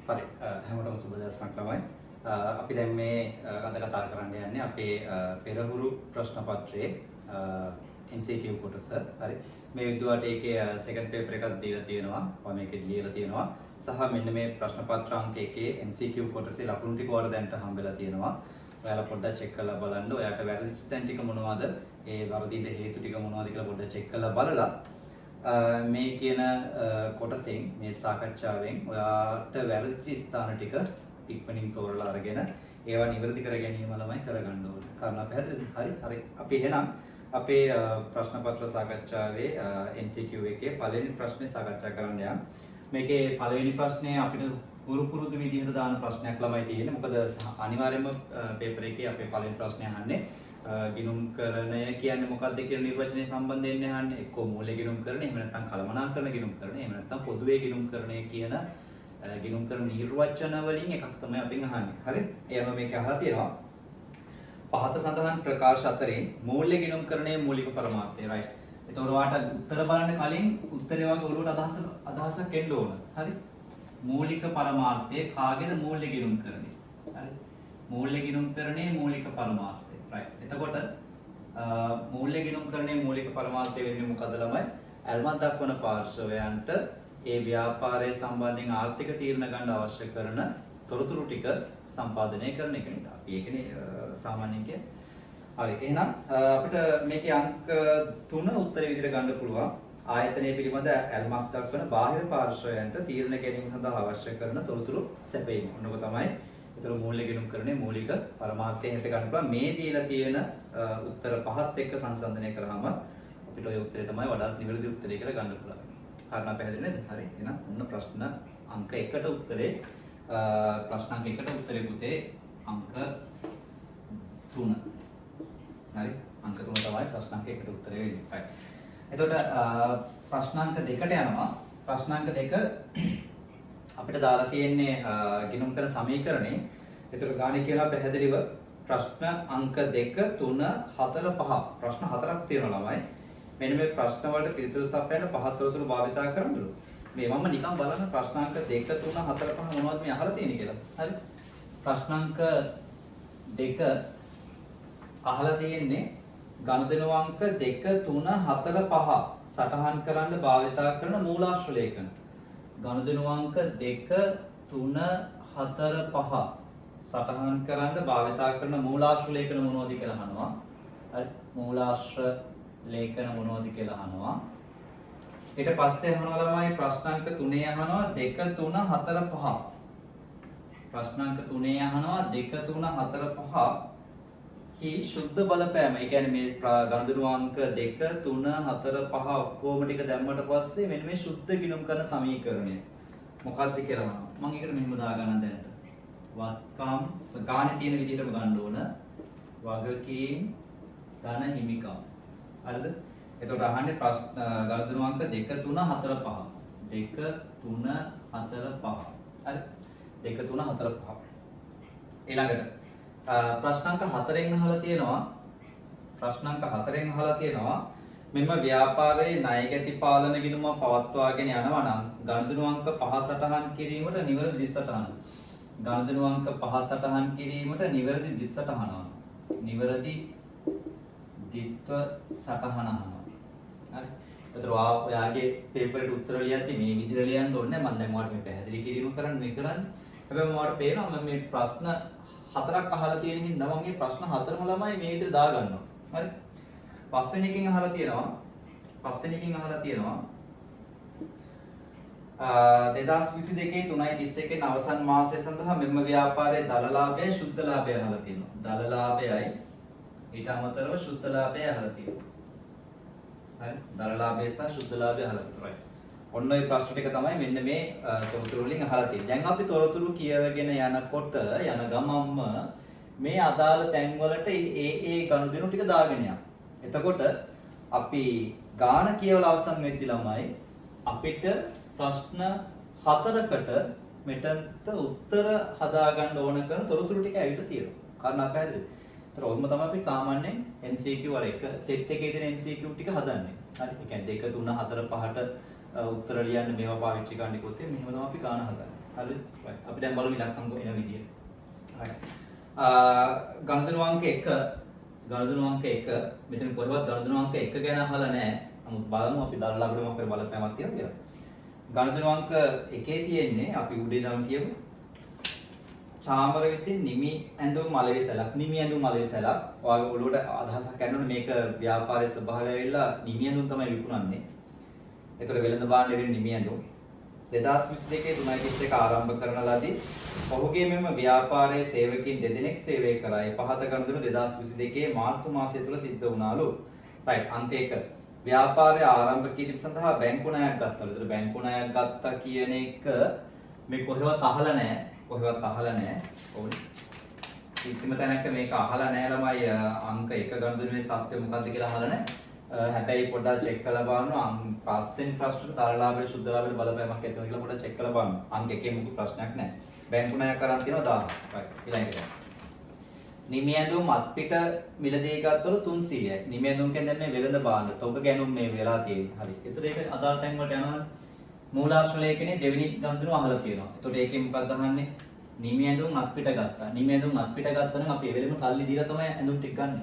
හරි හැමෝටම සුබ දවසක් ළමයි. අපි දැන් මේ අද කතා කරන්න යන්නේ අපේ පෙරහුරු ප්‍රශ්න පත්‍රයේ MCQ කොටස. හරි. මේ විද්‍යාවට ඒකේ සෙකන්ඩ් පේපර් එකක් දීලා තියෙනවා. මම මේකේ ලියලා තියෙනවා. සහ මෙන්න මේ ප්‍රශ්න පත්‍ර අංක 1 MCQ කොටසේ ලකුණු ටික ඔයාලා දැන්ට හම්බෙලා තියෙනවා. ඔයාලා පොඩ්ඩක් චෙක් කරලා බලන්න. ඔයාට වැරදිච්ච තැන් ටික මොනවද? ඒ වරදින්න හේතු ටික මොනවද කියලා පොඩ්ඩක් චෙක් කරලා බලලා මේ කියන කොටසෙන් මේ සාකච්ඡාවෙන් ඔයාට වැරදිච්ච ස්ථාන ටික ඉක්මනින් තෝරලා අරගෙන ඒවා නිවැරදි කර ගැනීම ළමයි කරගන්න ඕනේ. කාරණා පැහැදිලිද? හරි. අපි එහෙනම් අපේ ප්‍රශ්න පත්‍ර සාකච්ඡාවේ MCQ එකේ පළවෙනි ප්‍රශ්නේ සාකච්ඡා කරන්න යන්න. මේකේ පළවෙනි ප්‍රශ්නේ අපිට පුරුදු විදිහට දාන ප්‍රශ්නයක් ළමයි තියෙන්නේ. මොකද අනිවාර්යයෙන්ම පේපර් එකේ අපේ පළවෙනි ප්‍රශ්නේ අහන්නේ ගිණුම්කරණය කියන්නේ මොකක්ද කියන නිර්වචනය සම්බන්ධයෙන් අහන්නේ. එක්ක මූල්‍ය ගිණුම්කරණය, එහෙම නැත්නම් කළමනාකරණ ගිණුම්කරණය, එහෙම නැත්නම් පොදුවේ ගිණුම්කරණය කියන ගිණුම්කරණ නිර්වචන වලින් එකක් තමයි අපෙන් අහන්නේ. හරි? එයාම මේක අහලා තියෙනවා. පහත සඳහන් ප්‍රකාශ අතරින් මූල්‍ය ගිණුම්කරණයේ මූලික පරමාර්ථය. right. එතකොට ඔයාට උත්තර බලන්න කලින් උත්තරේ වගේ ඔළුවට අදහසක් එන්න ඕන. හරි? මූලික පරමාර්ථය කාගේද මූල්‍ය ගිණුම්කරණය? හරි? මූල්‍ය ගිණුම්කරණයේ මූලික පරමාර්ථය. right. එතකොට මූල්‍ය ගිණුම්කරණයේ මූලික පරමාර්ථය වෙන්නේ මොකද ළමයි? ඇල්මක් දක්වන පාර්ශවයන්ට ඒ ව්‍යාපාරය සම්බන්ධයෙන් ආර්ථික තීරණ ගන්න අවශ්‍ය කරන තොරතුරු ටික සම්පාදනය කරන එක නේද? අපි ඒකනේ සාමාන්‍යයෙන් කියන්නේ. හරි. එහෙනම් අපිට මේකේ අංක 3 උත්තරේ විදිහට ගන්න පුළුවන්. ආයතනය පිළිබඳ ඇල්මක් දක්වන බාහිර පාර්ශවයන්ට තීරණ ගැනීම සඳහා අවශ්‍ය කරන තොරතුරු සැපයීම. ඔන්නක තමයි ඒතර මූල්‍ය ගිණුම්කරණයේ මූලික පරමාර්ථය හැට ගන්න පුළුවන්. මේ දීලා තියෙන උත්තර පහත් එක්ක සංසන්දනය කරාම අපිට ওই උත්තරේ තමයි වඩාත් නිවැරදි උත්තරය කියලා ගන්න පුළුවන්. කාරණා පැහැදිලි නේද? හරි. එහෙනම් ඔන්න ප්‍රශ්න අංක 1ට උත්තරේ ප්‍රශ්න අංක 1ට උත්තරේ පුතේ අංක 3. හරි. අංක 3 තමයි ප්‍රශ්න අංක 1ට උත්තරේ වෙන්නේ. හරි. එතකොට ප්‍රශ්න අංක 2ට යනවා. ප්‍රශ්න අංක 2 අපිට දාලා තියෙන්නේ ගිණුම්කරණ සමීකරණේ. එතකොට ගාණේ කියලා පැහැදිලිව ප්‍රශ්න අංක 2 3 4 5 ප්‍රශ්න 4ක් තියෙනවා ළමයි. මෙන්න මේ ප්‍රශ්න වලට පිළිතුරු සපයන පහත් තොරතුරු භාවිතා කරමුලු. මේ මම නිකන් බලන්න ප්‍රශ්න අංක 2 3 4 5 මොනවද මේ අහලා තියෙන්නේ කියලා. හරි. ප්‍රශ්න අංක 2 අහලා තියෙන්නේ ගනුදෙනු අංක 2 3 4 5 සටහන් කරන්න භාවිතා කරන මූලාශ්‍ර ලේඛන. ගනුදෙනු අංක 2 3 4 5 සටහන් කරන්න භාවිතා කරන මූලාශ්‍ර ලේඛන මොනවද කියලා අහනවා. හරි. මූලාශ්‍ර ලේඛන මොනවද කියලා අහනවා. ඊට පස්සේ අහනවා ළමයි ප්‍රශ්න අංක 3 අහනවා 2 3 4 5. ප්‍රශ්න අංක 3 අහනවා 2 3 4 5 හි සුද්ධ බලපෑම. ඒ කියන්නේ මේ ගනුදෙනු අංක 2 3 4 5 ඔක්කොම ටික දැම්මට පස්සේ මෙන්න මේ සුද්ධ ගිණුම් කරන සමීකරණය මොකක්ද කියලා අහනවා. මම ඒකට මෙහෙම දාගන්න දැනට. වත්කම් ගානේ තියෙන විදිහටම ගන්න ඕන. වගකීම් ධන හිමිකම්. හරිද? එතකොට අහන්නේ ප්‍රශ්න ගනුදෙනු අංක 2 3 4 5. 2 3 4 5. හරි? 2 3 4 5. ඊළඟට ප්‍රශ්න අංක 4න් අහලා තියෙනවා. ප්‍රශ්න අංක 4න් අහලා තියෙනවා මෙම ව්‍යාපාරයේ ණය ගැති පාලන ගිණුම පවත්වාගෙන යනවා නම් ගනුදෙනු අංක 5 සටහන් කිරීමට නිවැරදි දිස් සටහන. ගනුදෙනු අංක 5 සටහන් කිරීමට නිවැරදි දිස් සටහන. නිවැරදි දිත්ව සටහන අහනවා. හරි. ඒතර ඔයාගේ පේපර් එකට උත්තර ලියද්දි මේ විදිහට ලියන්න ඕනේ. මම දැන් ඔයාලට මේ පැහැදිලි කිරීම කරන්න මේ කරන්නේ. හැබැයි ඔයාලට පේනවා මම මේ ප්‍රශ්න 4ක් අහලා තියෙන හින්දා මම මේ ප්‍රශ්න 4ම ළමයි මේ විදිහට දා ගන්නවා. හරි. පස්වෙනි එකකින් අහලා තියෙනවා. 2022 3.31 අවසන් මාසය සඳහා මෙම ව්‍යාපාරයේ දල ලාභයයි ශුද්ධ ලාභයයි අහලා තියෙනවා. දල ලාභයයි ඊට අමතරව ශුද්ධ ලාභය අහලා තියෙනවා. හරි. දල ලාභය සහ ශුද්ධ ලාභය අහලා තියෙනවා. ඔන්න ඔය ප්‍රශ්න ටික තමයි මෙන්න මේ තොරතුරු වලින් අහලා තියෙන්නේ. දැන් අපි තොරතුරු කියවගෙන යනකොට යන ගමම්ම මේ අදාළ තැන් වලට ඒ ගනුදෙනු ටික දාගෙන යනවා. එතකොට අපි ගාන කියවලා අවසන් වෙද්දි ළමයි අපිට ප්‍රශ්න 4කට මෙතනට උත්තර හදාගන්න ඕන කරන තොරතුරු ටික ඇවිල්ලා තියෙනවා. කාරණා පැහැදිලිද? ඒතර ඔයම තමයි අපි සාමාන්‍යයෙන් MCQ වල එක සෙට් එකේ තියෙන MCQ ටික හදන්නේ. හරි. ඒ කියන්නේ 2 3 4 5ට උත්තර ලියන්න මේවා පාවිච්චි කරන්න කිව්වොත් මෙහෙම තමයි අපි ගාන හදන්නේ. හරිද? right. අපි දැන් බලමු ඉලක්කම් එන විදිය. right. ගණදෙනු අංක 1 මෙතන කොහෙවත් ගණදෙනු අංක 1 ගැන අහලා නැහැ. නමුත් බලමු අපි දරලා අපිට මොකද බලපෑමක් තියෙනවද කියලා. ගණදෙනු අංක 1 තියෙන්නේ අපි උඩේ නම් කියමු. චාමර විසින් නිමි ඇඳුම් මලවිසලක්. නිමි ඇඳුම් මලවිසලක්. ඔයාගේ ඔළුවට අදහසක් ගන්නොත් මේක ව්‍යාපාරයේ ස්වභාවය ඇවිල්ලා නිමි ඇඳුම් තමයි විකුණන්නේ. ඒතර වෙළඳ භාණ්ඩ වෙන නිමි ඇඳුම් 2022 3:31 ආරම්භ කරන ලදී. ඔහුගේ මෙම ව්‍යාපාරයේ සේවකයන් දෙදෙනෙක් සේවය කරයි. පහත ගණදෙනු 2022 මාර්තු මාසය තුල සිද්ධ වුණාලු. right අංක 1. ව්‍යාපාරය ආරම්භ කිරීම සඳහා බැංකු ණයක් ගත්තලු. ඒතර බැංකු ණයක් ගත්තා කියන එක මේ කොහෙවත් අහලා නැහැ. ඕනේ. කිසිම තැනක මේක අහලා නැහැ ළමයි. අංක 1 ගණදෙනුවේ තත්ත්වය මොකක්ද කියලා අහලා නැහැ. හැබැයි පොඩ්ඩක් චෙක් කරලා බලන්න පස්වෙනි ප්‍රශ්නෙට තරලාභයට සුද්ධලාභයට බලපෑමක් ඇති වෙනවා කියලා පොඩ්ඩක් චෙක් කරලා බලන්න. අංක 1 මොකක් ප්‍රශ්නයක් නැහැ. බැංකු ණයක් කරන් තියෙනවා 1000. right ඊළඟට. නිමි ඇඳුම් අත්පිට මිලදී ගත්තොත් 300යි. නිමි ඇඳුම් කියන්නේ මේ වෙළඳ භාණ්ඩ. තොග ගැනුම් මේ වෙලා තියෙන්නේ. හරි. ඒතර ඒක අදාළ තැන් වලට යනවනේ. මූලාශ්‍ර ලේඛනයේ දෙවෙනි ගණදෙනුව අහලා තියෙනවා. ඒතකොට ඒකෙන් මොකක්ද අහන්නේ? නිමි ඇඳුම් අත්පිට ගත්තා. නිමි ඇඳුම් අත්පිට ගත්තා නම් අපි ඒ වෙලෙම සල්ලි දීලා තමයි ඇඳුම් ටික ගන්නෙ.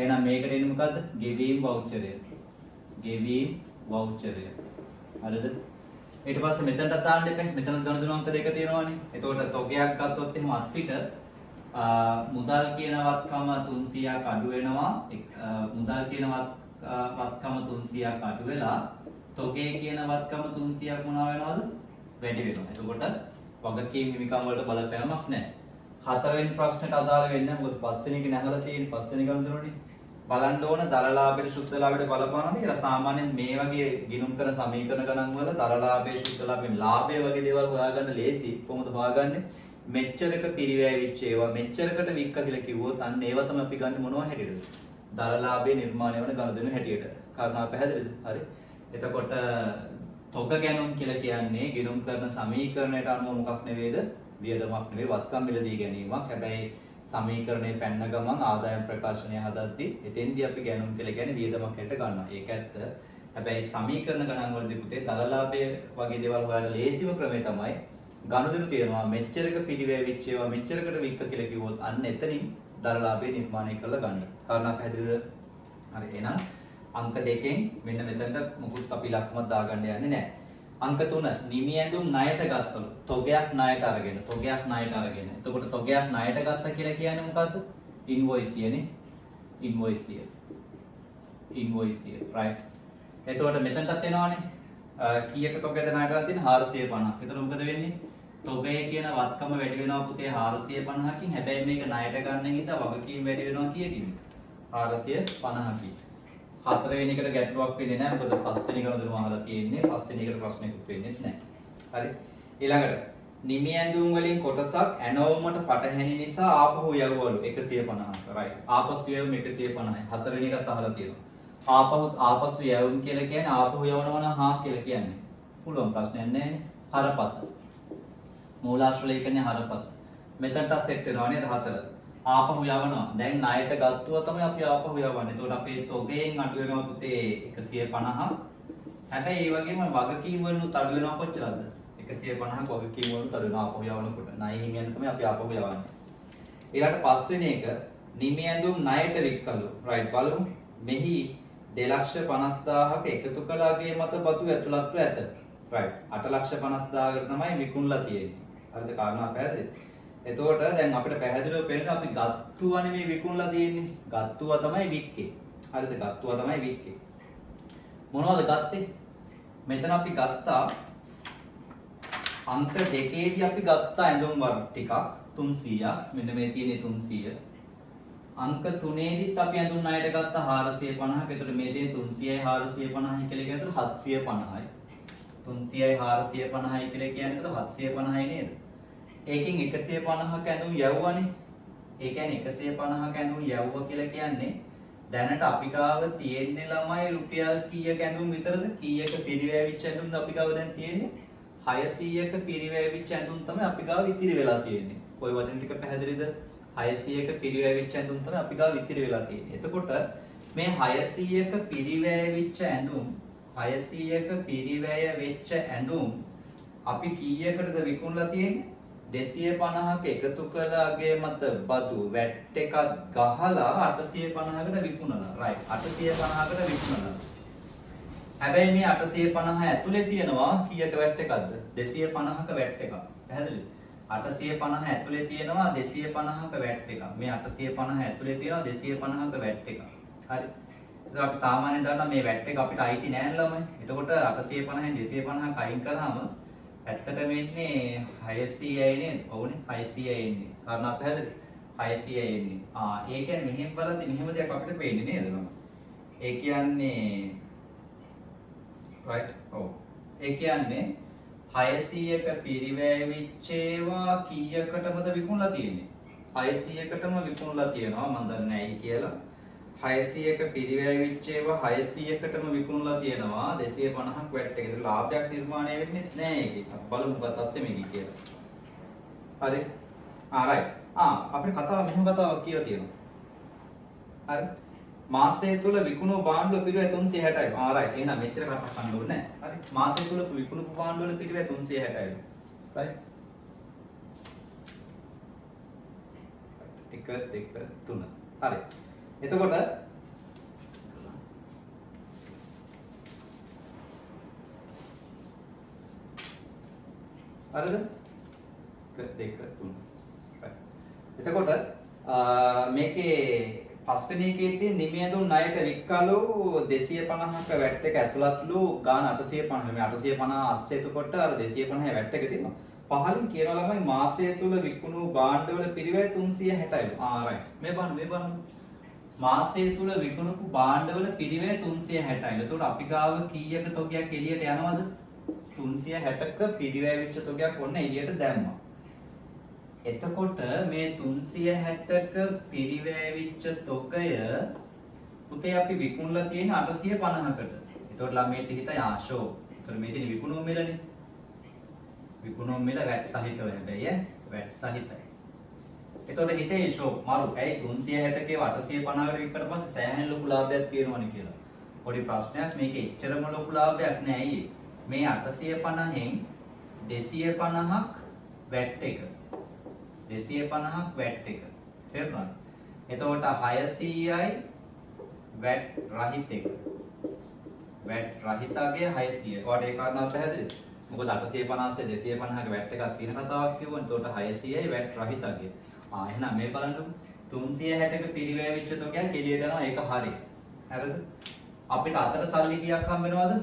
එහෙනම් මේකට එන්නේ මොකද්ද? ගෙවීම් වවුචරය. හරිද? ඊට පස්සේ මෙතනට දාන්න එපා. මෙතන ගණදෙනු අංක 2 තියෙනවානේ. එතකොට තොගයක් ගත්තොත් එහෙම අත්පිට මුදල් කියන වත්කම 300ක් අඩු වෙනවා. මුදල් කියන වත්කම 300ක් අඩු වෙලා තොගේ කියන වත්කම 300ක් මොනවා වෙනවද? වැඩි වෙනවා. එතකොට වගකීම් හිමිකම් වලට බලපෑමක් නැහැ. හතරවෙනි ප්‍රශ්නෙට අදාළ වෙන්නේ නැහැ. මොකද පස්වෙනි එක නැහලා තියෙන්නේ පස්වෙනි ගණදෙනුනේ. බලන්න ඕන දරලාභයට සුද්ධලාභයට බලපානවාද කියලා. සාමාන්‍යයෙන් මේ වගේ ගිණුම් කරන සමීකරණ ගණන් වල දරලාභයේ සුද්ධලාභයේ ලාභය වගේ දේවල් හොයාගන්න ලේසි. කොහොමද හොයාගන්නේ? මෙච්චරක පිරිවැය වෙච්ච ඒවා මෙච්චරකට වික්ක කියලා කිව්වොත් අන්න ඒව තමයි අපි ගන්න මොනවා හැටියටද? දරලාභයේ නිර්මාණය වන ගණදෙනු හැටියට. කාරණා පැහැදිලිද? හරි. එතකොට තොග ගැනුම් කියලා කියන්නේ ගිණුම් කරන සමීකරණයට අනුව මොකක් නෙවෙයිද? වියදමක් නෙවෙයි වත්කම් මිලදී ගැනීමක්. හැබැයි සමීකරණය පැන්න ගමන් ආදායම් ප්‍රකාශනය හදද්දී එතෙන්දී අපි ගැනුම් කියලා කියන්නේ වියදමක් හැටියට ගන්නවා. ඒක ඇත්ත. හැබැයි සමීකරණ ගණන් වලදී පුතේ දරලාභය වගේ දේවල් හොයන්න ලේසිම ක්‍රමය තමයි ගණදෙනු තියෙනවා මෙච්චරක පිරිවැය වෙච්ච ඒවා මෙච්චරකට වික්ක කියලා කිව්වොත් අන්න එතනින් දරලාභය නිර්මාණය කරලා ගන්න. කාරණා පැහැදිලිද? හරි එහෙනම් අංක 2කින් මෙන්න මෙතනට මුකුත් අපි ලක්මත් දාගන්න යන්නේ නැහැ. අංක 3 නිමි ඇඳුම් ණයට ගත්තලු. තොගයක් ණයට අරගෙන. එතකොට තොගයක් ණයට ගත්තා කියලා කියන්නේ මොකද්ද? ඉන්වොයිසියනේ. ඉන්වොයිසිය. right. එතකොට මෙතනටත් එනවානේ. කීයක තොගයද ණයට ගන්න තියෙන්නේ 450. එතකොට මොකද වෙන්නේ? තොගය කියන වත්කම වැඩි වෙනවා පුතේ 450කින්. හැබැයි මේක ණයට ගන්න හින්දා වගකීම් වැඩි වෙනවා කීයකින්ද? 450කින්. හතරවෙනි එකට ගැටලුවක් වෙන්නේ නැහැ. මොකද පස්වෙනි ගණදෙනුව අහලා තියෙන්නේ. පස්වෙනි එකට ප්‍රශ්නයක්වත් වෙන්නේ නැහැ. හරි. ඊළඟට නිමි ඇඳුම් වලින් කොටසක් ඇනෝමට පටහැනි නිසා ආපහු යවවලු 150ක්. right. ආපසු යවුම 150යි. හතරවෙනි එකත් අහලා තියෙනවා. ආපසු යවුම් කියලා කියන්නේ ආපහු යවනවා නම් හා කියලා කියන්නේ. පුළුවන් ප්‍රශ්නයක් නැහැනේ. හරපත. මූලාශ්‍ර ලේඛනයේ හරපත. මෙතනට සෙට් වෙනවා නේද 4. ආපහු යවනවා. දැන් ණයට ගත්තුවා තමයි අපි ආපහු යවන්නේ. එතකොට අපේ තොගයෙන් අඩු වෙනවා පුතේ 150ක්. හැබැයි ඒ වගේම වගකීම් වලිනුත් අඩු වෙනවා කොච්චරද? 150ක් වගකීම් වලිනුත් අඩු වෙනවා ආපහු යවනකොට. ණය හිමියන් තමයි අපි ආපහු යවන්නේ. ඊළඟට පස්වෙනි එක නිමි ඇඳුම් ණයට වික්කලු. right බලමු. මෙහි 2,50,000ක එකතු කළාගේ මත බදු ඇතුළත්ව ඇත. right 8,50,000කට තමයි විකුණලා තියෙන්නේ. හරිද? කාරණා පැහැදිලිද? එතකොට දැන් අපිට පැහැදිලිව පේනවා අපි ගත්තුවා නෙමෙයි විකුණලා තියෙන්නේ. ගත්තුවා තමයි වික්කේ. හරිද? ගත්තුවා තමයි වික්කේ. මොනවද ගත්තේ? මෙතන අපි ගත්තා අංක 2ේදී අපි ගත්තා ඇඳුම් වර්ග ටිකක් 300ක්. මෙන්න මේ තියෙන්නේ 300. අංක 3ේදීත් අපි ඇඳුම් ණයට ගත්තා 450ක්. එතකොට මේ තියෙන්නේ 300යි 450යි කියලා කියන එතකොට 750යි. 300යි 450යි කියලා කියන්නේ එතකොට 750යි නේද? ඒකෙන් 150ක ඇඳුම් යවුවනේ. ඒ කියන්නේ 150ක ඇඳුම් යවුව කියලා කියන්නේ දැනට අපි ගාව තියෙන්නේ ළමයි රුපියල් කීයක ඇඳුම් විතරද? කීයක පිරිවැයවිච්ච ඇඳුම්ද අපි ගාව දැන් තියෙන්නේ? 600ක පිරිවැයවිච්ච ඇඳුම් තමයි අපි ගාව ඉතිරි වෙලා තියෙන්නේ. කොයි වචන ටික පැහැදිලිද? 600ක පිරිවැයවිච්ච ඇඳුම් තමයි අපි ගාව ඉතිරි වෙලා තියෙන්නේ. එතකොට මේ 600ක පිරිවැයවිච්ච ඇඳුම් 600ක පිරිවැය වෙච්ච ඇඳුම් අපි කීයකටද විකුණලා තියෙන්නේ? 250ක එකතු කළාගේ මත බදු වැට් එකක් ගහලා 850කට විකුණලා. රයිට්. 850කට විකුණලා. හැබැයි මේ 850 ඇතුලේ තියෙනවා කීයක වැට් එකක්ද? 250ක වැට් එකක්. පැහැදිලිද? 850 ඇතුලේ තියෙනවා 250ක වැට් එකක්. මේ 850 ඇතුලේ තියෙනවා 250ක වැට් එකක්. හරි. එතකොට අපි සාමාන්‍යයෙන් දන්නවා මේ වැට් එක අපිට අයිති නෑ ළමයි. එතකොට 850න් 250ක් අයින් කරාම ඇත්තටම එන්නේ 600යි නේද? ඔව්නේ 600යි එන්නේ. කාරණා පැහැදිලි? 600යි එන්නේ. ඒ කියන්නේ මෙහෙම බලද්දි මෙහෙම දෙයක් අපිට පේන්නේ නේද ළමයි? ඒ කියන්නේ right ඔව්. ඒ කියන්නේ 600ක පිරිවැයවිච්ච ඒවා කීයකටමද විකුණලා තියෙන්නේ? 600කටම විකුණලා තියෙනවා මම දන්නේ නැහැ කියලා. 600ක පිරිවැයවිච්ච ඒවා 600කටම විකුණලා තියෙනවා 250ක් වැට් එකේ. ඒක ලාභයක් නිර්මාණය වෙන්නේ නැහැ ඒකේ. අපි බලමු මොකක්ද මේකේ කියලා. හරි. right. අපේ කතාව මෙහෙම කතාවක් කියලා තියෙනවා. හරි. මාසය තුල විකුණු භාණ්ඩවල පිරිවැය 360යි. right. එහෙනම් මෙච්චර කතා කරන්න ඕනේ නැහැ. හරි. මාසය තුල විකුණු භාණ්ඩවල පිරිවැය 360යි. right. 1 2 3. හරි. එතකොට හරිද? 1 2 3. එතකොට මේකේ පස්වෙනි එකේ තියෙන නිමියඳුන් ණයට වික්කලු 250ක වැට් එක ඇතුළත්ලු ගාන 850. මේ 850 අස්සේ එතකොට අර 250 වැට් එක තියෙනවා. පහලින් කියනවා ළමයි මාසය තුල විකුණු භාණ්ඩවල පිරිවැය 360යි. right. මේ බලන්න. මාසය තුල විකුණපු භාණ්ඩවල පිරිවැය 360යි. එතකොට අපි ගාව කීයක තොගයක් එළියට යනවද? 360ක පිරිවැය වෙච්ච තොගයක් ඔන්න එළියට දැම්මා. එතකොට මේ 360ක පිරිවැය වෙච්ච තොගය පුතේ අපි විකුණලා තියෙන 850කට. එතකොට ළමයිට හිතා යාෂෝ. එතකොට මේ තියෙන විකුණුම් මිලනේ. විකුණුම් මිල වැට් සහිතව හැබැයි වැට් සහිතයි. එතකොට හිතේ ෂෝක් මාරු ඇයි 360කේ 850කට වික්කට පස්සේ සෑහෙන ලොකු ලාභයක් තියෙනවනේ කියලා. පොඩි ප්‍රශ්නයක් මේකේ එච්චරම ලොකු ලාභයක් නෑ අයියේ. මේ 850න් 250ක් වැට් එක. 250ක් වැට් එක. තේරුණාද? එතකොට 600යි වැට් රහිත එක. වැට් රහිතගේ 600. ඔයාලට ඒ කාරණා පැහැදිලිද? මොකද 850 250ක වැට් එකක් තියෙන කතාවක් කිව්වනේ. එතකොට 600යි වැට් රහිතගේ. එහෙනම් මේ බලන්නකො 360ක පිරිවැය වෙච්ච තොගයක් එළියට යනවා ඒක හරි. හරිද? අපිට අතට සල්ලි කීයක් හම්බ වෙනවද?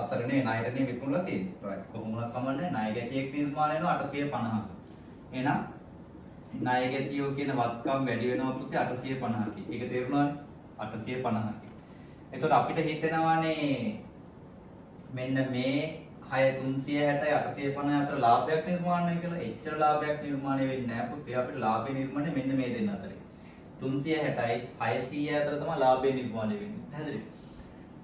අතරනේ ණයටනේ විකුණලා තියෙන්නේ. right. කොහොමුණක් කමන්නේ ණය ගැතියක් නිර්මාණය වෙනවා 850ක. එහෙනම් ණය ගැතියෝ කියන වත්කම් වැඩි වෙනවා පුතේ 850ක. ඒක තේරුණානේ? 850ක. එතකොට අපිට හිතෙනවානේ මෙන්න මේ 360යි 850 අතර ලාභයක් නිර්මාණය කියලා. එච්චර ලාභයක් නිර්මාණය වෙන්නේ නැහැ පුතේ. අපිට ලාභේ නිර්මාණය මෙන්න මේ දෙන්න අතරේ. 360යි 600 අතර තමයි ලාභේ නිර්මාණය වෙන්නේ. පැහැදිලිද?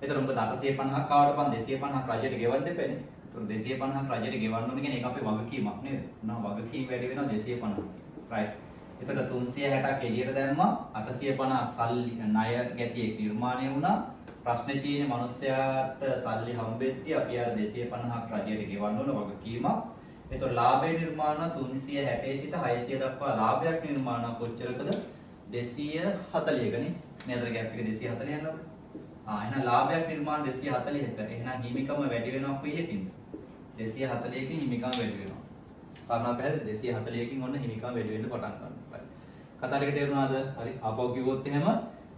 එතකොට මොකද 850ක් ආවට පන් 250ක් රජයට ගෙවන්න දෙපැනේ. එතකොට 250ක් රජයට ගෙවන්න ඕනේ කියන්නේ ඒක අපේ වගකීමක් නේද? මොනවා වගකීම් වැඩි වෙනවා 250. right. එතකොට 360ක් එළියට දැම්මා 850ක් සල්ලි ණය ගැතියෙක් නිර්මාණය වුණා. ප්‍රශ්නේ තියෙන්නේ මිනිස්සයාට සල්ලි හම්බෙද්දී අපි අර 250ක් රජයට ගෙවන්න ඕන වගකීමක්. එතකොට ලාභය නිර්මාණ 360 සිට 600 දක්වා ලාභයක් නිර්මාණ කොච්චරකද? 240කනේ. මේ අතර ગેප් එක 240 යනවා. එහෙනම් ලාභයක් නිර්මාණ 240ක. එහෙනම් හිමිකම වැඩි වෙනවා කොයියකින්ද? 240කින් හිමිකම වැඩි වෙනවා. කාරණා පැහැදිලි 240කින් ඔන්න හිමිකම වැඩි වෙන්න පටන් ගන්නවා. කතාව ටික තේරුණාද? හරි. ආපහු කිව්වොත් එහෙම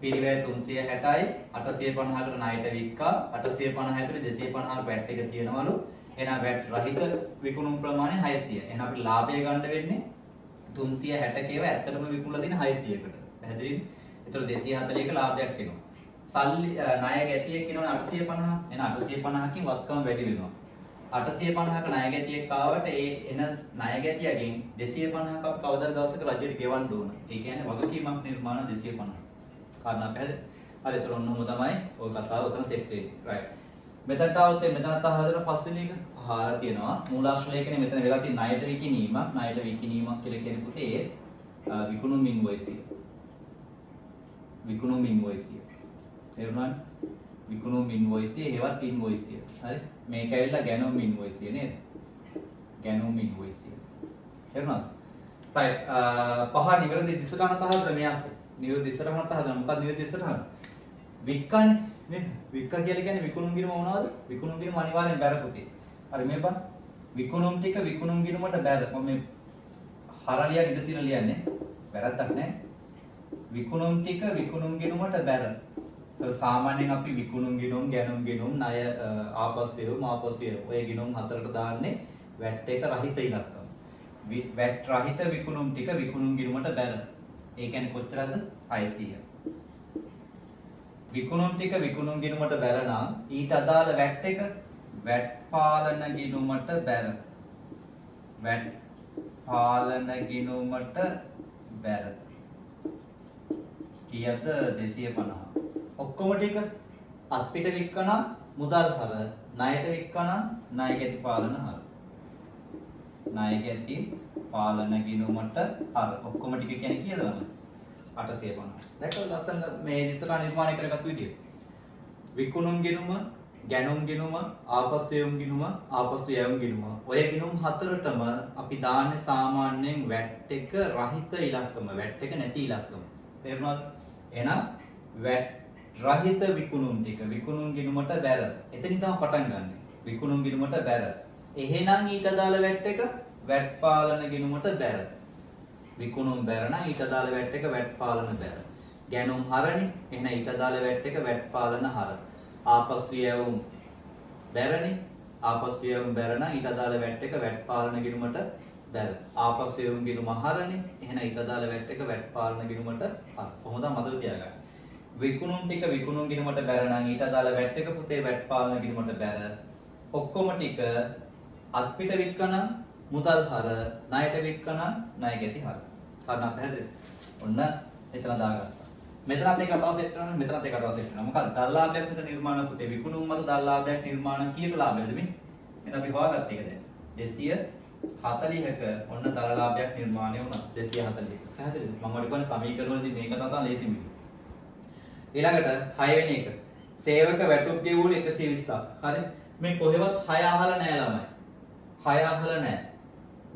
පිරිවැය 360යි 850කට ණයට වික්කා 850 ඇතුලේ 250ක් වැට් එක තියෙනවලු. එහෙනම් වැට් රහිත විකුණුම් ප්‍රමාණය 600. එහෙනම් අපිට ලාභය ගන්න වෙන්නේ 360කේව ඇත්තටම විකුණලා තියෙන 600කට. පැහැදිලිද? ඒතකොට 240ක ලාභයක් එනවා. සල්ලි ණය ගැතියෙක් එනවනේ 850. එහෙනම් 850කින් වත්කම වැඩි වෙනවා. 850ක ණය ගැතියෙක් ආවට ඒ එන ණය ගැතියගෙන් 250ක් කවදාද දවසක රජයට ගෙවන්න ඕන. ඒ කියන්නේ වගකීමක් නිර්මාණ 250. කාරණා පැහැදිලි? හරි. ඒතර ඔන්නෝම තමයි ඔය කතාව උතන සෙට් වෙන්නේ. right. මෙතනට આવත් මෙතනත් අහලා පස්වෙනි එක අහලා තියෙනවා. මූලාශ්‍රය කියන්නේ මෙතන වෙලා තියෙන ණයට විකිණීමක්. ණයට විකිණීමක් කියලා කියන්නේ පුතේ විකුණුම් ඉන්වොයිස් එක. විකුණුම් ඉන්වොයිස් එක. තේරුණාද? විකුණුම් ඉන්වොයිස් එක හේවත් ඉන්වොයිස් එක. හරි. මේක ඇවිල්ලා ගැනුම් ඉන්වොයිස් එක නේද? ගැනුම් ඉන්වොයිස් එක. තේරුණාද? right පහ නිවැරදි දිශටහන තහදන මේ ASCII. නිවැරදි දිශටහන තහදන මොකක්ද නිවැරදි දිශටහන? වික්කනේ නේද? වික්ක කියලා කියන්නේ විකුණුම් ගිණුම මොනවද? විකුණුම් ගිණුම අනිවාර්යෙන් බැර පුතේ. හරි මේ බලන්න. විකුණුම් ටික විකුණුම් ගිණුමට බැර. මම මේ හරලියක් ඉඳ තියලා ලියන්නේ. වැරද්දක් නැහැ. විකුණුම් ටික විකුණුම් ගිණුමට බැර. તો සාමාන්‍යයෙන් අපි විකුණුම් ගිණුම් ගැනුම් ගිණුම් ණය ආපස්සේව මාපස්සේව ඔය ගිණුම් හතරට දාන්නේ වැට් එක රහිත ඉලක්කම. වැට් රහිත විකුණුම් ටික විකුණුම් ගිණුමට බැර. ඒ කියන්නේ කොච්චරද? 600. විකුණුම් ටික විකුණුම් ගිණුමට බැර නම් ඊට අදාළ වැට් එක වැට් පාලන ගිණුමට බැර. වැට් පාලන ගිණුමට බැර. කීයද? 250. ඔක්කොම ටික අත්පිට වික්කන මුදල් හර ණයට වික්කන ණය ගැති පාලන හර. ණය ගැති පාලන ගිණුමට හර ඔක්කොම ටික කියන්නේ කීයද ළමයි? 850. දැක්කද ලස්සන මේ ඉස්සරහ නිර්මාණය කරගත්තු විදිය. විකුණුම් ගිණුම, ගැනුම් ගිණුම, ආපසු යොම් ගිණුම, ආපසු යොම් ගිණුම. ඔය ගිණුම් හතරටම අපි දාන්නේ සාමාන්‍යයෙන් වැට් එක රහිත ඉලක්කම, වැට් එක නැති ඉලක්කම. තේරුණාද? එහෙනම් වැට් රහිත විකුණුම් ටික විකුණුම් ගිණුමට බැර. එතනින් තමයි පටන් ගන්න. විකුණුම් ගිණුමට බැර. එහෙනම් ඊට අදාළ වැට් එක වැට් පාලන ගිණුමට බැර. විකුණුම් බැර නම් ඊට අදාළ වැට් එක වැට් පාලන බැර. ගැනුම් හරනේ. එහෙනම් ඊට අදාළ වැට් එක වැට් පාලන හර. ආපසු යවුම් බැරනේ. ආපසු යවුම් බැර නම් ඊට අදාළ වැට් එක වැට් පාලන ගිණුමට බැර. ආපසු යවුම් ගිණුම හරනේ. එහෙනම් ඊට අදාළ වැට් එක වැට් පාලන ගිණුමට හර. කොහොමද මතක තියාගන්න. විකුණුම් ටික විකුණුම් ගිණුමට බැර නම් ඊට අදාළ වැට් එක පුතේ වැට් පාලන ගිණුමට බැර. ඔක්කොම ටික අත්පිට වික්කන මුදල් හර ණයට වික්කන ණය ගැති හර. කාරණා පැහැදිලිද? ඔන්න එතන දාගත්තා. මෙතනත් ඒක අතව සෙට් කරනවා මෙතනත් ඒක අතව සෙට් කරනවා. මොකද දල්ලාභයක් විතර නිර්මාණ පුතේ විකුණුම් මත දල්ලාභයක් නිර්මාණ කීයක ලාභයද මේ? එහෙනම් අපි හොයාගත්ත එක දැන්. 240ක ඔන්න දල්ලාභයක් නිර්මාණය වුණා. 240ක. පැහැදිලිද? මම ඔයාලට කියන්නේ සමීකරණ වලදී මේක තමයි ලේසිම. ඊළඟට 6 වෙනි එක. සේවක වැටුප් ගෙවුණු 120ක්. හරි. මේ කොහෙවත් 6 අහලා නැහැ ළමයි. 6 අහලා නැහැ.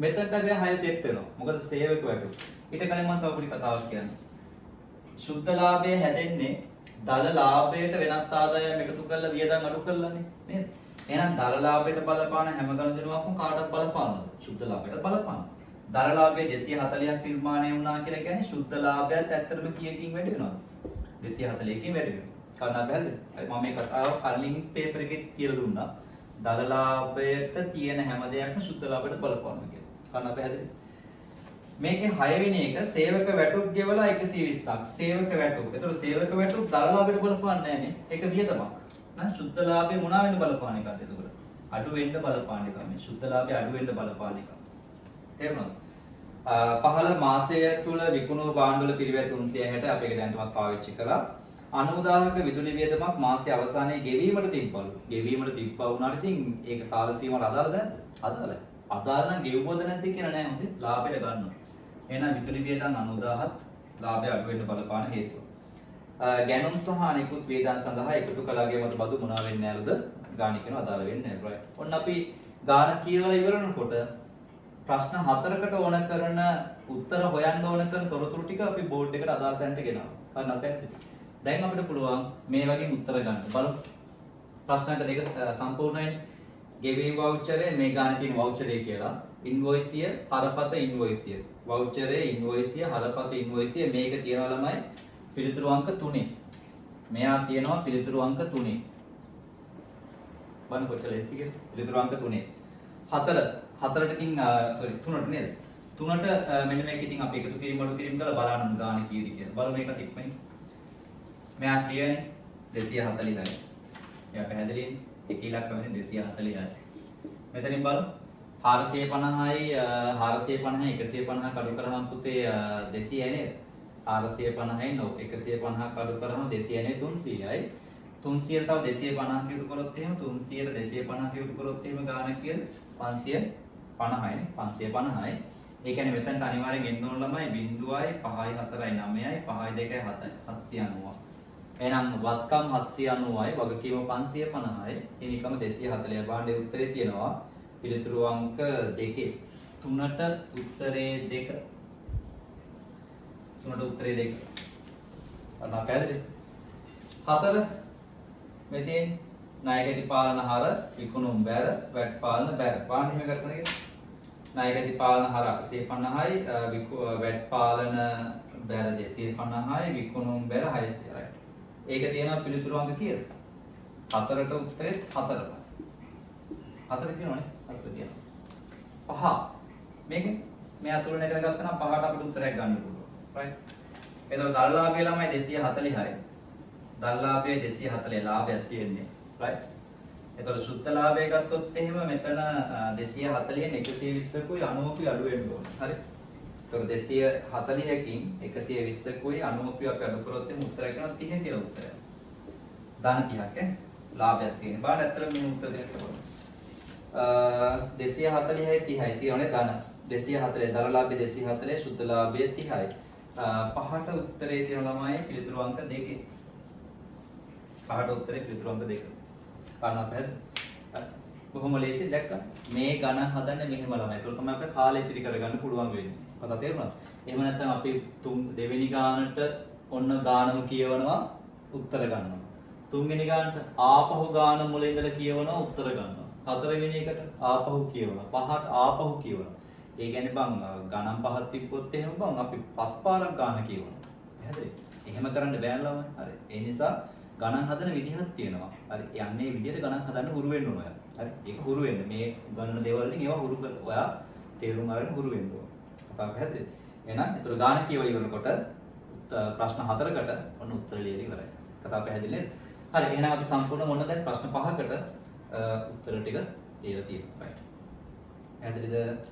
මෙතනට අපි 6 සෙට් වෙනවා. මොකද සේවක වැටුප්. ඊට කලින් මම තව පොඩි කතාවක් කියන්නම්. සුද්ධ ලාභය හැදෙන්නේ දල ලාභයට වෙනත් ආදායම් එකතු කරලා වියදම් අඩු කරලානේ නේද? එහෙනම් දල ලාභයට බලපාන හැම ගණන්දෙනුවක්ම කාටවත් බලපානවද? සුද්ධ ලාභයට බලපානවා. දල ලාභය 240ක් නිර්මාණය වුණා කියලා කියන්නේ සුද්ධ ලාභයත් ඇත්තටම කීයකින් වැඩි වෙනවද? 240කින් වැඩි වෙනවා. කාරණා පැහැදිලිද? මම මේ කතාව කලින් පේපර් එකේ කියලා දුන්නා. දල ලාභයට තියෙන හැම දෙයක්ම සුද්ධ ලාභයට බලපානවා කියලා. කාරණා පැහැදිලිද? මේකේ 6 වෙනි එක සේවක වැටුප් ගෙවලා 120ක්. සේවක වැටුප්. ඒතකොට සේවක වැටුප් දල ලාභයට බලපාන්නේ නැහැ නේ. ඒක වියදමක්. නේද? සුද්ධ ලාභය මොනවා වෙන්න බලපාන එකද ඒතකොට? අඩු වෙන්න බලපාන එක. මේ සුද්ධ ලාභය අඩු වෙන්න බලපාන එක. තේරුණාද? පහළ මාසය තුල විකුණු භාණ්ඩවල පිරිවැය 360 අපි ඒක දැන් තමයි පාවිච්චි කළා. 90000ක විදුලි වියදමක් මාසයේ අවසානයේ ගෙවීමට තිබ්බලු. ගෙවීමට තිබ්බා වුණාට ඉතින් ඒක කාල සීමාවට අදාළද නැද්ද? අදාළයි. අදාළ නම් ගෙවුවද නැද්ද කියලා නෑ හොඳේ. ලාභයට ගන්නවා. එහෙනම් විදුලි වියදම් 90000ත් ලාභය අඩු වෙන්න බලපාන හේතුව. ගැනුම් සහ අනිකුත් වියදම් සඳහා එකතු කළාගේ මත බදු මොනවා වෙන්නේ නැරුද? ගාණ කියන අදාළ වෙන්නේ නැහැ. right. ඔන්න අපි ගාණ කියවලා ඉවරනකොට ප්‍රශ්න 4කට ඕන කරන උත්තර හොයන්න ඕන කරන තොරතුරු ටික අපි බෝඩ් එකට අදාළ තැනට ගෙනාවා. හරි අපේ. දැන් අපිට පුළුවන් මේ වගේ උත්තර ගන්න. බලමු. ප්‍රශ්නකට දෙක සම්පූර්ණයි. ගෙවීම් වවුචරේ මේ ගානේ තියෙන වවුචරේ කියලා. ඉන්වොයිසිය, හරපත ඉන්වොයිසිය. වවුචරේ ඉන්වොයිසිය, හරපත ඉන්වොයිසිය මේක තියෙනවා ළමයි පිළිතුරු අංක 3. මෙයා තියෙනවා පිළිතුරු අංක 3. බලන්න කොච්චර ලේසිද කියලා. පිළිතුරු අංක 3. 4ට ඉතින් sorry 3ට නේද? 3ට මෙන්න මේක ඉතින් අපි එකතු කිරීම අඩු කිරීම කරලා බලන්න ගාන කීයද කියලා. බලමු මේකත් ඉක්මනින්. මෙයා ක්ලියර්නේ 240යි. එයා පැහැදිලිනේ. එක ඉලක්ක වෙන්නේ 240යි. මෙතනින් බලමු 450යි 450 150 කඩු කරාම පුතේ 200යි නේද? 450යි නෝ 150 කඩු කරාම 200යි නේ 300යි. 300 තව 250 කියු කරොත් එහෙම 300ට 250 කියු කරොත් එහෙම ගානක් කියද 550යි නේ 550යි. ඒ කියන්නේ මෙතනට අනිවාර්යෙන් එන්න ඕන ළමයි 0යි 5යි 4යි 9යි 5යි 2යි 7යි 790. එහෙනම් වත්කම් 790යි වගකීම 550යි. එනිකම 240 භාණ්ඩයේ උත්තරේ තියෙනවා පිළිතුරු අංක 2 3ට උත්තරේ 2 3ට උත්තරේ 2 අන්න පැහැදිලි 4 මේ තියෙන්නේ ණයගැති පාලන හර විකුණුම් බැර වැට් පාලන බැර පාන එහෙම ගත්තද කියලා ණයගැති පාලන හර 850යි වැට් පාලන බැර 250යි විකුණුම් බැර 600යි right ඒක තියෙනවා පිළිතුරු අංක කීයද 4ට උත්තරේ 4යි 4 තියෙනවනේ 4 තියෙනවා 5 මේක මේ අතුලනය කරගත්තා නම් 5ට අපිට උත්තරයක් ගන්න පුළුවන් right එතකොට දල ලාභය ළමයි 240යි දල ලාභය 240 ලාභයක් තියෙන්නේ right එතකොට සුද්ධ ලාභය ගත්තොත් එහෙම මෙතන 240න් 120කුයි 90කුයි අඩු වෙන්න ඕන හරි එතකොට 240කින් 120කුයි 90කුයි අපි අඩු කරොත් එහෙම උත්තරයක් ගන්න 30 කියලා උත්තරයක් ධන 30ක් ලාභයක් තියෙන බාට ඇත්තටම මේ උත්තර දෙන්න ඕන 240යි 30යි තියෙනනේ ධන 240 දල ලාභය 240 සුද්ධ ලාභය 30යි 5ට උත්තරේ තියෙන ළමයි පිළිතුරු අංක 2 5ට උත්තරේ පිළිතුරු අංක 2 ගන්න පැහැදිලි බොහොම ලේසි දැක්කා මේ ගණන් හදන්නේ මෙහෙම ළමයි ඒක තමයි අපිට කාලය ඉතිරි කරගන්න පුළුවන් වෙන්නේ කතා තේරුණාද එහෙම නැත්නම් අපි දෙවෙනි ගානට ඔන්න ගානම කියවනවා උත්තර ගන්නවා තුන්වෙනි ගානට ආපහු ගාන මුල ඉඳලා කියවනවා උත්තර ගන්නවා හතරවෙනි එකට ආපහු කියවනවා පහට ආපහු කියවනවා ඒ කියන්නේ බං ගණන් පහක් තිබ්බොත් එහෙම බං අපි පස් පාරක් ගාන කියවනවා. පැහැදිලි? එහෙම කරන්න බෑ ළමයි. හරි. ඒ නිසා ගණන් හදන විදිහක් තියෙනවා. හරි. යන්නේ විදිහට ගණන් හදන්න හුරු වෙන්න ඕන ඔයා. හරි. ඒක හුරු වෙන්න. මේ ගණන දේවල් වලින් ඒවා හුරු කර ඔයා තේරුම් අරගෙන හුරු වෙන්න ඕන. අපා පැහැදිලි? එහෙනම් ඒතර ගාන කියවල ඉවරනකොට ප්‍රශ්න 4කට ඔන්න උත්තර ලියලා ඉවරයි. කතාව පැහැදිලි නේද? හරි. එහෙනම් අපි සම්පූර්ණ මොන දැන් ප්‍රශ්න 5කට උත්තර ටික ලියලා තියෙනවා. right. පැහැදිලිද?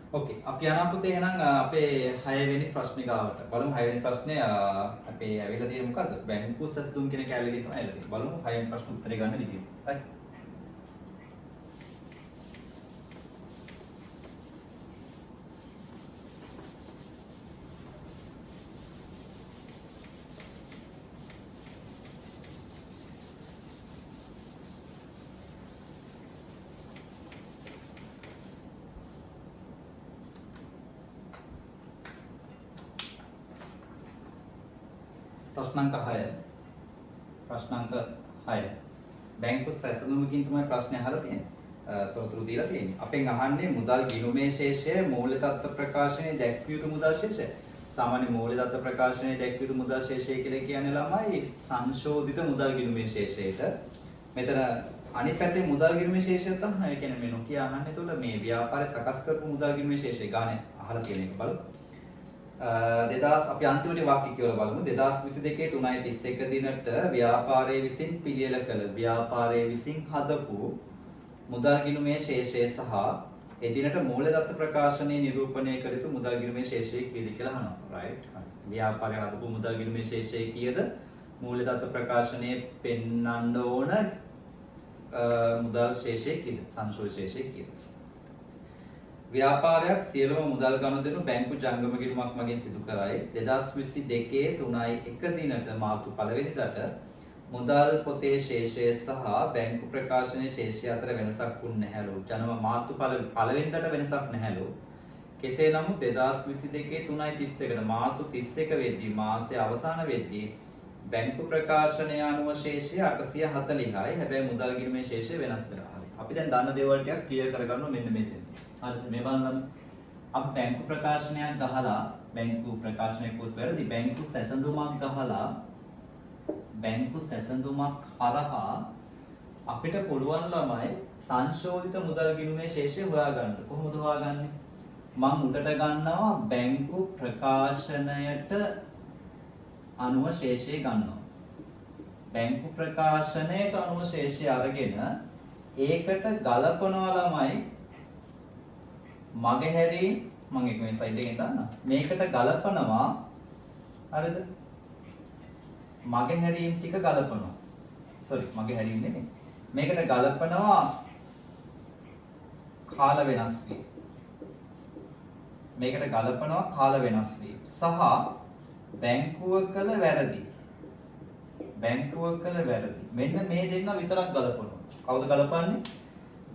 ओके අපි යනවා පුතේ එහෙනම් අපේ 6 වෙනි ප්‍රශ්නේ ගාවට බලමු 6 වෙනි ප්‍රශ්නේ අපේ ඇවිල්ලා තියෙන්නේ මොකද්ද බැංකු සැසඳුම් කියන කැලේ තමයි ඇවිල්ලා තියෙන්නේ බලමු 6 වෙනි ප්‍රශ්න උත්තරේ ගන්න විදිය right ප්‍රශ්නාංක 6 බැංකු සැසඳුමකින් තමයි ප්‍රශ්නේ අහලා තියෙන්නේ තොරතුරු දීලා තියෙන්නේ අපෙන් අහන්නේ මුදල් ගිණුමේ ශේෂය මූල්‍ය තත්ත්ව ප්‍රකාශනයේ දැක්විය යුතු මුදල් ශේෂය සාමාන්‍ය මූල්‍ය තත්ත්ව ප්‍රකාශනයේ දැක්විය යුතු මුදල් ශේෂය කියලා කියන්නේ ළමයි සංශෝධිත මුදල් ගිණුමේ ශේෂයට මෙතන අනිත් පැත්තේ මුදල් ගිණුමේ ශේෂය තමයි ඒ කියන්නේ මේ නොකිය අහන්නේ එතකොට මේ ව්‍යාපාරය සකස් කරපු මුදල් ගිණුමේ ශේෂය ගානේ අහලා තියෙන එක බලමු 2000 අපි අන්තිමට වාක්‍ය කියවලා බලමු 2022 3.31 දිනට ව්‍යාපාරයේ විසින් පිළියෙල කළ ව්‍යාපාරයේ විසින් හදපු මුදල් ගිණුමේ ශේෂය සහ එදිනට මූල්‍ය දත්ත ප්‍රකාශනයේ නිරූපණය කළ යුතු මුදල් ගිණුමේ ශේෂය කීයද කියලා අහනවා right ව්‍යාපාරයේ හදපු මුදල් ගිණුමේ ශේෂය කීයද මූල්‍ය දත්ත ප්‍රකාශනයේ පෙන්වන්න ඕන මුදල් ශේෂය කීයද සංශෝධිත ශේෂය කීයද ව්‍යාපාරයක් සියලුම මුදල් ගනුදෙනු බැංකු ජංගම ගිණුමක් මගින් සිදු කරයි 2022 3.1 දිනට මාර්තු 1 වෙනිදාට මුදල් පොතේ ශේෂය සහ බැංකු ප්‍රකාශනයේ ශේෂය අතර වෙනසක් වුණ නැහැලු ජනම මාර්තු 1 වෙනිදාට වෙනසක් නැහැලු කෙසේ නමුත් 2022 3.31ට මාර්තු 31 වෙද්දී මාසයේ අවසාන වෙද්දී බැංකු ප්‍රකාශනය අනුව ශේෂය 840යි හැබැයි මුදල් ගිණුමේ ශේෂය වෙනස් වෙනවා හරි අපි දැන් දන්න දේවල් ටිකක් ක්ලියර් කරගන්නවා මෙන්න මෙතන හරි මේ බලන්න අපි බැංකු ප්‍රකාශනයක් ගහලා බැංකු ප්‍රකාශනයකුත් වැරදි බැංකු සැසඳුමක් ගහලා බැංකු සැසඳුමක් හරහා අපිට පුළුවන් ළමයි සංශෝධිත මුදල් ගිණුමේ ශේෂය හොයාගන්න. කොහොමද හොයාගන්නේ? මම උඩට ගන්නවා බැංකු ප්‍රකාශනයට අනුව ශේෂය ගන්නවා. බැංකු ප්‍රකාශනයට අනුව ශේෂය අරගෙන ඒකට ගලපනවා ළමයි මගහැරීම් මම එක මේ සයිඩ් එකෙන් දාන්න. මේකට ගලපනවා හරිද? මගහැරීම් ටික ගලපනවා. මගහැරීම් නෙමෙයි. මේකට ගලපනවා කාල වෙනස් වීම. මේකට ගලපනවා කාල වෙනස් වීම සහ බැංකුව කළ වැරදි. මෙන්න මේ දෙන්න විතරක් ගලපනවා. කවුද ගලපන්නේ?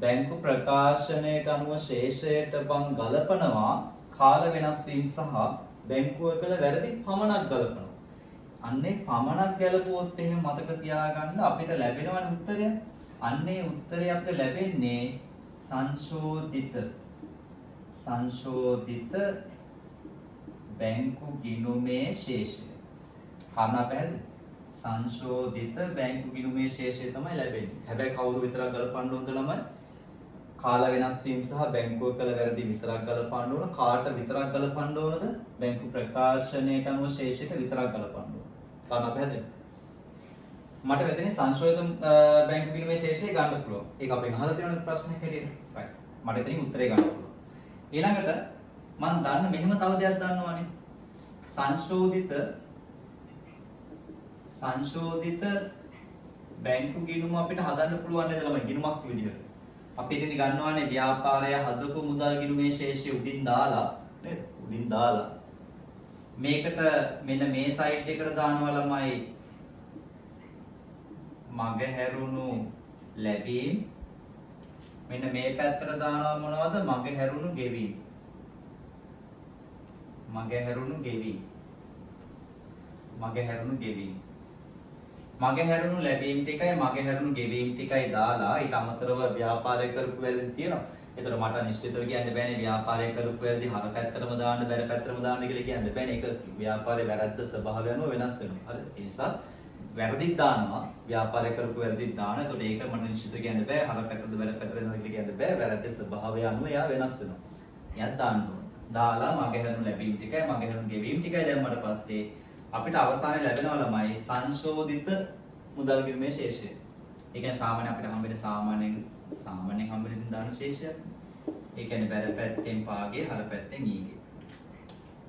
බැංකු ප්‍රකාශනයට අනුව ශේෂයට බං ගලපනවා කාල වෙනස් වීම සහ බැංකුව කළ වැරදි පමණක් ගලපනවා. අන්නේ පමණක් ගැලපුවොත් එහෙම මතක තියාගන්න අපිට ලැබෙනවනේ උත්තරය. අන්නේ උත්තරය අපිට ලැබෙන්නේ සංශෝධිත බැංකු ගිණුමේ ශේෂය. කාරණා පැහැදිලි? සංශෝධිත බැංකු ගිණුමේ ශේෂය තමයි ලැබෙන්නේ. හැබැයි කවුරු විතරක් ගලපන්න ඕනද ළමයි? කාල වෙනස් වීම සහ බැංකුව කළ වැරදි විතරක් ගලපන්න ඕන. කාට විතරක් ගලපන්න ඕනද? බැංකු ප්‍රකාශනයට අනුව ශේෂයට විතරක් ගලපන්න ඕන. කාරණා පැහැදිලි? මට මෙතන සංශෝධිත බැංකු ගිණුමේ ශේෂය ගන්න පුළුවන්. ඒක අපෙන් අහලා තියෙන ප්‍රශ්නයක් හැටියට. right. මට එතනින් උත්තරේ ගන්න පුළුවන්. ඊළඟට මම දන්න මෙහෙම තව දෙයක් දන්නවනේ. සංශෝධිත බැංකු ගිණුම අපිට හදන්න පුළුවන් නේද ළමයි? ගිණුමක් විදිහට. අපි ඉතින් ගන්නවානේ ව්‍යාපාරය හදපු මුදල් ගිණුමේ ශේෂය උඩින් දාලා නේද? උඩින් දාලා මේකට මෙන්න මේ සයිඩ් එකට දානවා ළමයි මගහැරුණු ලැබීම්. මෙන්න මේ පැත්තට දානවා මොනවද? මගහැරුණු ගෙවීම්. මගහැරුණු ලැබීම් ටිකයි මගහැරුණු ගෙවීම් ටිකයි දාලා ඊට අමතරව ව්‍යාපාරය කරපු වැරදි තියෙනවා. ඒතර මට නිශ්චිතව කියන්න බෑනේ ව්‍යාපාරය කරපු වැරදි හර පැත්තටම දාන්න බැර පැත්තටම දාන්න කියලා කියන්න බෑනේ. ඒක ව්‍යාපාරයේ වැරද්ද ස්වභාවය අනුව වෙනස් වෙනවා. හරිද? ඒ නිසා වැරදිත් දානවා ව්‍යාපාරය කරපු වැරදිත් දානවා. ඒතකොට ඒක මට නිශ්චිතව කියන්න බෑ හර පැත්තටද බැර පැත්තටද කියලා කියන්න බෑ. වැරද්දේ ස්වභාවය අනුව එයා වෙනස් වෙනවා. එයාත් දාන්න ඕන. දාලා මගහැරුණු ලැබීම් ටිකයි මගහැරුණු ගෙවීම් ටිකයි දැම්මට පස්සේ අපිට අවසානයේ ලැබෙනවා ළමයි සංශෝධිත මුදල් ගිණුමේ ශේෂය. ඒ කියන්නේ සාමාන්‍ය අපිට හම්බෙන්නේ සාමාන්‍යයෙන් හම්බෙන දාන ශේෂයක්. ඒ කියන්නේ බැල පැත්තෙන් පාගේ හර පැත්තෙන් ඊගේ.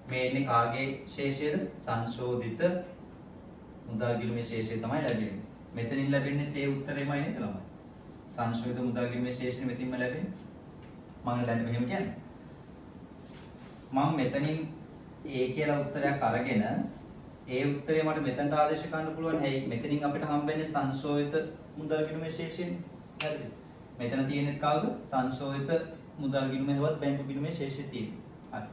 මේ ඉන්නේ කාගේ ශේෂයද? සංශෝධිත මුදල් ගිණුමේ ශේෂය තමයි ලැබෙන්නේ. මෙතනින් ලැබෙන්නේ ඒ උත්තරෙමයි නේද ළමයි? සංශෝධිත මුදල් ගිණුමේ ශේෂය මෙතින්ම ලැබෙන්නේ. මම දැන් මෙහෙම කියන්නේ. මම මෙතනින් ඒ කියලා උත්තරයක් අරගෙන ඒ උත්තරේ මට මෙතනට ආදේශ කරන්න පුළුවන්. හැයි මෙතනින් අපිට හම්බෙන්නේ සංශෝධිත මුදල් ගිණුමේ ශේෂයනේ. හරිද? මෙතන තියෙන්නේ කවුද? සංශෝධිත මුදල් ගිණුමේ හෙවත් බැංකු ගිණුමේ ශේෂය තියෙන්නේ. හරි.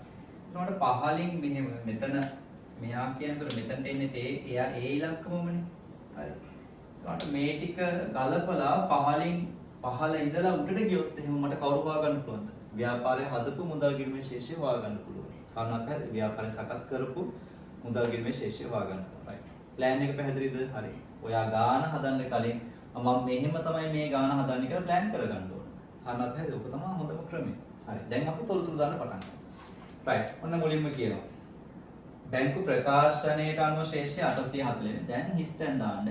ඊට පහලින් මෙහෙම මෙතන මෙහා කියනකොට මෙතනට එන්නේ එයා ඒ ඉලක්කමමනේ. හරි. ඊට මේ ටික ගලපලා පහල ඉඳලා උඩට ගියොත් එහෙම මට කවුරු හොයාගන්න පුළුවන්ද? ව්‍යාපාරය හදපු මුදල් ගිණුමේ ශේෂය හොයාගන්න පුළුවන්. කාරණාවක් හරි. ව්‍යාපාරය සකස් කරපු මුදල් ගිණුමේ ශේෂය හොයාගන්න. right. plan එක පැහැදිලිද? හරි. ඔයා ගාන හදන්න කලින් මම මෙහෙම තමයි මේ ගාන හදන්නේ කියලා plan කරගන්න ඕන. කාරණාවක් පැහැදිලි. ඔක තමයි හොඳම ක්‍රමය. හරි. දැන් අපි තොරතුරු දාන්න පටන් ගමු. right. ඔන්න මුලින්ම කියනවා. බැංකු ප්‍රකාශනයට අනුව ශේෂය 840 නේ. දැන් හිස්තැන් දාන්න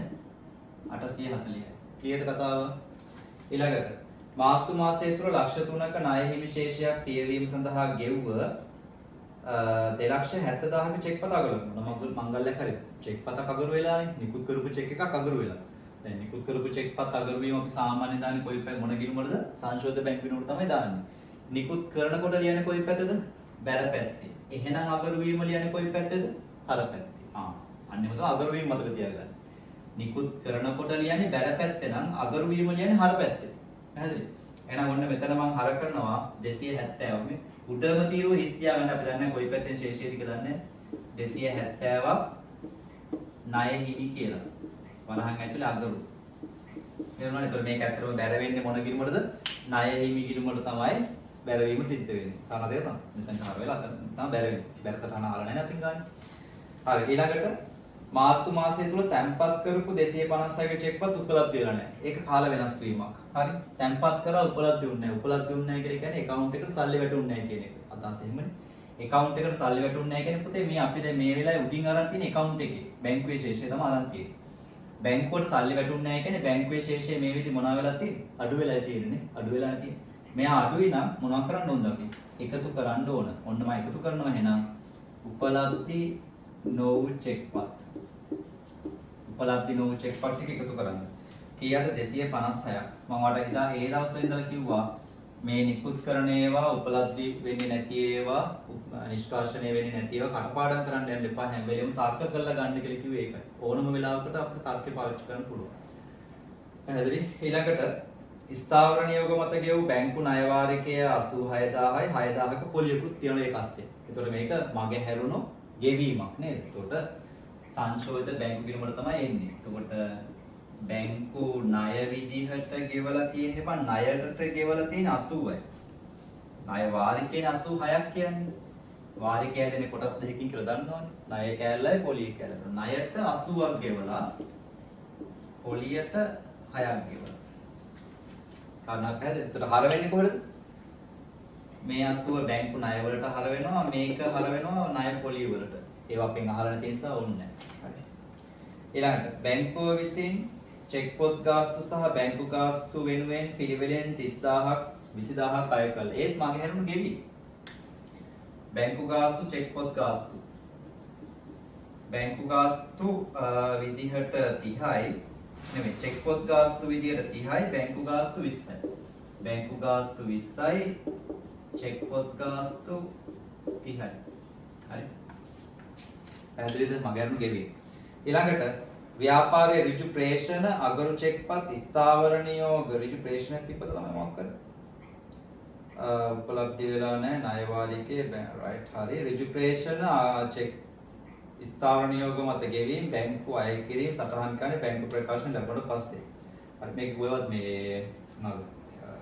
840. ක්ලියර්ද කතාව? ඊළඟට මාර්තු මාසයේ තුර ලක්ෂ 3ක ණය හිමි ශේෂයක් පියවීම සඳහා ගෙව්ව 2,70,000ක චෙක් පත අගරු වෙනවා. මංගල්‍යයක් හරි. චෙක් පතක් අගරු වෙලානේ. නිකුත් කරපු චෙක් එකක් අගරු වෙලා. දැන් නිකුත් කරපු චෙක් පත අගරු වීම අපි සාමාන්‍යයෙන් දාන්නේ කොයි පැය මොන ගිණුමකටද? සංශෝධිත බැංකු ගිණුමකට තමයි දාන්නේ. නිකුත් කරනකොට ලියන්නේ කොයි පැත්තද? බැර පැත්තේ. එහෙනම් අගරු වීම ලියන්නේ කොයි පැත්තේද? හර පැත්තේ. අන්නේම තමයි අගරු වීම මතක තියාගන්න. නිකුත් කරනකොට ලියන්නේ බැර පැත්තේ නම් අගරු වීම ලියන්නේ හර පැත්තේ. පැහැදිලි? එහෙනම් ඔන්න මෙතන මම හර කරනවා 270 මේ උඩම තීරුව හිස් තියාගන්න අපි දන්නේ කොයි පැත්තෙන් ශේෂයද කියලා දන්නේ 270ක් ණය හිමි කියලා. වරහන් ඇතුලේ අගරු. තේරුණාද? ඒතකොට මේක ඇත්තටම බැර වෙන්නේ මොන ගිණුමටද? ණය හිමි ගිණුමට තමයි බැරවීම සිද්ධ වෙන්නේ. තාම තේරුණා? මෙතන හර වෙලා අතන තමයි බැර වෙන්නේ. බැර සටහන අහලා නැහැ අතින් ගන්න. හරි ඊළඟට මාර්තු මාසය තුල තැන්පත් කරපු 256ක චෙක්පත් උපලබ්ධ වෙලා නැහැ. ඒක කාල වෙනස් වීමක්. හරි. තැන්පත් කරා උපලබ්ධ වුන්නේ නැහැ. උපලබ්ධ වුන්නේ නැහැ කියලා කියන්නේ account එකට සල්ලි වැටුන්නේ නැහැ කියන එක. අදහස එහෙමනේ. account එකට සල්ලි වැටුන්නේ නැහැ කියන්නේ පුතේ මේ අපි දැන් මේ වෙලාවේ උඩින් අරන් තියෙන account එකේ බැංකුවේ ශේෂය තමයි අරන් තියෙන්නේ. බැංකුවට සල්ලි වැටුන්නේ නැහැ කියන්නේ බැංකුවේ ශේෂය මේ විදිහ මොනවා වෙලා තියෙන්නේ? අඩු වෙලා තියෙන්නේ. අඩු වෙලා තියෙන්නේ. මෙයා අඩුයි නම් මොනවා කරන්න ඕනද අපි? එකතු කරන්න ඕන. ඔන්න මම එකතු කරනවා එහෙනම් උපලබ්ධි නොවු චෙක්පත්. උපලබ්ධි නොවු චෙක්පත් ටික එකතු කරන්න. කීයද 256ක්. මම ඔයාලට හිතා ඒ දවස්වල ඉඳලා කිව්වා මේ නිකුත් කරන ඒවා උපලබ්ධි වෙන්නේ නැති ඒවා නිෂ්කාශනය වෙන්නේ නැති ඒවා කටපාඩම් කරන්න යන්න එපා. හැම වෙලෙම තර්ක කරලා ගන්න කියලා කිව්වේ ඒකයි. ඕනම වෙලාවකට අපිට තර්කේ පාවිච්චි කරන්න පුළුවන්. පැහැදිලි? ඊළඟට ස්ථාවර නියෝග මත ගෙවූ බැංකු ණය වාරිකය 86000යි 6000ක පොලියකුත් තියෙනවා ඒක ASCII. ඒතකොට මේක මගේ හැරුණු ගෙවීමක් නේද? ඒතකොට සංශෝධිත බැංකු ගිණුමට තමයි එන්නේ. එතකොට බැංකු ණය විදිහට ගෙවලා තියෙන්නේ බං ණයට ගෙවලා තියෙන 80යි. ණය වාරිකේ 86ක් කියන්නේ. වාරිකය දෙන්නේ කොටස් දෙකකින් කියලා දන්නවනේ. ණය කෑල්ලයි පොලිය කෑල්ලයි. ණයට 80ක් ගෙවලා පොලියට 6ක් ගෙවලා. කාරණා පැහැදිලි. එතකොට හර වෙන්නේ කොහෙද? මේ 80 බැංකු ණය වලට හර වෙනවා මේක හර වෙනවා ණය පොලිය වලට. ඒවා අපෙන් අහලා නැති නිසා ඕනේ නැහැ. හරි. ඊළඟට බැංකුව විසින් චෙක් පොත් ගාස්තු සහ බැංකු ගාස්තු වෙනුවෙන් පිළිවෙලෙන් 30000ක් 20000ක් අය කළා. ඒත් මගේ හැරුණු ගෙවි. බැංකු ගාස්තු චෙක් පොත් ගාස්තු. බැංකු ගාස්තු විදිහට 30යි. නෙමෙයි චෙක් පොත් ගාස්තු විදිහට 30යි බැංකු ගාස්තු 20යි. බැංකු ගාස්තු 20යි චෙක් පොත් ගාස්තු 30යි. හරි. පැහැදිලිද මගේ අරමුණ ගෙවි. ඊළඟට ව්‍යාපාරයේ ඍජු ප්‍රේෂණ අගරු චෙක්පත් ස්ථාවර නියෝග ඍජු ප්‍රේෂණයක් තිබ්බද තමයි මොකක් කරන්නේ? උපලබ්ධ වෙලා නැහැ ණය වාරිකේ රයිට් හරි ඍජු ප්‍රේෂණ චෙක් ස්ථාවර නියෝග මත ගෙවීම බැංකු අය කිරීම සටහන් කරන්නේ බැංකු ප්‍රකාශන ලැබුණාට පස්සේ. හරි මේක ගොයවත් මේ මොනවද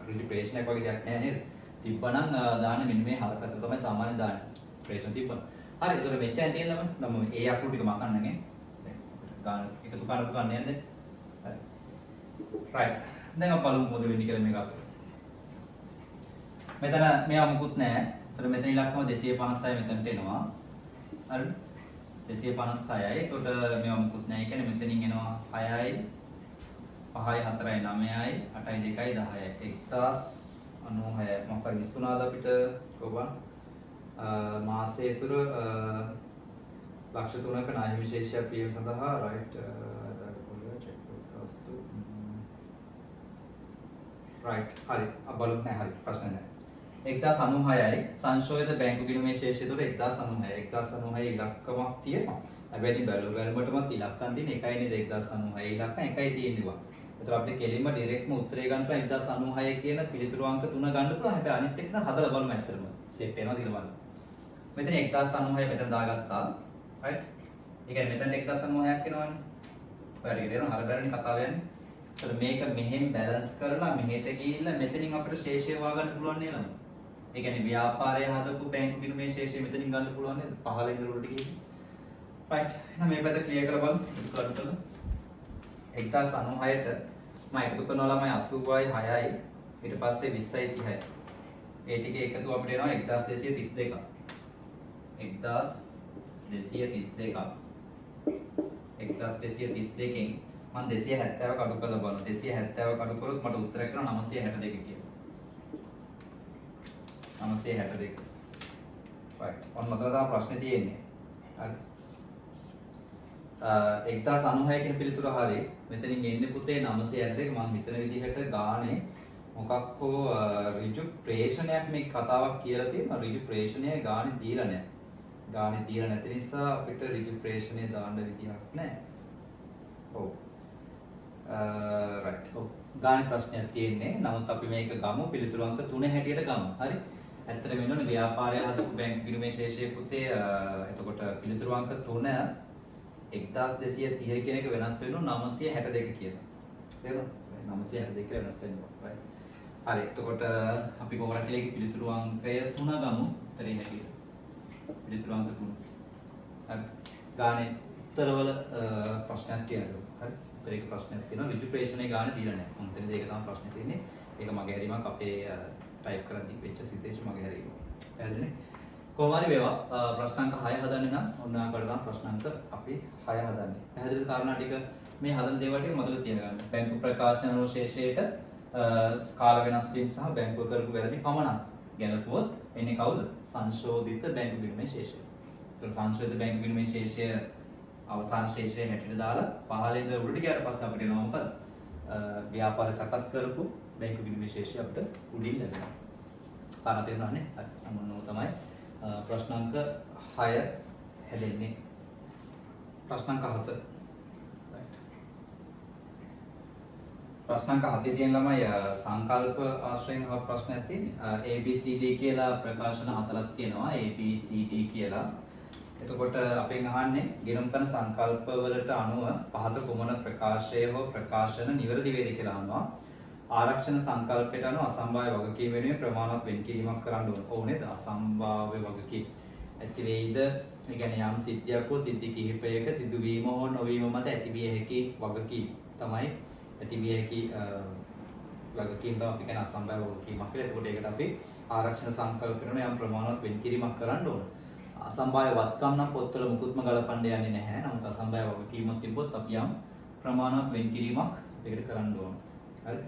ඍජු ප්‍රේෂණයක් වගේ දෙයක් නැහැ නේද? තිබ්බනම් දාන්නේ මෙන්න මේ හරකට තමයි සාමාන්‍ය දාන්නේ. ප්‍රේෂණ තිබ්බනම්. හරි ඒතකොට මෙච්චරයි තියෙනවම නම් ඒ අකුරු ටික මකන්නගේ. ගාන එකතු කරපු ගන්න යන්නේ. හරි. රයිට්. දැන් අපි බලමු මොකද වෙන්නේ කියලා මේක අස්සේ. මෙතන මේවා මුකුත් නැහැ. ඒතර මෙතන ඉලක්කම 256 මෙතනට එනවා. හරි. 256යි. ඒකට මේවා මුකුත් නැහැ. ඒ කියන්නේ මෙතනින් එනවා 6යි 5යි 4යි 9යි 8යි 2යි 10යි 1096 මොකක්ද විශ්ුණාද අපිට කොබන් මාසයේ තුර ලක්ෂ 3ක ණය විශේෂයක් පියවීම සඳහා රයිට් චෙක් පොඩ්කාස්ට් රයිට් හරි බලුත් නැහැ හරි ප්‍රශ්න නැහැ 1096යි සංශෝධිත බැංකු ගිණුමේ ශේෂය තුර 1096 ඉලක්කමක් තියෙනවා හැබැයි බැලුවලටමත් ඉලක්කම් තියෙන එකයි නේද 1096 ඉලක්කම් එකයි තියෙනවා ඒතර අපිට කෙලින්ම ඩිරෙක්ට්ම උත්තරේ ගන්න පුළුවන් 1096 කියන පිළිතුරු අංක 3 ගන්න පුළුවන් හැබැයි අනිත් එක නම් හදලා බලමු ඇත්තටම සෙට් වෙනවද කියලා බලමු මෙතන 1096 මෙතන දාගත්තා right ඒ කියන්නේ මෙතන 1096ක් එනවනේ ඔයාලට තේරෙනවද හරියටම කතාව යන්නේ ඒතර මේක මෙහෙන් බැලන්ස් කරලා මෙහෙට ගිහිල්ලා මෙතනින් අපිට ශේෂය හොයාගන්න පුළුවන් නේද ඒ කියන්නේ ව්‍යාපාරය හදපු බැංකු ගිණුමේ ශේෂය මෙතනින් ගන්න පුළුවන් නේද පහළ ඉඳලා උඩට ගිහින් right එහෙනම් මේ පැත්ත ක්ලියර් කරලා බලමු කරලා 1096ට මම එකතු කරනවා ළමයි 80යි 6යි ඊට පස්සේ 20යි 30යි ඒ ටික එකතු අපිට එනවා 1232ක් 1232ක් 1232කින් මම 270ක් අඩු කරලා බලනවා 270ක් අඩු කරොත් මට උත්තරයක් එනවා 962 කියලා 962 right ඔන්න මතක තමයි ප්‍රශ්නේ තියෙන්නේ හරි 1096 කියන පිළිතුර හරියි මෙතනින් එන්නේ පුතේ 962 මම හිතන විදිහට ගානේ මොකක් හෝ ඍජු ප්‍රේෂණයක් මේ කතාවක් කියලා තියෙනවා ඍජු ප්‍රේෂණය ගානේ දීලා නැහැ ගානේ දීලා නැති නිසා අපිට ඍජු ප්‍රේෂණය දාන්න විදිහක් නැහැ ඔව් රයිට් ඔව් ගානේ ප්‍රශ්නයක් තියෙන්නේ නමුත් අපි මේක ගමු පිළිතුරු අංක 3 හැටියට ගමු හරි ඇත්තට වෙනවනේ ව්‍යාපාරය හදපු බැංකු ගිණුමේ ශේෂය පුතේ එතකොට පිළිතුරු අංක 3 1230 කියන එක වෙනස් වෙනවා 962 කියලා. තේරුණාද? 962 කියලා වෙනස් වෙනවා. right. හරි. එතකොට අපි කොහොමද ඒකේ පිළිතුරු අංකය 3 ගමු. උත්තරේ හැටියට. පිළිතුරු අංක 3. හරි. ගානේ උත්තරවල ප්‍රශ්නයක් තියෙනවා. හරි. උත්තරේක ප්‍රශ්නයක් තියෙනවා. ඍජු ප්‍රේෂණයේ ගානේ දීලා නැහැ. මම හිතන්නේ ඒක තමයි ප්‍රශ්නේ තියෙන්නේ. ඒක මගේ හැරීමක් අපේ ටයිප් කරද්දී වෙච්ච සිද්ධියක මගේ හැරීම. පැහැදිලිනේ? කොහොම හරි වේවා ප්‍රශ්නාංක 6 හදන්නේ නම් ඔන්න ආකාරයට තමයි ප්‍රශ්නාංක අපි 6 හදන්නේ. පැහැදිලිද කාරණා ටික මේ හදන දේවල් ටික මතක තියාගන්න. බැංකු ප්‍රකාශන අනුශේෂයට කාල වෙනස් වීම සහ බැංකුව කරපු වැරදි පමණක් ගැලපුවොත් එන්නේ කවුද? සංශෝධිත බැංකු ගිණුමේ ශේෂය. ඒතර සංශෝධිත බැංකු ගිණුමේ ශේෂය අවසාන ශේෂය හැටියට දාලා පහළින් ඉඳලා උඩට ගියාට පස්සේ අපිට එනවා මොකද? ව්‍යාපාර සකස් කරපු බැංකු ගිණුමේ ශේෂය අපිට උඩින් ලැබෙනවා. පාන තේරුණානේ? හරි. අමුන්නෝ තමයි ප්‍රශ්නාංක 6 හැදෙන්නේ ප්‍රශ්නාංක 7 right ප්‍රශ්න අංක 7 තියෙන ළමයි සංකල්ප ආශ්‍රයෙන් අහ ප්‍රශ්නයක් තියෙන්නේ. ABCD කියලා ප්‍රකාශන හතරක් තියෙනවා. ABCD කියලා. එතකොට අපෙන් අහන්නේ ගෙනුම් කරන සංකල්ප වලට අනුව පහත කුමන ප්‍රකාශය හෝ ප්‍රකාශන නිවැරදි වේද කියලා අහනවා. ආරක්ෂණ සංකල්පයට අනුව අසම්භාව්‍ය වගකීම් වෙනුවෙන් ප්‍රමාණවත් වෙන් කිරීමක් කරන්න ඕනේ. අසම්භාව්‍ය වගකීම් ඇති වේද? ඒ කියන්නේ යම් සිද්ධියක් හෝ සිද්ධි කිහිපයක සිදුවීම හෝ නොවීම මත ඇති විය හැකි වගකීම් තමයි ඇතිවිය හැකි වගකීම් තමයි අපි කියන අසම්භාව්‍ය වගකීමක් කියලා. එතකොට ඒකට අපි ආරක්ෂණ සංකල්ප වෙන යම් ප්‍රමාණවත් වෙන් කිරීමක් කරන්න ඕන. අසම්භාව්‍ය වත්කම් නම් පොත්වල මුකුත්ම ගලපන්න යන්නේ නැහැ. නමුත් අසම්භාව්‍ය වගකීමක් තිබ්බොත් අපි යම් ප්‍රමාණවත් වෙන් කිරීමක් ඒකට කරන්න ඕන. හරි.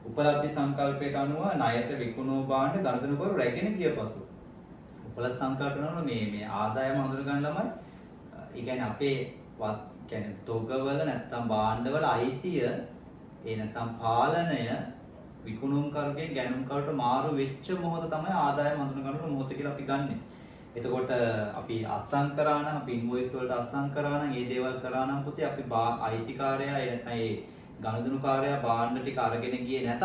උපලබ්ධි සංකල්පයට අනුව ණයට විකුණෝ භාණ්ඩ ගනුදෙනු කර රැගෙන ගිය පසු උපලබ්ධ සංකල්පන අනුව මේ ආදායම හඳුන ගන්න ළමයි. ඒ කියන්නේ අපේ කියන්නේ තොගවල නැත්තම් භාණ්ඩවල අයිතිය ඒ නැත්තම් පාලනය විකුණුම් කරුගේ ගැනුම් කරුට මාරු වෙච්ච මොහොත තමයි ආදායම හඳුන ගන්න මොහොත කියලා අපි ගන්නෙ. එතකොට අපි අත්සන් කරා නම් අපි ඉන්වොයිස් වලට අත්සන් කරා නම් මේ දේවල් කරා නම් පුතේ අපි අයිතිකාරයා ඒ නැත්නම් ඒ ගනුදෙනුකාරයා භාණ්ඩ ටික අරගෙන ගියේ නැතත්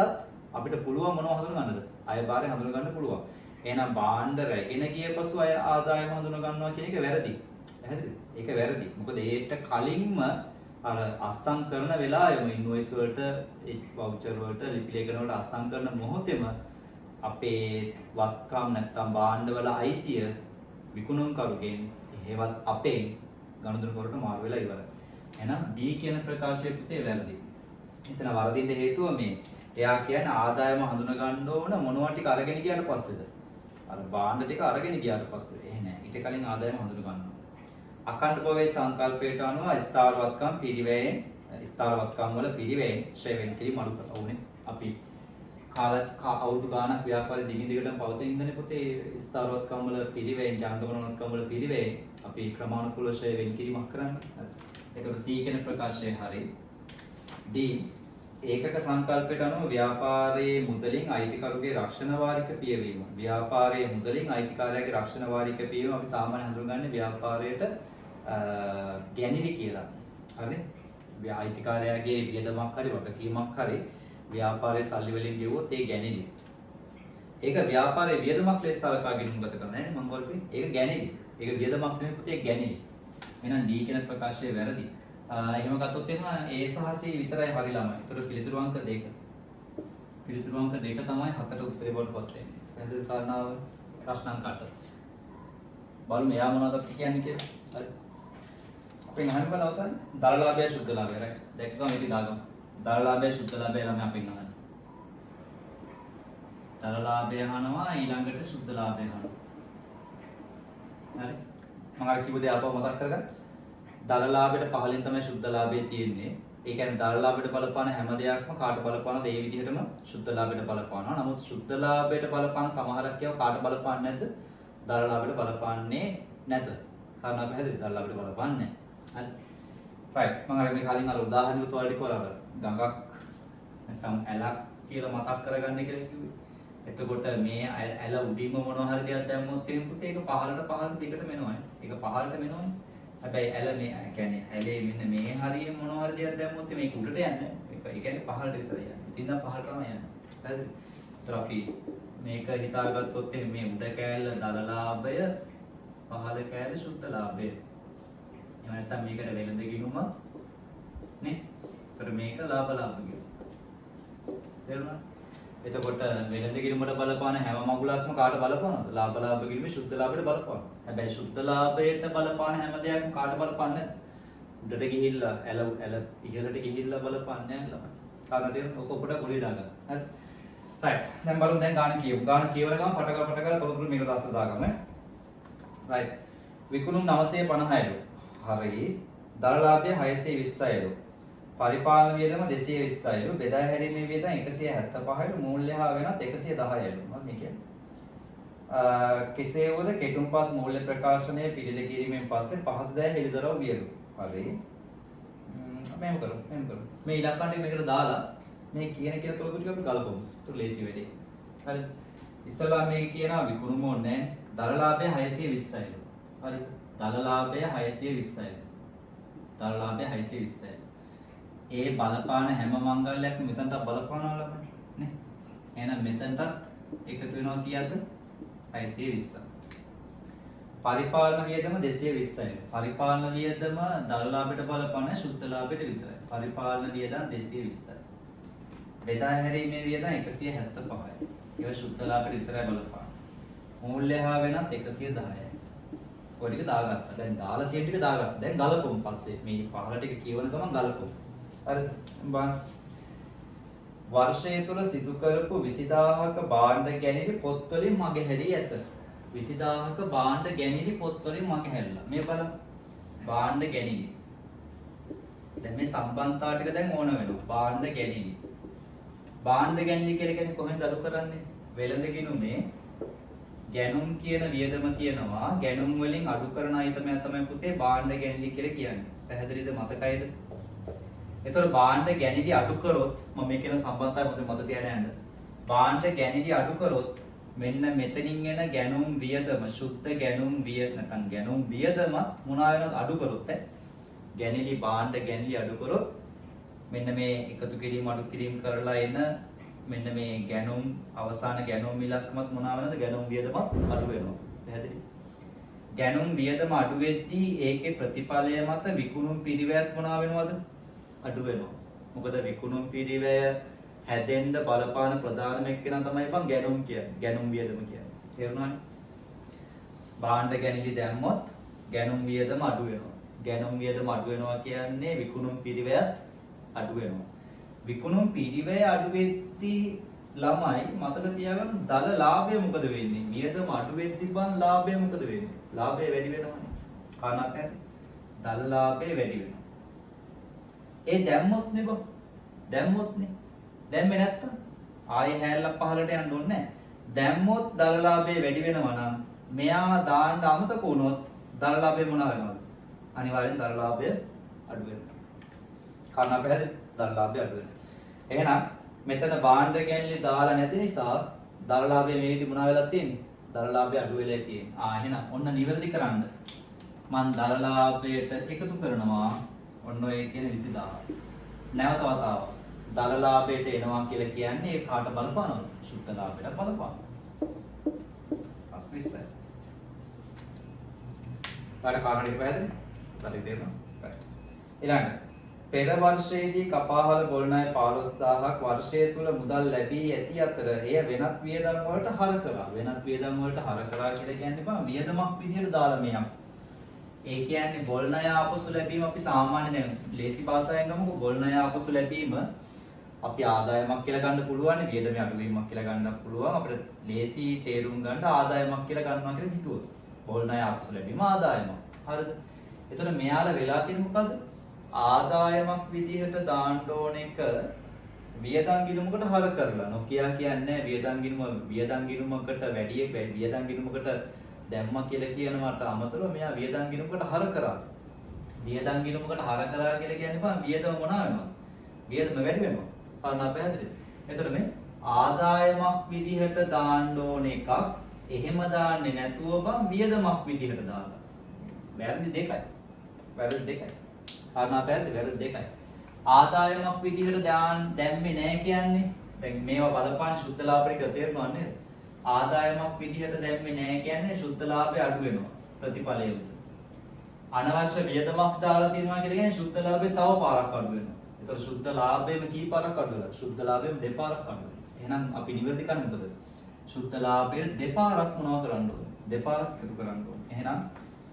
අපිට පුළුවන් මොනව හඳුන ගන්නද? අයභාරය හඳුන ගන්න පුළුවන්. එහෙනම් භාණ්ඩ රැගෙන ගිය පසු අය ආදායම හඳුන ගන්නවා කියන එක වැරදි. පැහැදිලිද? ඒක වැරදි. මොකද ඒට කලින්ම අර අස්සම් කරන වෙලාවෙම ඉන්වොයිස් වලට වවුචර් වලට ලිපි ලේඛන වලට අස්සම් කරන මොහොතේම අපේ වත්කම් නැත්තම් භාණ්ඩවල අයිතිය විකුණුම් කරුගෙන් එහෙවත් අපෙන් ගනුදෙනු කරට මාරු වෙලා ඉවරයි. එහෙනම් B කියන ප්‍රකාශය පුතේ වැරදි. එතන වරදින්න හේතුව මේ එයා කියන්නේ ආදායම හඳුන ගන්න ඕන මොනවා ටික අරගෙන ගියාට පස්සේද? අර භාණ්ඩ ටික අරගෙන ගියාට පස්සේ. එහෙ නෑ. ඊට කලින් ආදායම හඳුන ගන්නවා. අඛණ්ඩ භවයේ සංකල්පයට අනුව ස්ථාවරවත්කම් පිරිවැයෙන් ස්ථාවරවත්කම් වල පිරිවැයෙන් ශ්‍රේ වෙන් කිරීම අඩු කරලා උනේ අපි අවුරුදු ගාණක් ව්‍යාපාරය දිගින් දිගටම පවතින ඉඳනේ පුතේ ස්ථාවරවත්කම් වල පිරිවැයෙන් ජංගමනවත්කම් වල පිරිවැයෙන් අපි ක්‍රමානුකූල ශ්‍රේ වෙන් කිරීමක් කරන්නේ. ඒකට C කියන ප්‍රකාශය හරි. D ඒකක සංකල්පයට අනුව ව්‍යාපාරයේ මුදලින් අයිතිකරුගේ රක්ෂණ වාරික පියවීම. ව්‍යාපාරයේ මුදලින් අයිතිකාරයාගේ රක්ෂණ වාරික පියවීම අපි සාමාන්‍ය හඳුන්වන්නේ ව්‍යාපාරයට ගැනිලි කියලා. හරිද? අයිතිකාරයාගේ වියදමක් හරි වගකීමක් හරි ව්‍යාපාරයේ සල්ලි වලින් ගෙවුවොත් ඒ ගැනිලි. ඒක ව්‍යාපාරයේ වියදමක් ලෙස සලකා ගැනීම ගත කරනවා නේ මම වල්පේ. ඒක ගැනිලි. ඒක වියදමක් නෙවෙයි පුතේ ගැනිලි. එහෙනම් D කියන ප්‍රකාශය වැරදි. එහෙම ගත්තොත් එහෙම A සහ C විතරයි හරි ළමයි. ඒතර පිළිතුරු අංක 2. පිළිතුරු අංක 2 තමයි 4ට උත්තරේ වලපත් වෙන්නේ. පැහැදිලි කාරණාව ප්‍රශ්න අංක 8. බලමු එයා මොනවද කියන්නේ කියලා. හරි. අපෙන් අහන්න බල අවසන් දරලාභය සුද්ධලාභය right. දැක්කම මේක දාගමු. දරලාභය සුද්ධලාභය ළමයි අපෙන් අහන්නේ. දරලාභය අහනවා ඊළඟට සුද්ධලාභය අහනවා. හරි. මම අර කිව්ව දේ ආපහු මතක් කරගන්න. දරලාභයට පහලින් තමයි සුද්ධලාභය තියෙන්නේ. ඒ කියන්නේ දරලාභයට බලපාන හැම දෙයක්ම කාට බලපානද ඒ විදිහටම සුද්ධලාභයට බලපානවා. නමුත් සුද්ධලාභයට බලපාන සමහරක් ඒවා කාට බලපාන්නේ නැද්ද? දරලාභයට බලපාන්නේ නැත. කාරණා පැහැදිලිද? දරලාභයට බලපාන්නේ නැහැ. හරි. right. මම අර මේ කලින් අර උදාහරණයක් ඔයාලට කරා. ගඟක් නැත්නම් ඇලක් කියලා මතක් කරගන්න කියලා කිව්වේ. එතකොට මේ ඇල උඩින්ම මොනවා හරි දෙයක් දැම්මොත් එහෙනම් පුතේ ඒක පහළට දිගටම එනවනේ. ඒක පහළට එනවනේ. හැබැයි ඇල මේ කියන්නේ ඇලේ මෙන්න මේ හරිය මොනවා හරි දෙයක් දැම්මොත් මේක උඩට යන්නේ නැහැ. ඒ කියන්නේ පහළට විතරයි යන්නේ. ඉතින් නම් පහළට තමයි යන්නේ. හරිද? ඒතර අපි මේක හිතාගත්තොත් මේ උඩ කෑල්ල දරලාභය පහළ කෑල්ල සුද්ධලාභය. එහෙම නැත්නම් මේකට වෙළඳ ගිණුම නේ. ඒතර මේක ලාභ ගිණුම. තේරුණා? එතකොට වෙළඳ ගිණුමට බලපාන හැම මගුලක්ම කාට බලපානවද? ලාභ ගිණුමේ සුද්ධ ලාභයට බලපානවා. හැබැයි සුද්ධ ලාභයට බලපාන හැම දෙයක්ම කාට බලපාන්නේ නැද්ද? උඩට ගිහිල්ලා ඇල ඉහළට ගිහිල්ලා බලපාන්නේ නැහැ ළමයි. කාරණා තේරුණා? ඔක පොඩ ගොඩේ දාගන්න. හරි. රයිට්. දැන් බලමු දැන් ගාන කියමු. ගාන කියවල ගමන් පට කර තොරතුරු මේක දැස්ස දාගමු. රයිට්. විකුණුම් 950යිලු. හරි. දරලාභය 620යිලු. පරිපාලන වියදම 220යිලු. බෙදා හැරීමේ වියදම 175යිලු. මූල්‍ය හා වෙනත් 110යිලු. මොකක්ද මේ කියන්නේ? කෙසේ වුවද කෙටුම්පත් මූල්‍ය ප්‍රකාශනය පිළිල කිරීමෙන් පස්සේ පහත දෑ හෙළිදරව් වියලු. හරි. මෙහෙම කරමු. මේ ඉලක්කම් ටික මේකට දාලා මේ කියන තොරතුරු ටික අපි ගලපමු. ඒක ලේසි වැඩේ. හරි. ඉස්සලා මේක කියනවා විකුණුම ඕනේ දරලාභය 620යිලු. හරි. දරලාභය 620යිලු. දරලාභය 620යිලු. ඒ බලපාන හැම මංගල්‍යයක්ම මෙතනට බලපානවා නේ. එහෙනම් මෙතනටත් එකතු වෙනවා කීයද? 620. පරිපාලන වියදම 220යි. පරිපාලන වියදම දරලාභයට බලපාන සුද්ධ ලාභයට විතරයි. පරිපාලන වියදම් 220යි. බෙදා හැරීමේ වියදම් 175යි. ඒක සුද්ධ ලාභයට විතරයි බලපාන. මූල්‍ය හා වෙනත් 110යි. ඔය ටික දාගත්තා. දැන් දාලා තියෙන ටික දාගත්තා. දැන් ගලපමු පස්සේ මේ පහළ ටික කියවන ගමන් ගලපමු. හරිද? බලන්න. වර්ෂය තුල සිදු කරපු 20000ක භාණ්ඩ ගැනීම පොත් වලින් මගහැරී ඇත. 20000ක භාණ්ඩ ගැනීම පොත් වලින් මගහැරලා. මේ බලන්න. භාණ්ඩ ගැනීම. දැන් මේ සම්බන්ධතාව ටික දැන් ඕන වෙනවා. භාණ්ඩ ගැනීම. භාණ්ඩ ගැනීම කියලා කියන්නේ කොහෙන්ද අඩු කරන්නේ? වෙළඳ ගිණුමේ ගැනුම් කියන වියදම තියෙනවා. ගැනුම් වලින් අඩු කරන අයිතමය තමයි පුතේ භාණ්ඩ ගැනීම කියලා කියන්නේ. පැහැදිලිද? මතකයිද? එතකොට භාණ්ඩ ගැනීම අඩු කරොත් මම මේ කියන සම්බන්ධතාවය මොකද මත තියාගෙන යන්න. භාණ්ඩ ගැනීම අඩු කරොත් මෙන්න මෙතනින් එන ගැනුම් වියදම සුද්ධ ගැනුම් නැත්නම් ගැනුම් වියදම මොනවා වෙනවද අඩු කරොත් ගැනීම භාණ්ඩ ගැනීම අඩු කරොත් මෙන්න මේ එකතු කිරීම අඩු කිරීම කරලා එන මෙන්න මේ ගැනුම් අවසාන ගැනුම් මිලක්මත් මොනවා වෙනවද ගැනුම් වියදමත් අඩු වෙනවා. පැහැදිලි? ගැනුම් වියදම අඩු වෙද්දී ඒකේ ප්‍රතිඵලය මත විකුණුම් පිරිවැයත් මොනවා වෙනවද? අඩු වෙනවා. මොකද විකුණුම් පිරිවැය හැදෙන්න බලපාන ප්‍රධානම එක්කෙනා තමයි බං ගැනුම් කියන්නේ. ගැනුම් වියදම කියන්නේ. තේරුණානේ? භාණ්ඩ ගැනීම දැම්මොත් ගැනුම් වියදම අඩු වෙනවා. ගැනුම් වියදම අඩු වෙනවා කියන්නේ විකුණුම් පිරිවැයත් අඩු වෙනවා. විකුණුම් පිරිවැය අඩු වෙද්දී ළමයි මතක තියාගන්න දල ලාභය මොකද වෙන්නේ? වියදම අඩු වෙද්දී බං ලාභය මොකද වෙන්නේ? ලාභය වැඩි වෙනවනේ. කාරණාවක් ඇද්ද? දල ලාභය වැඩි වෙනවා. ඒ දැම්මොත් නේ බං. දැම්මොත් නේ. දැම්මේ නැත්තම් ආයෙ හැල්ලක් පහලට යන්න ඕනේ නැහැ. දැම්මොත් දල ලාභය වැඩි වෙනවා නම් මෙයා දාන්න අමතක වුණොත් දල ලාභය මොනවා වෙනවද? අනිවාර්යෙන් දල ලාභය අඩු වෙනවා. කාරණා පැහැදිලි? දල ලාභය අඩු වෙනවා. එහෙනම් මෙතන භාණ්ඩ ගැනීම දාලා නැති නිසා දල ලාභය මේ විදිහ මොනවා වෙලා තියෙන්නේ? දල ලාභය අඩු වෙලා තියෙන්නේ. එහෙනම් ඔන්න නිවැරදි කරන්න. මම දල ලාභයට එකතු කරනවා. ඔන්න ඔය කියන 20000. නැවත වතාවක් දල ලාභයට එනවා කියලා කියන්නේ ඒ කාට බලපානවද? සුද්ධ ලාභයට බලපාන. 520. කාට කාරණේ පැහැදිලි? හරි තේරෙනවා. right. ඊළඟට පෙර වර්ෂයේදී කපාහල බොල් ණය 15000ක් වර්ෂය තුල මුදල් ලැබී ඇති අතර එය වෙනත් වියදම් වලට හර කරා. වෙනත් වියදම් වලට හර කරා කියලා කියන්නේ බා වියදමක් විදිහට දාලා මෙයක්. ඒ කියන්නේ බොල් ණය ආපසු ලැබීම අපි සාමාන්‍ය දැන් ලේසි භාෂාවෙන් ගමුකෝ බොල් ණය ආපසු ලැබීම අපි ආදායමක් කියලා ගන්න පුළුවන් වියදමේ අඩුවීමක් කියලා ගන්නත් පුළුවන් අපිට ලේසි තේරුම් ගන්න ආදායමක් කියලා ගන්නවා කියලා හිතුවොත් බොල් ණය ආපසු ලැබීම ආදායමක් හරිද එතකොට මෙයාලා වෙලා තියෙන්නේ මොකද්ද ආදායමක් විදිහට දාන්න ඕන එක වියදම් ගිණුමකට හර කරලා නොකියා කියන්නේ වියදම් ගිණුමකට වැඩි වියදම් ගිණුමකට දැම්මා කියලා කියනවට අමතරව මෙයා වියදම් ගිණුමකට හර කරා. වියදම් ගිණුමකට හර කරා කියලා කියන්නේ බා වියදම මොනවා වෙනවද? වියදම වැඩි වෙනවා. අන්න පැහැදිලිද? එතකොට මේ ආදායමක් විදිහට දාන්න ඕන එකක් එහෙම දාන්නේ නැතුව බා වියදමක් විදිහට දාලා. වැරදි දෙකයි. වැරදි දෙකයි. අන්න පැහැදිලි වැරදි දෙකයි. ආදායමක් විදිහට දැම්මේ නැහැ කියන්නේ දැන් මේවා බලපාන සුද්ධ ලාභය කියලා තේරෙනව නේද? ආදායමක් විදිහට දැම්මේ නැහැ කියන්නේ සුද්ධ ලාභය අඩු වෙනවා ප්‍රතිඵලය උඩ. අනවශ්‍ය වියදමක් දාලා තියෙනවා කියලා කියන්නේ සුද්ධ ලාභය තව පාරක් අඩු වෙනවා. ඒතකොට සුද්ධ ලාභයම කී පාරක් අඩු වෙලා? සුද්ධ ලාභයම දෙපාරක් අඩු වෙනවා. එහෙනම් අපි නිවැරදි කරන්නේ මොකද? සුද්ධ ලාභයට දෙපාරක් මොනවා කරන්න ඕනේ? දෙපාරක් එකතු කරන්න ඕනේ. එහෙනම්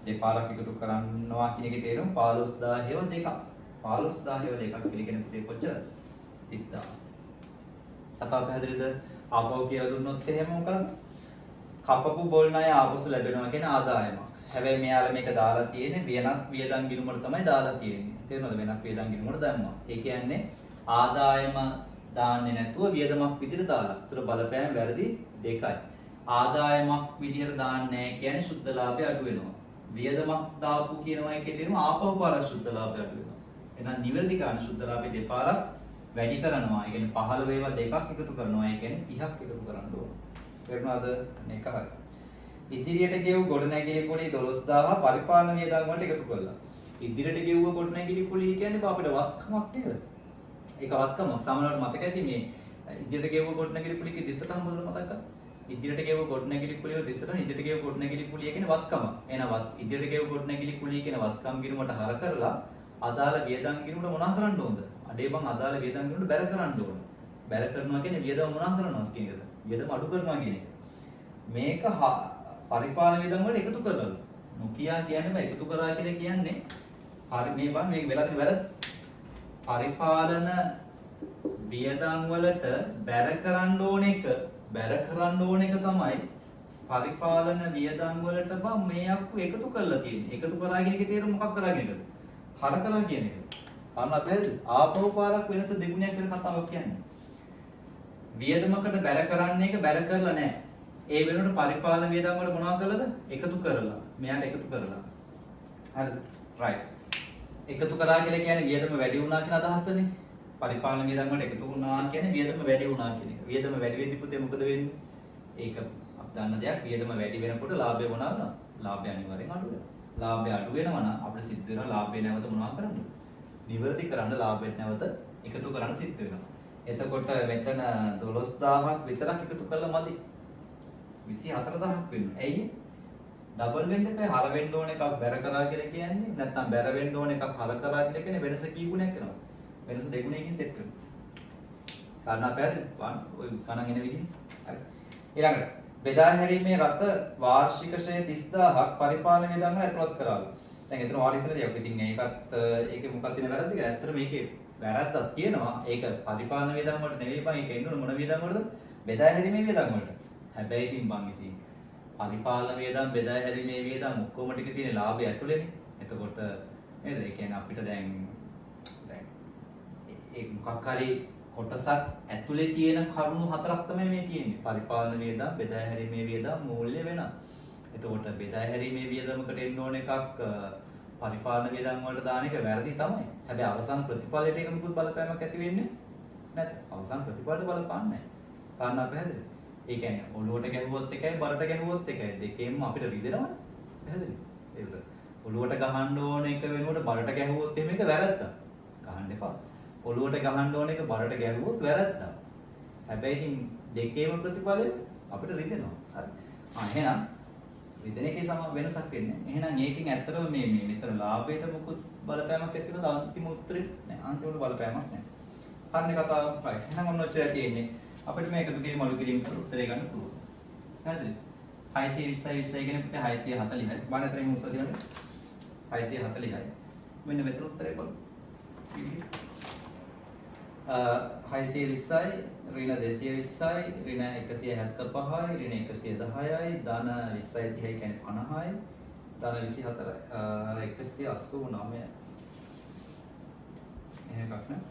දෙපාරක් එකතු කරනවා කියන එකේ තේරුම 15000 හේව දෙකක්. 15000 හේව දෙකක් කියලා කියන පුතේ කොච්චරද? 30000. කතාව පැහැදිලිද? ආපහු කියලා දුන්නොත් එහෙම මොකද? කපපු බොල් ණය ආපසු ලැබෙනවා කියන ආදායමක්. හැබැයි මෙයාලා මේක දාලා තියෙන්නේ වෙනත් වියදම් ගිණුමකට තමයි දාලා තියෙන්නේ. තේරෙනවද? වෙනත් වියදම් ගිණුමකට දැම්මා. ඒ කියන්නේ ආදායම දාන්නේ නැතුව වියදමක් විදිහට දාලා. ඒතර බලපෑම වැරදි දෙකයි. ආදායමක් විදිහට දාන්නේ නැහැ කියන්නේ සුද්ධ ලාභය අඩු වෙනවා. වියදමක් දාපු කියනවා එකේ තේරුම ආපහු පාරක් සුද්ධ ලාභය අඩු වෙනවා. එහෙනම් නිවැරදි කාණ සුද්ධ ලාභය දෙපාරක් වැඩි කරනවා. ඒ කියන්නේ 15 ඒවා දෙකක් එකතු කරනවා. ඒ කියන්නේ 30ක් එකතු කරන්න ඕන. තේරුණාද? මේක හරි. ඉදිරියට ගෙවු ගොඩනැගිලි පොලි 12000 පරිපාලන වියදම් වලට එකතු කළා. ඉදිරියට ගෙවුව ගොඩනැගිලි පොලි කියන්නේ අපිට වත්කමක් නේද? ඒක වත්කමක්. සාමාන්‍යවට මතක ඇති මේ ඉදිරියට ගෙවුව ගොඩනැගිලි කුලියක දිස්සට හම්බුන මතකද? ඉදිරියට ගෙවුව ගොඩනැගිලි කුලිය දිස්සට ඉදිරියට ගෙවුව ගොඩනැගිලි කුලිය කියන්නේ වත්කම. එහෙනම් ඉදිරියට ගෙවුව ගොඩනැගිලි කුලිය කියන වත්කම් ගිණුමට හර කරලා අදාළ වියදම් ගිණුමට මොනවා කරන්න ඕනද? අඩේ බං අදාළ වියදම් ගිණුමට බැර කරන්න ඕන. බැර කරනවා කියන්නේ වියදම් මොනවා කරනවද කියන එකද? වියදම් අඩු කරනවා කියන එක. මේක පරිපාලන වියදම් වලට එකතු කරලා නොකියා කියන්නේ බෑ එකතු කරා කියලා කියන්නේ හරි මේ බං මේක වෙලා තියෙන වැරද්ද. පරිපාලන වියදම් වලට බැර කරන්න ඕන එක තමයි පරිපාලන වියදම් වලට බං මේ අක්කු එකතු කරලා තියෙන්නේ. එකතු කරා කියන එකේ තේරුම මොකක් කරා කියන එකද? හර කරා කියන එක. අන්න පැහැදිලි. ආපහු පාරක් වෙනස දෙගුණයක් වෙන කතාවක් කියන්නේ. වියදමකට බැර කරන්නේ එක බැර කරලා නැහැ. ඒ වෙනුවට පරිපාලන වියදම් වල මොනවා කළද? එකතු කරලා. මෙයාට එකතු කරලා. හරිද? right. එකතු කරා කියලා කියන්නේ වියදම වැඩි වුණා කියන අදහසනේ. පරිපාලන වියදම් වලට එකතු වුණා කියන්නේ වියදම වැඩි වුණා කියන එක. වියදම වැඩි වෙද්දි පුතේ මොකද වෙන්නේ? ඒක අප දන්න දෙයක්. වියදම වැඩි වෙනකොට ලාභය මොනවාද? ලාභය අනිවාර්යෙන් අඩු වෙනවා. ලාභය අඩු වෙනවා නම් අපිට සිද්ධ වෙනවා ලාභය නැවත මොනවා කරන්න? නිවර්ති කරන්න ලාභයට නැවත එකතු කරන්න සිද්ධ වෙනවා. එතකොට මෙතන 12000ක් විතරක් එකතු කළා මදි. 24000ක් වෙනවා. ඇයි? ඩබල් වෙන්න එපා. හර වෙන්න ඕන එකක් බැර කරා කියලා කියන්නේ නැත්නම් බැර වෙන්න ඕන එකක් හර කරා කියලා කියන්නේ වෙනස කී ගුණයක් වෙනවද? වෙනස දෙගුණයකින් සෙට් වෙනවා. කාරණා පැහැදිලි? ඔය ගණන් එන විදිහ. හරි. ඊළඟට බෙදා හැරීමේ රට වාර්ෂික ශ්‍රේ 30000ක් පරිපාලන වියදම් වල ඇතුළත් කරාලු. දැන් එතන වාඩි හිතලා තියපු. ඉතින් ඒකේ මොකක්ද තියෙන වැරද්ද කියලා. ඇත්තට මේකේ වැරද්දක් තියෙනවා. ඒක පරිපාලන වියදම් වලට නෙවෙයි බං. ඒක එන්න ඕන මොන වියදම් වලද? බෙදා හැරීමේ වියදම් වලට. හැබැයි ඉතින් බං ඉතින් පරිපාලන වියදම් බෙදා හැරීමේ වියදම් ඔක්කොම ටික තියෙන ලාභය ඇතුළේනේ. එතකොට නේද? ඒ කියන්නේ අපිට දැන් ඒ මොකක් හරි කොටසක් ඇතුලේ තියෙන කරුණු හතරක් තමයි මේ තියෙන්නේ. පරිපාලන වියදම්, බෙදා හැරීමේ වියදම්, මූල්‍ය වෙනස්. එතකොට බෙදා හැරීමේ වියදමකට එන්න ඕන එකක් පරිපාලන වියදම් වලට දාන එක වැරදි තමයි. හැබැයි අවසන් ප්‍රතිඵලයට ඒක මොකුත් බලපෑමක් ඇති වෙන්නේ නැත. අවසන් ප්‍රතිඵලයට බලපාන්නේ නැහැ. කාරණා පැහැදිලි? ඒ කියන්නේ ඔළුවට ගැහුවොත් එකයි බරට ගැහුවොත් එකයි දෙකේම අපිට රිදෙනවනේ. පැහැදිලි? ඒක ඔළුවට ගහන්න ඕන එක වෙනුවට බරට ගැහුවොත් එහෙම එක වැරද්දක්. ගහන්න එපා. ඔළුවට ගහන්න ඕන එක බරට ගැහුවොත් වැරද්දක්. හැබැයි ඉතින් දෙකේම ප්‍රතිඵලය අපිට රිදෙනවා. හරි. එහෙනම් රිදෙන එකේ සම වෙනසක් වෙන්නේ. එහෙනම් ඒකෙන් ඇත්තටම මේ මෙතන ලාභයට මොකුත් බලපෑමක් ඇති වෙනවද? අන්තිම උත්තරේ නෑ. අන්තිමට බලපෑමක් නෑ. හරිනේ කතාව. right. එහෙනම් ඔන්න ඔච්චරයි තියෙන්නේ. අපිට මේක දුකේ මළු කිරීම කර උත්තරේ ගන්න පුළුවන්. හරිද? 620 කියන පුතේ 640යි. බලන්න එතනින් උත්තර දෙන්න. 640යි. මෙන්න මෙතන උත්තරේ බලමු. 620යි ඍණ 220යි ඍණ 175යි ඍණ 110යි ධන 20යි 30යි කියන්නේ 50යි ධන 24යි 189යි එහෙම එකක් නේ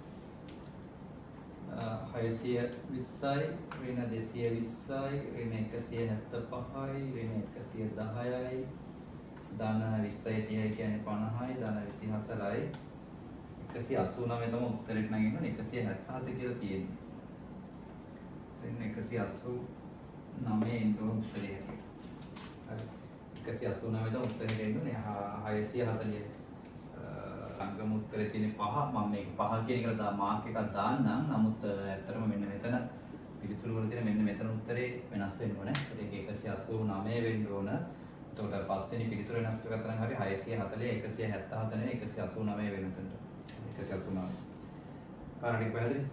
620යි ඍණ 220යි ඍණ 175යි ඍණ 110යි ධන 20යි 30යි කියන්නේ 50යි ධන 24යි 189 තමයි උත්තරෙට නගින්න 177 කියලා තියෙන්නේ. දැන් 189 එන්න උත්තරේ හැටියට. හරි. 189 තමයි උත්තරෙට එන්නේ 640. අංගම උත්තරේ තියෙන 5 මම මේක 5 කියන එකට මාක් එකක් දාන්නම්. නමුත් ඇත්තටම මෙන්න මෙතන පිළිතුරු වල තියෙන මෙන්න මෙතන උත්තරේ වෙනස් වෙන්න ඕනේ. ඒක 189 වෙන්න ඕන. එතකොට පස්වෙනි පිළිතුර වෙනස් කරගත්තා නම් හරි 640 177 නෙවෙයි 189 වෙන උතනට. 189. කාරණේ පැහැදිලි?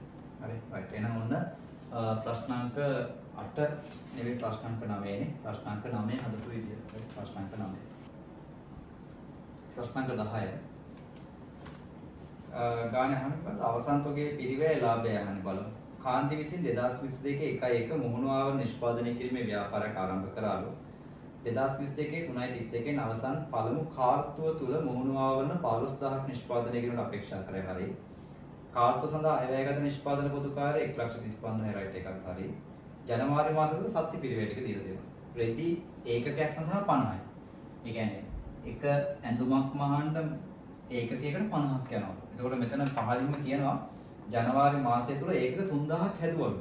හරි. right. එහෙනම් ඔන්න ප්‍රශ්නාංක 8 නෙවෙයි ප්‍රශ්නාංක 9 නේ. ප්‍රශ්නාංක 9 හදපු විදිය. ප්‍රශ්නාංක 9. ප්‍රශ්නාංක 10. ගානේ අහන්නත් අවසන් තොගේ පිරිවැය ලාභය අහන්නේ බලමු. කාන්ති විසින් 2022 1 මුහුණු ආවරණ නිෂ්පාදනය කිරීමේ ව්‍යාපාරයක් ආරම්භ කරාලු. 2022 3:31 අවසන් පළමු කාර්තුව තුල මුහුණු ආවරණ 15000ක් නිෂ්පාදනය කිරීමට අපේක්ෂා කරේ හරි. කාර්තුව සඳහා අයවැයගත නිෂ්පාදන පොදුකාරය 1,35,000 රයිට් එකක් හරි. ජනවාරි මාසෙකට සත්‍ය පිරිවැය ටික දීලා දෙනවා. රෙදි ඒකකයක් සඳහා 50යි. ඒ කියන්නේ එක ඇඳුමක් මහන්න ඒකකයකට 50ක් යනවා. එතකොට මෙතන පහලින්ම කියනවා ජනවාරි මාසය තුල ඒකක 3000ක් හැදුවලු.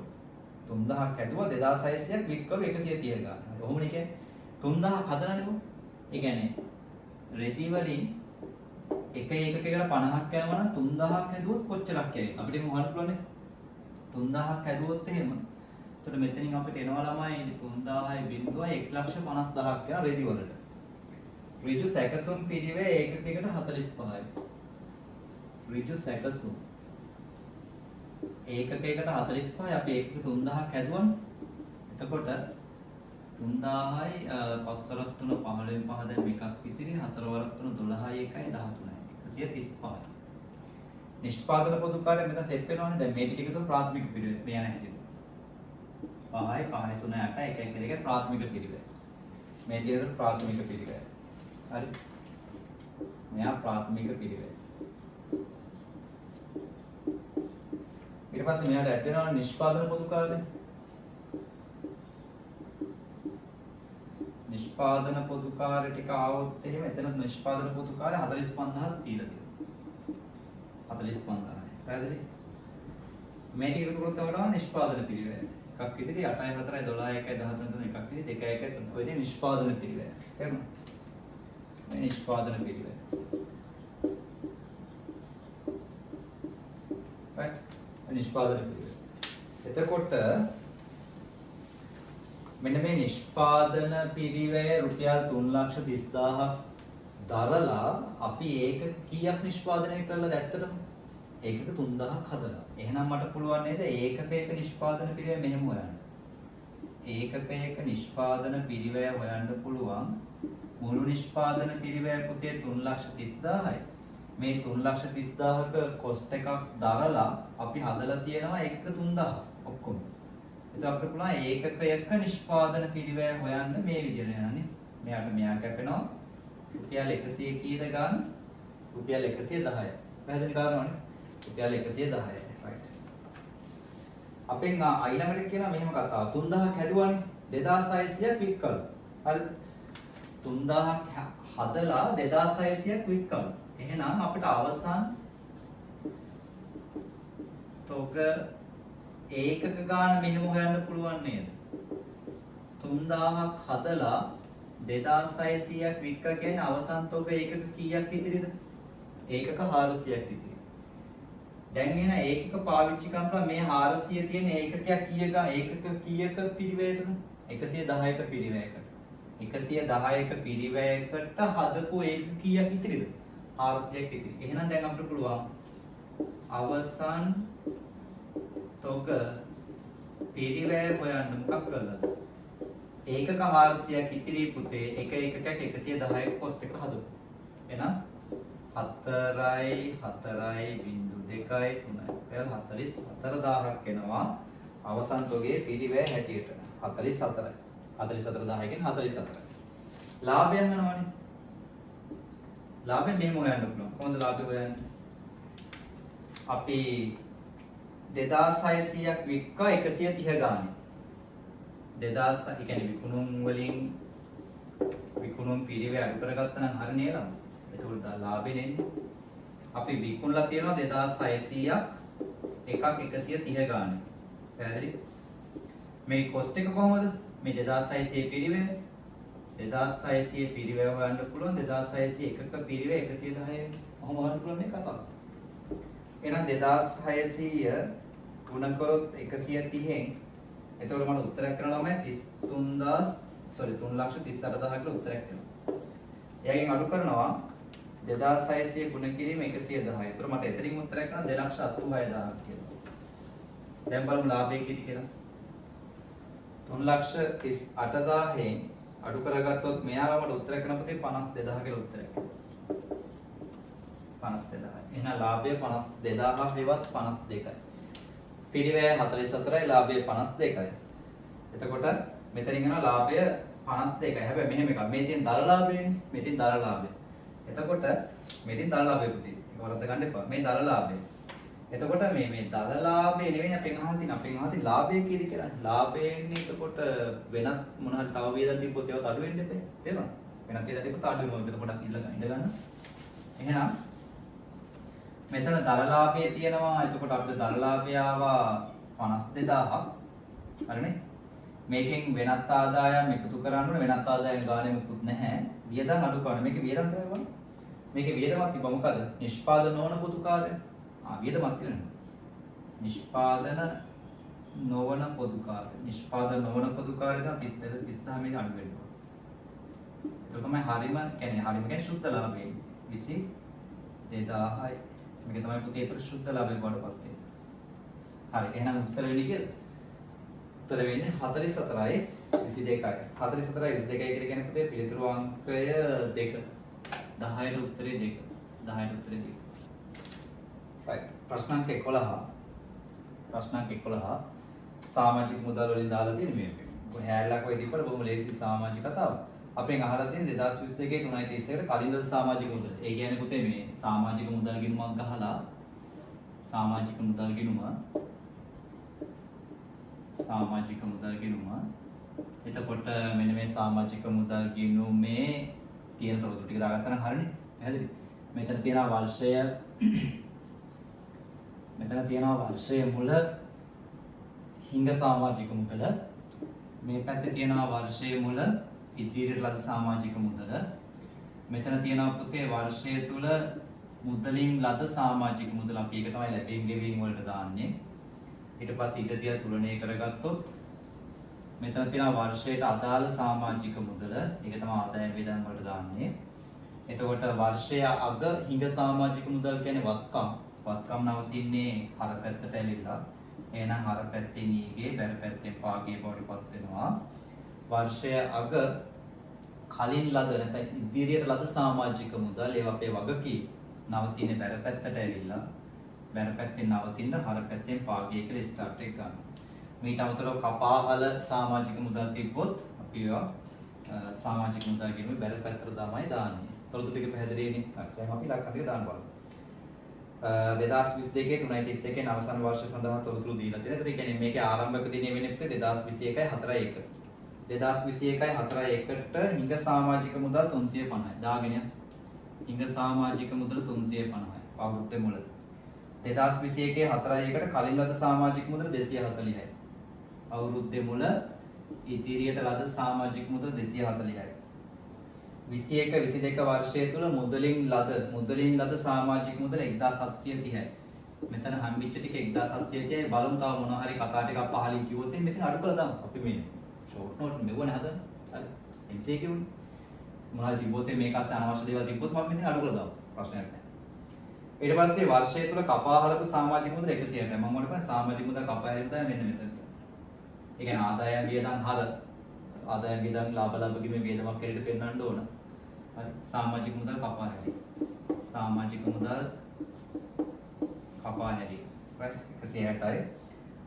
3000ක් හැදුවා 2600ක් වික්කලු 130 ගන්න. ඔහොමනේ කියන්නේ 3000ක් හදනනේ මොකද? ඒ කියන්නේ රෙදි වලින් එක ඒකකයකට 50ක් යනවා නම් 3000ක් හැදුවොත් කොච්චරක් කියලා. අපිට මොහොන පුළුවන්නේ 3000ක් හැදුවොත් එහෙම. එතකොට මෙතනින් අපිට එනවා ළමයි 3000.1,50,000ක් යන රෙදි වලට. ඍජු සැකසුම් පිරිවේ ඒකකයකට 45යි. ඍජු සැකසුම් ඒකකයකට 45යි අපි ඒකක 3000ක් හැදුවනේ. එතකොට 3000යි 5 වරක් 3 15න් 5 දැන් එකක් ඉතිරි 4 වරක් 3 12යි 1යි 13යි 135යි. නිෂ්පාදන පොදු කාර්යය මෙතන සෙට් වෙනවනේ. දැන් මේ ටික එකතු ප්‍රාථමික පිරිවෙල මේ යන හැටි. 5යි 5යි 3යි 8යි 1යි 2යි ප්‍රාථමික පිරිවෙල. මේ ටික ප්‍රාථමික පිරිවෙල. හරි. මෙයා ප්‍රාථමික පිරිවෙල. ඊට පස්සේ මෙයාට ඇඩ් වෙනවා නිෂ්පාදන පොදු කාර්යය. නිෂ්පාදන පොදු කාර්ය ටික ආවොත් එහෙම එතන නිෂ්පාදන පොදු කාර්ය 45000ක් දීලා තියෙනවා. 45000. පැහැදිලි? මේ ටික එකතු කරලා තමයි නිෂ්පාදන පිරිවෙල. එකක් ඉතිරි 8යි 4යි 12යි 1යි 13 3 එකක් ඉතිරි 2යි 1යි 3. ඔය දේ නිෂ්පාදන පිරිවෙල. තේරුණා? මේ නිෂ්පාදන පිරිවෙල. right? නිෂ්පාදන පිරිවෙල. එතකොට මෙන්න මේ නිෂ්පාදන පිරිවැය රුපියල් 3,30,000ක් දරලා අපි ඒකක කීයක් නිෂ්පාදනය කළාද ඇත්තටම? ඒකක 3,000ක් හදලා. එහෙනම් මට පුළුවන් නේද ඒකකයක නිෂ්පාදන පිරිවැය මෙහෙම හොයන්න. ඒකකයක නිෂ්පාදන පිරිවැය හොයන්න පුළුවන් මුළු නිෂ්පාදන පිරිවැය පුතේ 3,30,000යි. මේ 3,30,000ක කොස්ට් එකක් දරලා අපි හදලා තියෙනවා ඒකක 3,000 ඔක්කොම. එතකොට අපිට පුළුවන් ඒකකයක නිෂ්පාදන පිරිවැය හොයන්න මේ විදිහට යන්නේ. මෙයා කැපෙනවා රුපියල් 100 කීයද ගන්න? රුපියල් 110යි. පැහැදිලි කාරණාවනේ. රුපියල් 110යි. right. අපෙන් ඊළඟට කියනවා මෙහෙම කතාව. 3000ක් හැදුවානේ. 2600ක් වික් කළා. හරිද? 3000ක් හදලා 2600ක් වික් කළා. එහෙනම් අපිට අවසන් තොග ඒකක ගාන මෙහෙම හොයන්න පුළුවන් නේද? 3000ක් හදලා 2600ක් වික්ක කියන්නේ අවසන් තොග ඒකක කීයක් ඉතිරිද? ඒකක 400ක් ඉතිරි. දැන් එන ඒකක පාවිච්චි කරලා මේ 400 තියෙන ඒකකයක් ඒකක කීයක පිරිවැයටද? 110ක පිරිවැයකට. 110ක පිරිවැයකට හදපු ඒකක කීයක් ඉතිරිද? 400ක් ඉතිරි. එහෙනම් දැන් අපිට පුළුවන් අවසන් තොග පිරිවැය හොයන්න මොකක් කළාද? ඒකක 400ක් ඉතිරි පුතේ එක ඒකකයක් 110ක කොස්ට් එක හදමු. එහෙනම් 4යි 4.2යි 3යි 44000ක් එනවා අවසන් තොගේ පිරිවැය හැටියට. 44යි. 44000 කියන්නේ 44යි. ලාභය හොයනවානේ. ලාභය මෙහෙම හොයන්න පුළුවන්. කොහොමද ලාභය හොයන්නේ? අපි 2600ක් වික්කා 130 ගානේ. 2000 ඒ කියන්නේ විකුණුම් පිරිවැය අඩු කරගත්තා නම් හරිනේ ළම. ඒකවල ලාභෙ නෙන්නේ. අපි විකුණලා තියෙනවා 2600ක් එකක් 130 ගානේ. පැහැදිලි? මේ කොස්ට් එක කොහොමද? මේ 2600 පිරිවැය 2600 පිරිවැය හොයන්න පුළුවන් 2600 එකක පිරිවැය 110 කොහොම හොයන්න පුළුවන් මේ කතාව. එහෙනම් 2600 ගුණ කරොත් 130න් එතකොට මට උත්තරයක් කරනවා ළමයි 3,38,000 කියලා උත්තරයක් එනවා. එයාගෙන් අඩු කරනවා 2600 ගුණ කිරීම 110. එතකොට මට එතනින් උත්තරයක් කරනවා 2,86,000 කියලා. දැන් බලමු ලාභය කීයද කියලා. 3,38,000න් අඩු කරගත්තොත් මෙයාලා මට උත්තරයක් කරනවා පුතේ 52,000 කියලා උත්තරයක්. 52,000. එහෙනම් ලාභය 52,000 හෙවත් 52යි. පිරිවැය 44යි ලාභය 52යි. එතකොට මෙතනින් එනවා ලාභය 52යි. හැබැයි මෙහෙම එකක්. මේ තියෙන දර ලාභයනේ. මේ තියෙන දර ලාභය. එතකොට මේ තියෙන දර ලාභය පුතේ. ඒක වරද්ද ගන්න එපා. මේ දර ලාභය. එතකොට මේ දර ලාභය නෙවෙයි අපෙන් අහලා ලාභය කීයද කියලා. ලාභයෙන් එතකොට වෙනත් මොන හරි තව වේදන් තිබ්බොත් ඒවත් අඩු වෙන්න එපේ. තේරුණා? වෙනත් වේදන් තිබ්බොත් අඩු වෙනවා. ඒක පොඩක් ඉඳ ගන්න. එහෙනම් මෙතන දරලාභය තියෙනවා. එතකොට අපිට දරලාභය ආවා 52,000ක්. හරිනේ? මේකෙන් වෙනත් ආදායම් එකතු කරන්න ඕනේ. වෙනත් ආදායම් ගානේ මුකුත් නැහැ. වියදම් අඩු කරන්න. මේකේ වියදම් තමයි බලන්න. මේකේ වියදමක් තිබ්බ මොකද? නිෂ්පාදන නොවන පොදු කාර්ය. වියදමක් තියෙනවා. නිෂ්පාදන නොවන පොදු කාර්ය. නිෂ්පාදන නොවන පොදු කාර්ය තමයි 32 මේක අඩු වෙනවා. ඒක තමයි හරිම කියන්නේ සුද්ධ ලාභය. 22000යි. මේක තමයි පුතේ ඒතර සුද්ධ ලාභය වඩපත් වෙන්නේ. හරි. එහෙනම් උත්තර වෙන්නේ කීයද? උත්තර වෙන්නේ 44යි 22යි. 44යි 22යි කියලා කියන්නේ පුතේ පිළිතුරු අංකය 2. 10ට උත්තරේ 2. 10ට උත්තරේ 2. right. ප්‍රශ්න අංක 11. ප්‍රශ්න අංක 11 සමාජික මුදල් වලින් දාලා තියෙන මේ. ඔය හැල්ලක් වෙයි තිබ්බට බොහොම ලේසි සමාජික කතාව. අපෙන් අහලා තියෙන 2022 3.31කට කලින්ද සමාජික මුදල්. ඒ කියන්නේ පුතේ මේ සමාජික මුදල් ගිණුමක් ගහලා සමාජික මුදල් ගිණුම එතකොට මෙන්න මේ සමාජික මුදල් ගිණුමේ තියෙන තොරතුරු ටික දාගත්තා නම් හරිනේ. පැහැදිලි. මෙතන තියෙනවා වර්ෂය මුල හිඟ සමාජික මුදල. මේ පැත්තේ තියෙනවා වර්ෂයේ මුල ඉදිරියට ලද සමාජික මුදල. මෙතන තියෙනවා පුතේ වර්ෂය තුල මුදලින් ලද සමාජික මුදල. අපි ඒක තමයි ලැබීම් ගෙවීම් වලට දාන්නේ. ඊට පස්සේ ඊට දිහා තුලනය කරගත්තොත් මෙතන තියෙනවා වර්ෂයට අදාළ සමාජික මුදල. ඒක තමයි ආදායම් වියදම් වලට දාන්නේ. එතකොට වර්ෂය අග හිඟ සමාජික මුදල් කියන්නේ වත්කම් නවතින්නේ හර පැත්තට ඇවිල්ලා. එහෙනම් හර පැත්තේ නීගේ බැර පැත්තේ පාගේ බවටපත් වෙනවා. වර්ෂය අග කලින් ලද නැත්නම් ඉදිරියට ලද සමාජික මුදල් ඒවා අපේ වගකී නවතින්නේ බැර පැත්තට ඇවිල්ලා. බැර පැත්තෙන් නවතින්න හර පැත්තෙන් පාගේ කියලා ස්ටාර්ට් එක ගන්න. මේට අමතරව කපාහල සමාජික මුදල් තිබ්බොත් අපි ඒවා සමාජික මුදල් කියනවා බැර පැත්තට තමයි දාන්නේ. තොරතුරු ටික පැහැදිලිනේ. දැන් අපි ඉලක්කම් ටික දාන්න බලමු. 2022 3.31 අවසන් වර්ෂය සඳහා තොරතුරු දීලා තියෙනවා. ඒතර කියන්නේ මේකේ ආරම්භක දිනය වෙන්නේ 2021යි 4.1. 2021යි 4.1ට හිඟ සමාජික මුදල් 350යි. දාගෙන යන්න. හිඟ සමාජික මුදල් 350යි. අවුරුද්දේ මුල. 2021 4.1ට කලින් ලද සමාජික මුදල 240යි. අවුරුද්දේ මුල ඉදිරියට ලද සමාජික මුදල 240යි. 21 22 වර්ෂය තුල මුදලින් ලද සමාජික මුදල 1730යි. මෙතන හම්බෙච්ච ටික 1730යි. බලමු තව මොනවා හරි කතා ටිකක් පහලින් කිව්වොත් මෙතන අඩු කරලා දාමු. අපි මේ ෂෝට් නෝට් මෙවනේ හදන්න. හරි. MCQ උනේ. මොනවද තිබ්බොත් මේක අස්සේ අනවශ්‍ය දේවල් තිබ්බොත් මම මෙතන අඩු කරලා දාමු. ප්‍රශ්නයක් නැහැ. ඊට පස්සේ වර්ෂය තුල කපා හරපු සමාජික මුදල 160යි. මම මොකද කරන්නේ සමාජික මුදල කපා හැරිලා මෙන්න මෙතන. ඒ කියන්නේ ආදායම් වියදම් ලාභ ලාභකීමේ වියදමක් කැරෙට පෙන්වන්න ඕන. හරි. සමාජික මුදල් කපා හැරි. සමාජික මුදල් කපා හැරි. right 160යි.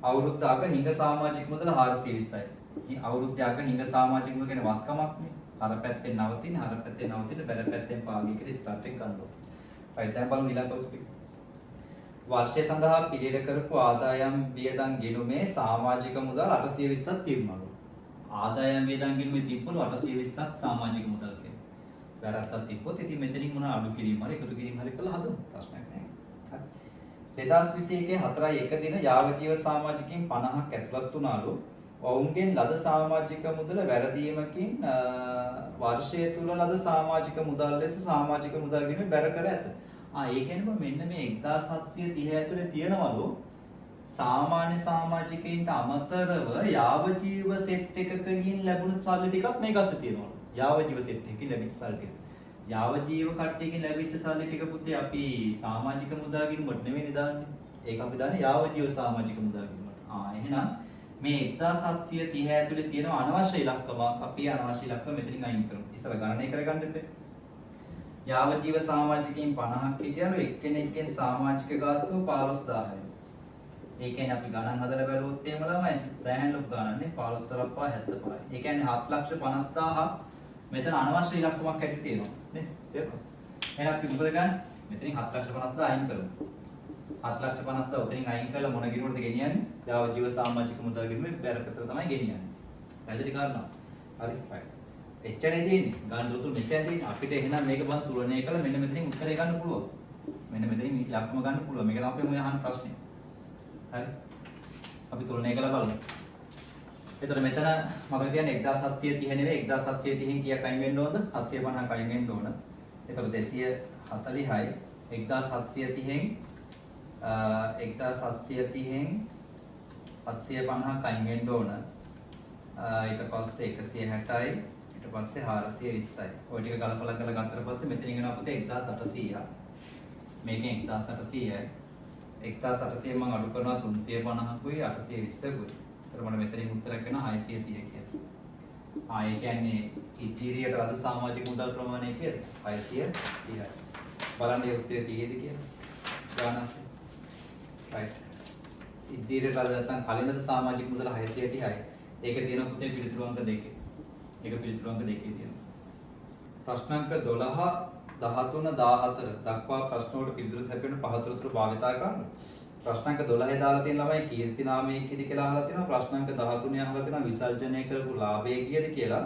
අවුරුද්දක හිඟ සමාජික මුදල 420යි. මේ අවුරුද්දක හිඟ සමාජික මුදල කියන්නේ වත්කමක් නේ. හර පැත්තෙන් නවතින බැල පැත්තෙන් පාගේ කියලා ස්ටාර්ට් එක ගන්නවා. right දැන් බලමු ඊළඟ තොරතුරු. වර්ෂය සඳහා පිළියෙල කරපු ආදායම් වියදම් ගෙනුමේ සමාජික මුදල් 820ක් තිබුණලු. ආදායම් වියදම් ගෙනුමේ තිබ්බලු 820ක් සමාජික මුදල් කියලා. වැරද්දක් තිබ්බොත් ඉතින් මෙතනින් මොන අඩු කිරීම හරි එකතු කිරීම හරි කරලා හදමු. ප්‍රශ්නයක් නැහැ. හරි. 2021 4.1 දින යාව ජීව සමාජිකින් 50ක් ඇතුළත් වුණාලු. ඔවුන්ගෙන් ලද සමාජික මුදල වැරදීමකින් වර්ෂය තුල ලද සමාජික මුදල් ලෙස සමාජික මුදල් ගෙනුම බැර කර ඇත. ඒ කියන්නේ මෙන්න මේ 1730 ඇතුලේ තියෙනවලු සාමාන්‍ය සමාජිකයින්ට අමතරව යාව ජීව සෙට් එකකින් ලැබුණු සල්ලි ටිකක් මේක අස්සේ තියෙනවලු. යාව ජීව සෙට් එකකින් ලැබිච්ච සල්ලි ටික. යාව ජීව කට්ටියකින් ලැබිච්ච සල්ලි ටික පුතේ අපි සමාජික මුදල් ගෙනුමට නෙවෙයි දාන්නේ. ඒක අපි දාන්නේ යාව ජීව සමාජික මුදල් ගෙනුමට. එහෙනම් මේ 1730 ඇතුලේ තියෙන අනවශ්‍ය ඉලක්කමක් අපි අනවශ්‍ය ඉලක්කම මෙතනින් අයින් කරමු. ඉස්සර ගණනය කරගන්න එපා. යාව ජීව සමාජිකයින් 50ක් හිටියලු එක්කෙනෙක්ගෙන් සමාජික ගාස්තුව 15000යි. ඒ කියන්නේ අපි ගණන් හදලා බැලුවොත් එහෙම ළමයි සෑහෙන ලොකු ගණන්නේ 15 75 75. ඒ කියන්නේ 7,50,000ක් මෙතන අනවශ්‍ය ඉලක්කමක් හැටියට තියෙනවා නේ. තේරුණා? එහෙනම් අපි මොකද ගන්න? මෙතනින් 7,50,000 අයින් කරමු. 7,50,000 උතනින් අයින් කරලා මොන ගිණුමටද ගෙනියන්නේ? යාව ජීව සමාජික මුදල් ගිණුමේ බැරපතර තමයි ගෙනියන්නේ. පැහැදිලි කාරණා. හරි. right. එච්චරනේ තියෙන්නේ. ගන්න දොස්තර මෙච්චරයි තියෙන්නේ. අපිට එහෙනම් මේක බලන් තුලනය කළා මෙන්න මෙතනින් උත්තරේ ගන්න පුළුවන්. මෙන්න මෙතනින් ඉලක්කම ගන්න පුළුවන්. මේක තමයි අපි අහන ප්‍රශ්නේ. හරි. අපි තුලනය කළා බලමු. එතකොට මෙතන මම කියන්නේ 1730 නෙවෙයි 1730න් කීයක් අයින් වෙන්න ඕනද? 750ක් අයින් වෙන්න ඕන. එතකොට 240 40යි 1730න් 1730න් 750ක් අයින් වෙන්න ඕන. ඊට පස්සේ 160යි ඊට පස්සේ 420යි. ඔය ටික ගලපලා ගත්තට පස්සේ මෙතනින් එන අපිට 1800ක්. මේකෙන් 1800යි. 1800 මම අඩු කරනවා 350කුයි 820කුයි. ඒතර මට මෙතනින් උත්තරයක් වෙනවා 630 කියලා. ඒ කියන්නේ ඉදිරියට අද සමාජික මුදල් ප්‍රමාණය කියලා 630යි. බලන්න ඒ උත්තරේ තියෙද කියලා. ගානස්සේ. right. ඉදිරියට අද නැත්නම් කලින්ද සමාජික මුදල 630යි. ඒක තියෙන පුතේ පිළිතුරු අංක 2. ඒක පිළිතුරු අංක 2 තියෙනවා. ප්‍රශ්න අංක 12 13 14 දක්වා ප්‍රශ්න වලට පිළිතුරු සැපෙන පහතරතුරු භාවිතා කරන්න. ප්‍රශ්න අංක 12 දාලා තියෙන ළමයි කීර්ති නාමයේ කීයද කියලා අහලා තියෙනවා. ප්‍රශ්න අංක 13 අහලා තියෙනවා විසර්ජනය කරපු ලාභය කීයද කියලා.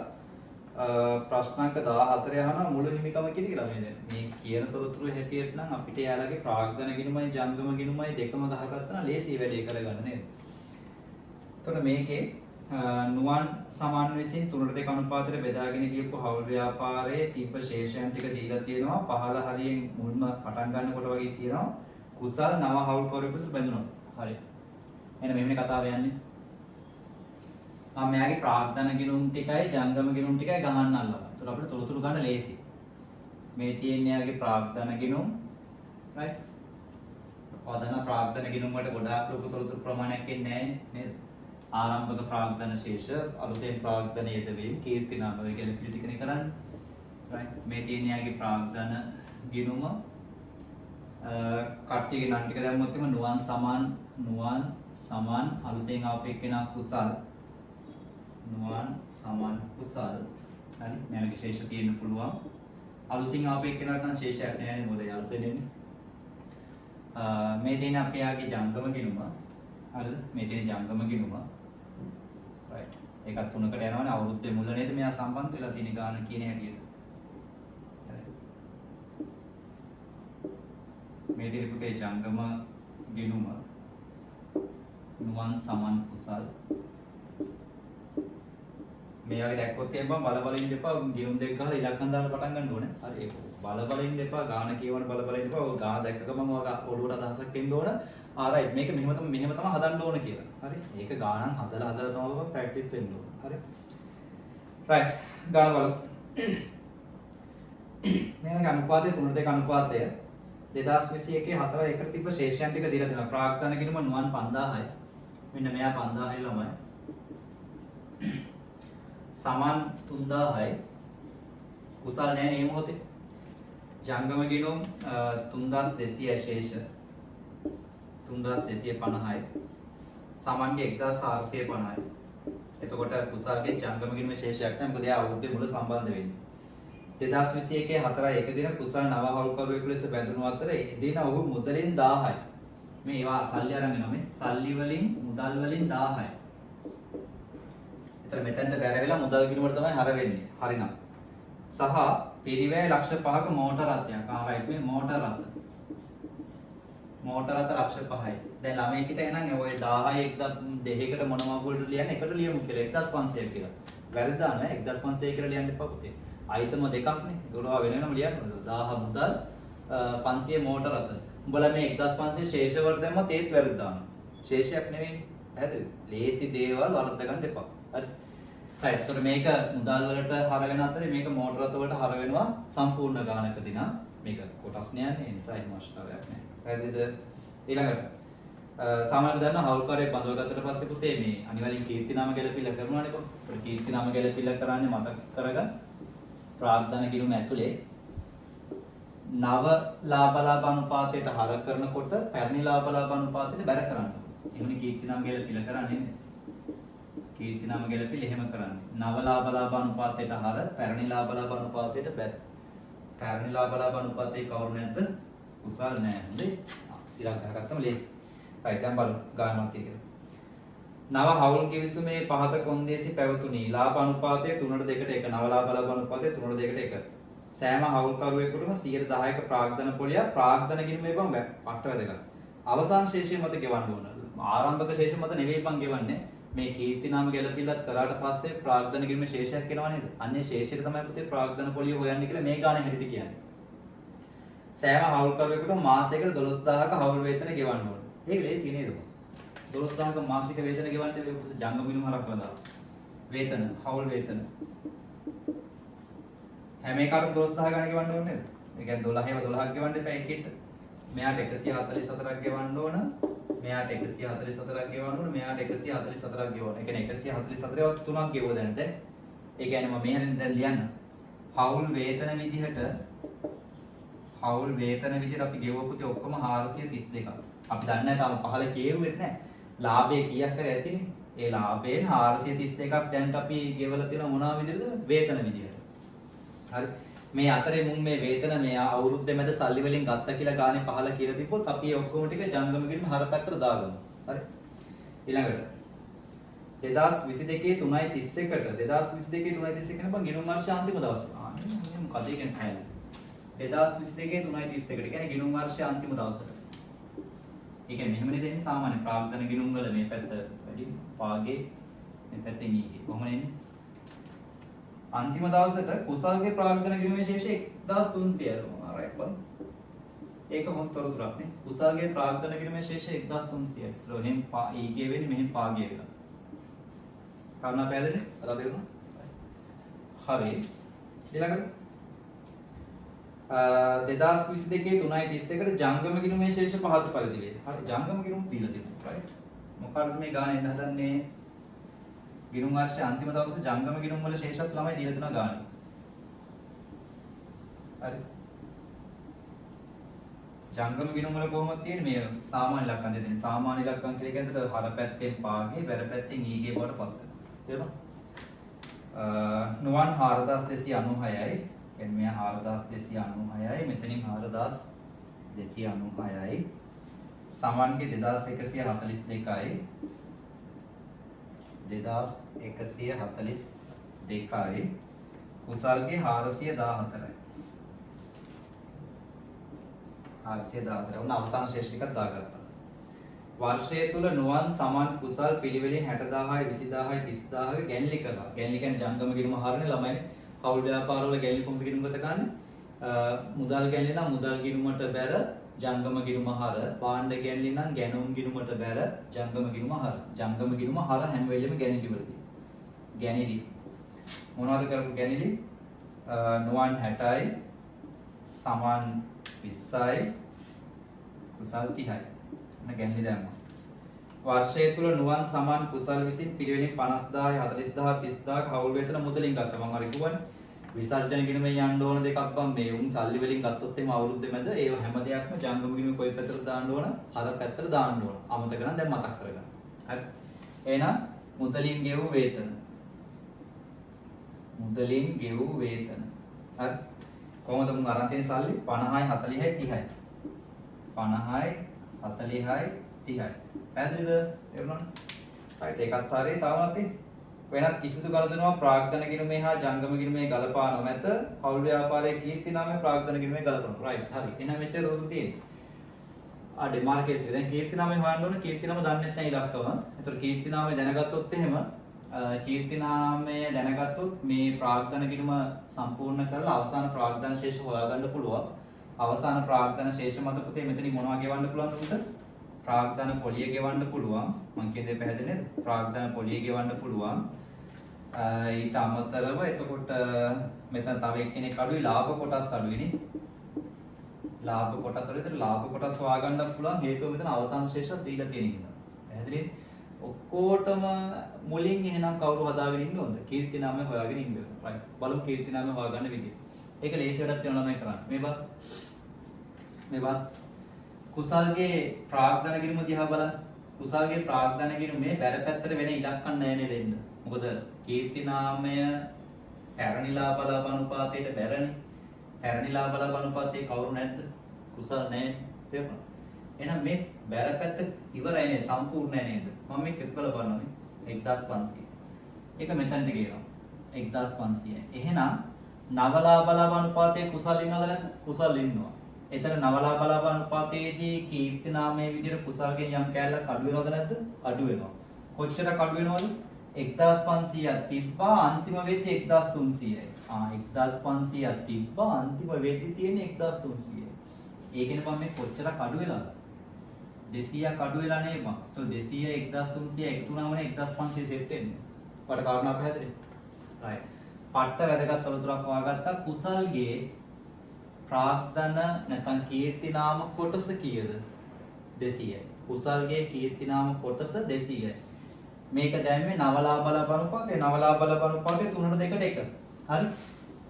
ප්‍රශ්න අංක 14 අහනවා මුළු හිමිකම කීයද කියලා මේ කියන තොරතුරු හැටියට නම් අපිට යාළගේ ප්‍රාග්ධන ගිණුමයි ජංගම ගිණුමයි දෙකම ගහගත්තා නම් ලේසියි වැඩේ කරගන්න නේද? එතකොට මේකේ නුවන් සමාන විසින් 3:2 අනුපාතයට බෙදාගෙන ගියපු හවුල් ව්‍යාපාරයේ තිබ්බ ශේෂයන් ටික දීලා තියෙනවා. පහළ හරියෙන් මුල්ම පටන් ගන්නකොට වගේ කියනවා කුසල් නව හවුල් කරුවෙකුට බැඳුණා. හරි. එහෙනම් මෙන්න කතාව යන්නේ. මෙයාගේ ප්‍රාග්ධන ගිණුම් ටිකයි ජංගම ගිණුම් ටිකයි ගහන්න අල්ලනවා. ඒතකොට අපිට තොරතුරු ගන්න ලේසි. මේ තියෙන්නේ යාගේ ප්‍රාග්ධන ගිණුම් right? පදන ප්‍රාග්ධන ගිණුම් වලට ගොඩාක් ලොකු තොරතුරු ප්‍රමාණයක් එන්නේ නැහැ නේද? ආරම්භක ප්‍රාග්ධන ශේෂ අලුතෙන් ප්‍රාග්ධන යෙදවීම කීර්ති නාම ඔය කියන පිළි ටිකනේ කරන්නේ. right? මේ තියෙන්නේ යාගේ ප්‍රාග්ධන ගිණුම කට්ටියගේ නම් ටික දැම්මොත් එම නුවන් සමාන අලුතෙන් ආපු එක්කෙනා කුසල් නුවන් සමාන කුසල් හරි මෙයාගේ ශේෂ තියෙන්න පුළුවන් අලුතින් ආපු එක්කෙනාට නම් ශේෂයක් නැහැ නේද මොකද අලුතෙන් එන්නේ මේ දෙන අපේ යාගේ ජංගම ගිණුම හරිද මේ තියෙන ජංගම ගිණුම right ඒකත් තුනකට යනවනේ අවුරුද්දේ මුල නේද මෙයා සම්බන්ධ වෙලා තියෙන ගාන කියන හැටියට මේ තියෙන පුතේ ජංගම ගිණුම නුවන් සමාන කුසල් මෙයාගේ දැක්කොත් එහෙම බල ඉන්න එපා ගිණුම් දෙක ගහලා ඉලක්කම් දාන්න පටන් ගන්න ඕනේ. හරි ඒක බල ඉන්න එපා ගාන කියවන බල ඉන්න එපා. ඔය ගාන දැක්ක ගමන් ඔය ඔළුවට අදහසක් එන්න ඕන. right මේක මෙහෙම තමයි හදන්න ඕන කියලා. හරි. ඒක ගානන් හදලා තමයි ප්‍රැක්ටිස් වෙන්න ඕන. හරි. right ගාන බලමු. මේක අනුපාතය 3:2 අනුපාතය 2021 4 එකට තිබ්බ ශේෂයන් ටික දීලා දෙනවා. ප්‍රාග්ධන ගිණුම නුවන් 5000යි. මෙන්න මෙයා 5000යි ළමයි. සමාන 3000යි. කුසල් නැහැ නේ මොහොතේ. ජංගම ගිණුම් 3200 ශේෂ 3250යි. සමාන්ගේ 1450යි. එතකොට කුසල්ගේ ජංගම ගිණුමේ ශේෂයක් නැහැ. මොකද එයා අවුරුද්දේ මුල සම්බන්ධ වෙන්නේ. 2021 4 එක දින කුසල් නව හවුල්කරුවෙකු ලෙස බැඳුණු අතර එදින ඔහු මුදලින් 1000යි. මේ ඒවා සල්ලි අරන් එනවා මේ සල්ලි වලින් මුදල් වලින් 1000යි. එතන මෙතෙන්ට බැර වෙලා මුදල් ගිණුමට තමයි හර වෙන්නේ. හරිනම්. සහ පිරිවැය ලක්ෂ 5ක මෝටර රථයක්. right මේ මෝටර රථ. මෝටර රථ ලක්ෂ 5යි. දැන් ළමයිකට එහෙනම් ඔය 1000යි 1002කට මොනවා වලට ලියන්නේ එකට ලියමු කියලා 1500 කියලා. වැරද්ද නෑ 1500 කියලා ලියන්න එපා පුතේ. ආයිතම දෙකක්නේ. ඒකට වෙන වෙනම ලියන්න ඕනේ. 1000 මුදල් 500 මෝටර රථ. උඹලා මේ 1500 ශේෂ වලට දැම්මත් ඒත් වැරද්ද දානවා. ශේෂයක් නෙවෙයි. හරිද? ලේසි දේවල් වරද්ද ගන්න එපා. හරි. right. so මේක මුදල් වලට හර වෙන අතරේ මේක මෝටර රථ වලට හර වෙනවා සම්පූර්ණ ගානකදී නම් මේක කොටස් නෑනේ. ඒ නිසා එහෙම අවශ්‍යතාවයක් නෑ. හරිද? ඊළඟට සාමාන්‍යයෙන් දන්න හවුල්කාරයෙක් බඳව ගත්තට පස්සේ පුතේ මේ අනිවාර්යෙන් කීර්තිනාම ගැලපිල්ල කරනවානේ කොහොමද? ඒකට කීර්තිනාම ගැලපිල්ල කරන්නේ මතක කරගන්න. ප්‍රාග්ධන ගිණුම ඇතුලේ නව ලාභ අනුපාතයට හර කරනකොට පැරණි ලාභ අනුපාතයට බැර කරන්න. එහෙමනේ කීර්තිනාම ගැලපිල්ල කරන්නේ නේද? කීර්තිනාම ගැලපිල්ල එහෙම කරන්නේ. නව ලාභ අනුපාතයට හර පැරණි ලාභ අනුපාතයට බැර. පැරණි ලාභ අනුපාතයේ කවුරු නැද්ද? කුසල් නැහැ. හොඳේ. ඊළඟ ගත්තම ලේසි. right දැන් බලමු ගානවත් කියලා. නව හවුල් කිවිසුමේ පහත කොන්දේසි පැවතුණි. ලාභ අනුපාතය 3:2ට 1. නව ලාභ අනුපාතය 3:2ට 1. සෑම හවුල්කරුවෙකුටම 10%ක ප්‍රාග්ධන පොලිය ප්‍රාග්ධන ගිණුමේ බම් පට්ට වැදගත්. අවසාන ශේෂය මත ගෙවන්න ඕන. ආරම්භක ශේෂ මත නෙවෙයි බම් ගෙවන්නේ. මේ කීර්තිනාම ගැලපිල්ලත් කරාට පස්සේ ප්‍රාග්ධන ගිණුමේ ශේෂයක් එනවා නේද? අන්නේ ශේෂයට තමයි පුතේ ප්‍රාග්ධන පොලිය හොයන්නේ කියලා මේ ගානේ හැටියට කියන්නේ. සෑම හවුල්කරුවෙකුට මාසයකට 12000ක හවුල් වේතන ගෙවන්න ඕන. ඒක ලේසි නේද? 12000ක මාසික වේතන ගෙවන්න ජංගම ගිණුම හරක් කළා. වේතන, හවුල් වේතන. හැම එකකටම 12000 ගණන් ගෙවන්න ඕනේ නේද? ඒ කියන්නේ 12ක ගෙවන්න එපා එකෙට. මෙයාට 144ක් ගෙවන්න ඕන. මෙයාට 144ක් ගෙවන්න ඕන. මෙයාට 144ක් ගෙවන්න. ඒ කියන්නේ 144වත් තුනක් ගෙවුව දැනට. ඒ කියන්නේ මම මෙහෙන් දැන් ලියන්න. හවුල් වේතන විදිහට අපි ගෙවපු ති ඔක්කොම 432ක්. අපි දන්නේ නැහැ තාම පහල කියෙව්වෙත් නැහැ. ලාභය කීයක් කර ඇතිනේ. ඒ ලාභයෙන් 432ක් දැන්ට අපි ගෙවලා තියෙන මොනවා විදිහටද? වේතන විදිහට. හරි. මේ අතරේ මුන් මේ වේතන මේ අවුරුද්දේ මැද සල්ලි වලින් ගත්තා කියලා ගානේ පහල කියලා තිබ්බොත් අපි ඒ ඔක්කොම ටික ජංගම ගිණුම හර පැත්තට දාගමු. හරි. ඊළඟට 2022 3:31ට 2022 3:31 නේ බං ගිණුම් වර්ෂ අන්තිම දවස්. ආන්නේ මොකද ඒ කියන්නේ 2022 3:31ට කියන්නේ ගිණුම් වර්ෂ අන්තිම දවසට. ඒ කියන්නේ මෙහෙමනේ දෙන්නේ සාමාන්‍ය ප්‍රාග්ධන ගිණුම් වල මේ පැත්ත වැඩි පාගේ මේ පැත්තේ මීගේ. කොහොමද එන්නේ? अंतिम දවසට කුසල්ගේ ප්‍රාග්ධන ගිණුමේ ශේෂය 1300. right බං. ඒක හොඳ තොරතුරක් නේ. කුසල්ගේ ප්‍රාග්ධන ගිණුමේ ශේෂය 1300. ඒතර එහෙන් ඊගේ වෙන්නේ මෙහෙන් පාගේ වෙලා. කරුණා පැහැදිලිද? අද දෙන්න. හරි. ඊළඟට 2022 3:31කට ජංගම ගිණුමේ ශේෂ පහත පරිදි වේ. හරි ජංගම ගිණුම දීලා තියෙනවා. right. මොකක්ද මේ ගාන එන්න හදන්නේ? ගිණුම් වර්ෂයේ අන්තිම දවසට ජංගම ගිණුම් වල ශේෂත් ළමයි දීලා තියෙනවා ගාන. හරි. ජංගම ගිණුම් වල කොහොමද තියෙන්නේ? මේ සාමාන්‍ය ඉලක්කම් දෙන්නේ. සාමාන්‍ය ඉලක්කම් කියලා කියන්නේ හර පැත්තෙන් පාගේ, බැර පැත්තෙන් ඊගේ බවට පත් වෙනවා. තේරුණා? නුවන් 4296යි. කියන්නේ මේ 4296යි මෙතනින් 4296යි. සමන්ගේ 2142යි. 2142යි. කුසල්ගේ 414යි. 414. උන් අවසාන ශේෂ ටිකක් දාගත්තා. වර්ෂය තුල නුවන් සමන් කුසල් පිළිවෙලින් 60000යි 20000යි 30000ක ගැන්ලි කරනවා. ගැන්ලි කියන්නේ ජංගම ගිණුම හරනේ ළමයිනේ. කවුල් ව්‍යාපාරවල ගැන්ලි කොම්ප ගිණුම ගත ගන්න. මුදල් ගැන්ලි නම් මුදල් ගිණුමට බැර ජංගම ගිණුම හර. භාණ්ඩ ගැන්ලි නම් ගැනුම් ගිණුමට බැර ජංගම ගිණුම හර. ජංගම ගිණුම හර හැම වෙලෙම ගැණිලි වලදී. ගැණිලි. මොනවද කරපු ගැණිලි? නුවන් 60යි සමන් 20යි කුසල් 30යි. මම ගැන්ලි දැම්මා. වර්ෂය තුල නුවන් සමන් කුසල් විසින් පිළිවෙලින් 50000 40000 30000 හවුල් වේතන මුදලින් ගත්තා. මම හරි කිව්වනේ. විසර්ජන ගිණුමෙන් යන්න ඕන දෙකක් බම් මේ උන් සල්ලි වලින් ගත්තොත් එහෙම අවුරුද්දේ මැද ඒ හැම දෙයක්ම ජංගම ගිණුමේ කොයි පැත්තට දාන්න ඕන? හර පැත්තට දාන්න ඕන. අමතක නම් දැන් මතක් කරගන්න. හරි. එහෙනම් මුදලින් ගෙවූ වේතන. මුදලින් ගෙවූ වේතන. හරි. කොහොමද මුන් අරන් තියෙන සල්ලි 50යි 40යි 30යි. 50යි 40යි 30යි. පැහැදිලිද? එවනම්. right ඒකත් හරියි තාමත් වෙනත් කිසිදු ගනුදෙනුවක් ප්‍රාග්ධන ගිණුමේ හා ජංගම ගිණුමේ ගලපා නොමැත. පෞල් ව්‍යාපාරයේ කීර්ති නාමයේ ප්‍රාග්ධන ගිණුමේ ගලපනවා. right හරි. එහෙනම් මෙච්චර උරු තියෙන්නේ. ඩෙමාර්කේස් එක. දැන් කීර්ති නාමය හොයන්න ඕන. කීර්ති නාම දන්නේ නැත්නම් ඉලක්කම. ඒතර කීර්ති නාමය දැනගත්තොත් එහෙම කීර්ති නාමය දැනගත්තොත් මේ ප්‍රාග්ධන ගිණුම සම්පූර්ණ කරලා අවසාන ප්‍රාග්ධන ශේෂ හොයාගන්න පුළුවන්. අවසාන ප්‍රාග්ධන ශේෂ මත පුතේ මෙතනින් මොනවා ගෙවන්න පුළුවන්ද උන්ට? ප්‍රාග්ධන පොලිය ගෙවන්න පුළුවන්. මම කියන්නේ පැහැදිලි නේද? ප්‍රාග්ධන පොලිය ගෙවන්න පුළුවන්. ඊට අමතරව එතකොට මෙතන තව එක්කෙනෙක් අඩුයි ලාභ කොටස් අඩුයිනේ. ලාභ කොටස් වල විතර ලාභ කොටස් හොයාගන්න පුළුවන් හේතුව මෙතන අවසාන ශේෂයක් දීලා තියෙන හින්දා. පැහැදිලිද? ඔක්කොටම මුලින් එහෙනම් කවුරු හදාගෙන ඉන්න ඕනද? කීර්ති නාමය හොයාගෙන ඉන්න ඕන. right. බලමු කීර්ති නාමය හොයාගන්න විදිය. ඒක ලේසි වැඩක් වෙනවා ළමයි කරන්න. මේවා කුසල්ගේ ප්‍රාග්ධන ගිණුම දිහා බලන්න. කුසල්ගේ ප්‍රාග්ධන ගිණුමේ බැර පැත්තට වෙන ඉලක්කම් නැහැ නේද එන්න. මොකද කීර්ති නාමය පැරණිලා බලාප අනුපාතයට බැරනේ. පැරණිලා බලාප අනුපාතයේ කවුරු නැද්ද? කුසල් නැහැ. තේරුණා? එහෙනම් මේ බැර පැත්ත ඉවරයි නේද? සම්පූර්ණ නැහැ නේද? මම මේක එකතු කරලා බලනවා නේ. 1500. ඒක මෙතනට ගේනවා. 1500. එහෙනම් නවලා බලාප අනුපාතයේ කුසල් ඉන්නවද නැද්ද? කුසල් ඉන්නවා. එතන නවලා බලාප අනුපාතයේදී කීර්ති නාමයේ විදිහට කුසල්ගෙන් යම් කැලලක් අඩු වෙනවද නැද්ද? අඩු වෙනවා. කොච්චරක් අඩු වෙනවද? 1500ක් තිබ්බා අන්තිම වෙද්දී 1300යි. 1500ක් තිබ්බා අන්තිම වෙද්දී තියෙන්නේ 1300යි. ඒ කියන්නේ මම මේ කොච්චරක් අඩු වෙලාද? 200ක් අඩු වෙලා නේ මම. તો 200 1300 එකතු වුණාම 1500 සෙට් වෙන්නේ. ඔයාලට කාරණා පැහැදිලිද? right. පට්ට වැදගත් තොරතුරක් හොයාගත්තා. කුසල්ගේ ප්‍රාග්ධන නැත්නම් කීර්තිනාම කොටස කීයද? 200යි. කුසල්ගේ කීර්තිනාම කොටස 200යි. මේක දැම්මේ නවලාබල බණුපාතේ 3ට 2ට 1. හරි?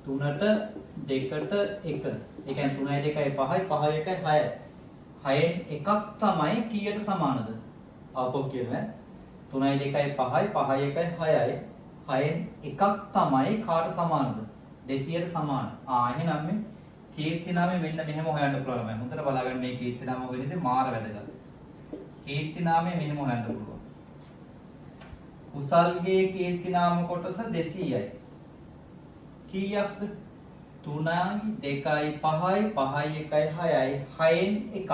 3ට 2ට 1. ඒ කියන්නේ 3යි 2යි 5යි 5යි 1යි 6යි. 6න් එකක් තමයි කීයට සමානද? ආපහු කියනවා. 3යි 2යි 5යි 5යි 1යි 6යි. 6න් එකක් තමයි කාට සමානද? 200ට සමාන. එහෙනම් මේ කීර්තිනාමය මෙන්න මෙහෙම හොයන්න පුළුවන් මම. හොඳට බලාගන්න මේ කීර්තිනාම වෙන්නේ මාර වැදගත්. කීර්තිනාමය මෙහෙම හොයන්න පුළුවන්. කුසල්ගේ කීර්තිනාම කොටස 200යි. කීයක්ද? 3යි 2යි 5යි 5යි 1යි 6යි 6න් එකක්.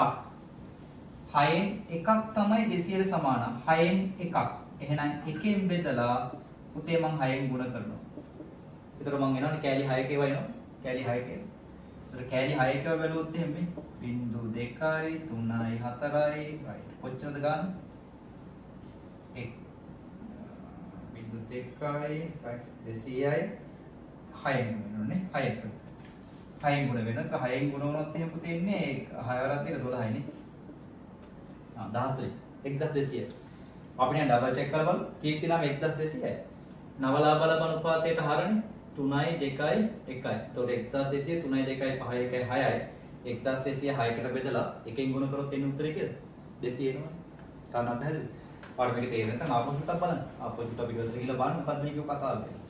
6න් එකක් තමයි 200ට සමාන. 6න් එකක්. එහෙනම් එකෙන් බෙදලා පුතේ මං 6න් ගුණ කරනවා. ඒතර මං එනවනේ කෑලි 6 කේවා එනවා. කෑලි 6 කේවා. ඒතර කෑලි 6 කේවා බැලුවොත් එහෙම මේ 0.2යි 3යි 4යි right. කොච්චරද ගන්න? 0.2යි right 200යි 6න් වෙනවනේ 6ක් සෙන්ස්. 6න් ගුණ වෙනවා. ඒතර 6න් ගුණ වුණොත් එහෙම පුතේ ඉන්නේ 6 වරක් දෙක 12යි නේ. 1000යි 1200යි. අපි නේ ඩබල් චෙක් කරලා බලමු. කීර්තිනාම 1200යි. නවලාබල බණුපාතයට හරනේ 3යි 2යි 1යි. එතකොට 1200 3යි 2යි 5යි 1යි 6යි. 1200 6කට බෙදලා එකෙන් ගුණ කරොත් එන්නේ උත්තරේ කීයද? 200 එනවා. කාරණා පැහැදිලිද? ඔයාලට මේක තේරෙන්නේ නැත්නම් ආපහු චුට්ටක් බලන්න. ආපහු චුට්ටක් පිටුවසට ගිහලා බලන්න මොකක්ද මේක කතාව කියලා.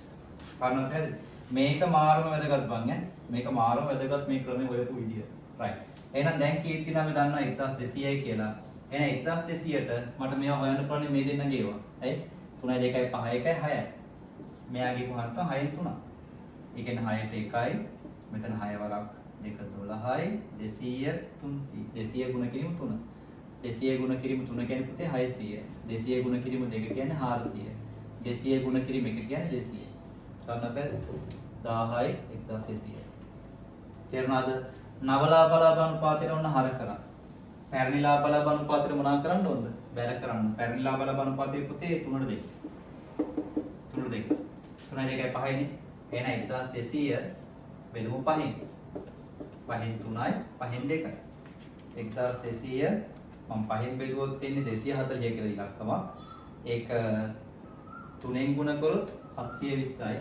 කාරණා පැහැදිලිද? මේක මාරම වැදගත් බං ඈ. මේක මාරම වැදගත් මේ ක්‍රමේ හොයපු විදිය. right. එහෙනම් දැන් කීර්තිනාමය දන්නවා 1200යි කියලා. එහෙනම් 1200ට මට මේවා හොයන්න පුළුවන් මේ දෙන්නගේ ඒවා. ඇයි? 3යි 2යි 5යි 1යි 6යි. මෙයාගේ කොහොමද 6න් 3. ඒ කියන්නේ 6ට 1යි. මෙතන 6 වරක් 2 12යි 200 300. 200 ගුණ කිරීම 3. 200 ගුණ කිරීම 3 කියන්නේ පුතේ 600යි. 200 ගුණ කිරීම 2 කියන්නේ 400යි. 200 ගුණ කිරීම 1 කියන්නේ 200යි. ගන්න බැද 1000යි 1200යි. තේරුණාද? නවලාබල බණුපාතේට ඔන්න හර කරා. පැරණිලාබල බණුපාතේට මොනා කරන්න ඕනද? බැල කරන්න. පැරණිලාබල බණුපාතේ පුතේ 3ට 2. 3ට 2. 3යි 2යි 5යිනේ. එහෙනම් 1200 බෙදමු 5න්. 5න් 3යි 5න් 2යි. 1200 මම 5න් බෙදුවොත් එන්නේ 240 කියලා ඉලක්කමක්. ඒක 3ෙන් ගුණ කරොත් 720යි.